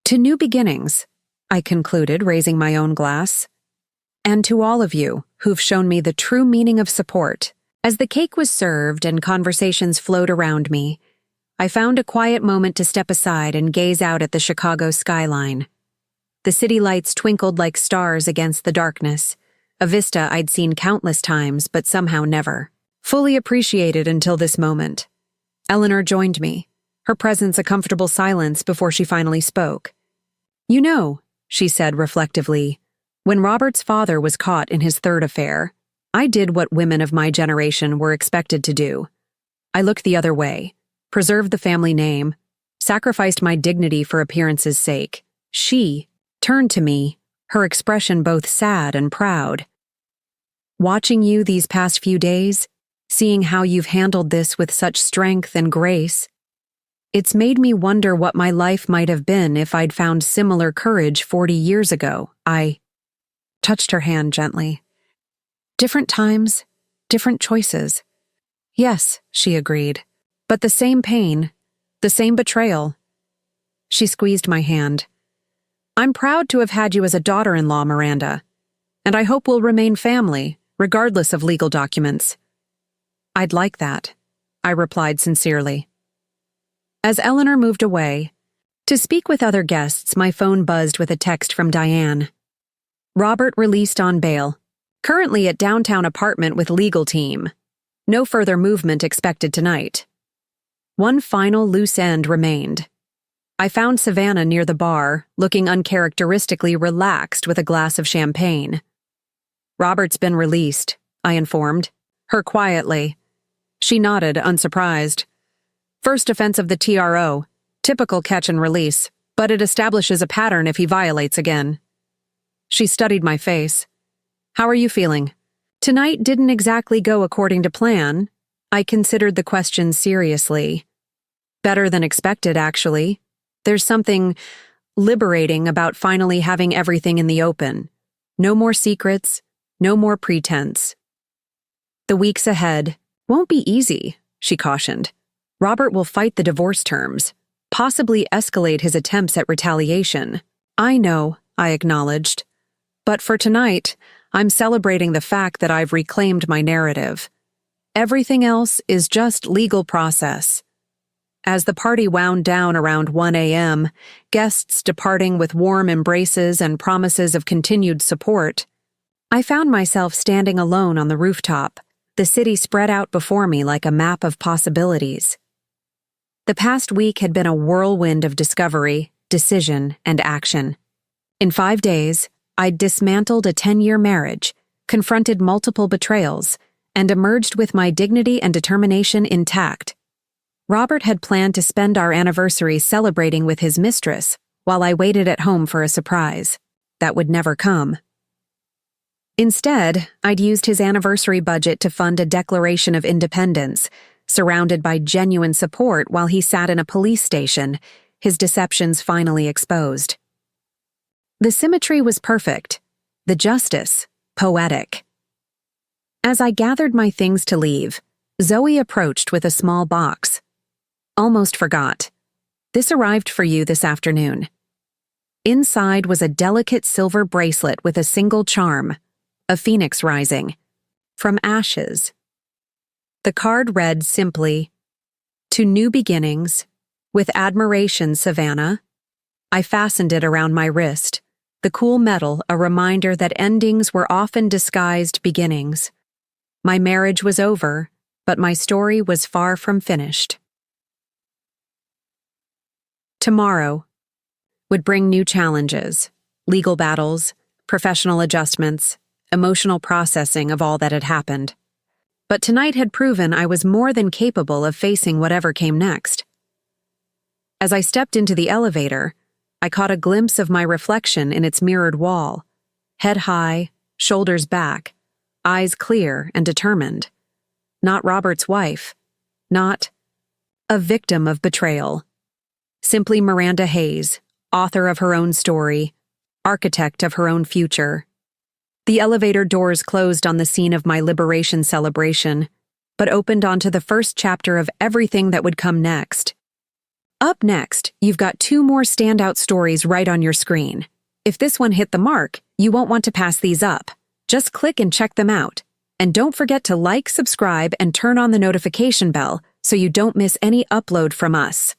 To New Beginnings, I concluded, raising my own glass. And to all of you who've shown me the true meaning of support. As the cake was served and conversations flowed around me, I found a quiet moment to step aside and gaze out at the Chicago skyline. The city lights twinkled like stars against the darkness, a vista I'd seen countless times but somehow never fully appreciated until this moment. Eleanor joined me, her presence a comfortable silence before she finally spoke. You know, she said reflectively, when Robert's father was caught in his third affair, I did what women of my generation were expected to do. I looked the other way, preserved the family name, sacrificed my dignity for appearance's sake. She turned to me, her expression both sad and proud. Watching you these past few days, seeing how you've handled this with such strength and grace, it's made me wonder what my life might have been if I'd found similar courage 40 years ago. I touched her hand gently. Different times, different choices. Yes, she agreed, but the same pain, the same betrayal. She squeezed my hand. I'm proud to have had you as a daughter-in-law, Miranda, and I hope we'll remain family, regardless of legal documents. I'd like that, I replied sincerely. As Eleanor moved away, to speak with other guests, my phone buzzed with a text from Diane. Robert released on bail, currently at downtown apartment with legal team. No further movement expected tonight. One final loose end remained. I found Savannah near the bar, looking uncharacteristically relaxed with a glass of champagne. Robert's been released, I informed, her quietly. She nodded, unsurprised. First offense of the TRO, typical catch and release, but it establishes a pattern if he violates again. She studied my face. How are you feeling? Tonight didn't exactly go according to plan. I considered the question seriously. Better than expected, actually. There's something liberating about finally having everything in the open. No more secrets, no more pretense. The weeks ahead won't be easy, she cautioned. Robert will fight the divorce terms, possibly escalate his attempts at retaliation. I know, I acknowledged. But for tonight, I'm celebrating the fact that I've reclaimed my narrative. Everything else is just legal process. As the party wound down around 1 a.m., guests departing with warm embraces and promises of continued support, I found myself standing alone on the rooftop, the city spread out before me like a map of possibilities. The past week had been a whirlwind of discovery, decision, and action. In 5 days, I'd dismantled a 10-year marriage, confronted multiple betrayals, and emerged with my dignity and determination intact. Robert had planned to spend our anniversary celebrating with his mistress, while I waited at home for a surprise. That would never come. Instead, I'd used his anniversary budget to fund a Declaration of Independence, surrounded by genuine support while he sat in a police station, his deceptions finally exposed. The symmetry was perfect, the justice poetic. As I gathered my things to leave, Zoe approached with a small box. Almost forgot. This arrived for you this afternoon. Inside was a delicate silver bracelet with a single charm, a phoenix rising, from ashes. The card read simply, "To new beginnings, with admiration, Savannah." I fastened it around my wrist, the cool metal a reminder that endings were often disguised beginnings. My marriage was over, but my story was far from finished. Tomorrow would bring new challenges, legal battles, professional adjustments, emotional processing of all that had happened. But tonight had proven I was more than capable of facing whatever came next. As I stepped into the elevator, I caught a glimpse of my reflection in its mirrored wall, head high, shoulders back, eyes clear and determined. Not Robert's wife, not a victim of betrayal. Simply Miranda Hayes, author of her own story, architect of her own future. The elevator doors closed on the scene of my liberation celebration, but opened onto the first chapter of everything that would come next. Up next, you've got 2 more standout stories right on your screen. If this one hit the mark, you won't want to pass these up. Just click and check them out. And don't forget to like, subscribe, and turn on the notification bell so you don't miss any upload from us.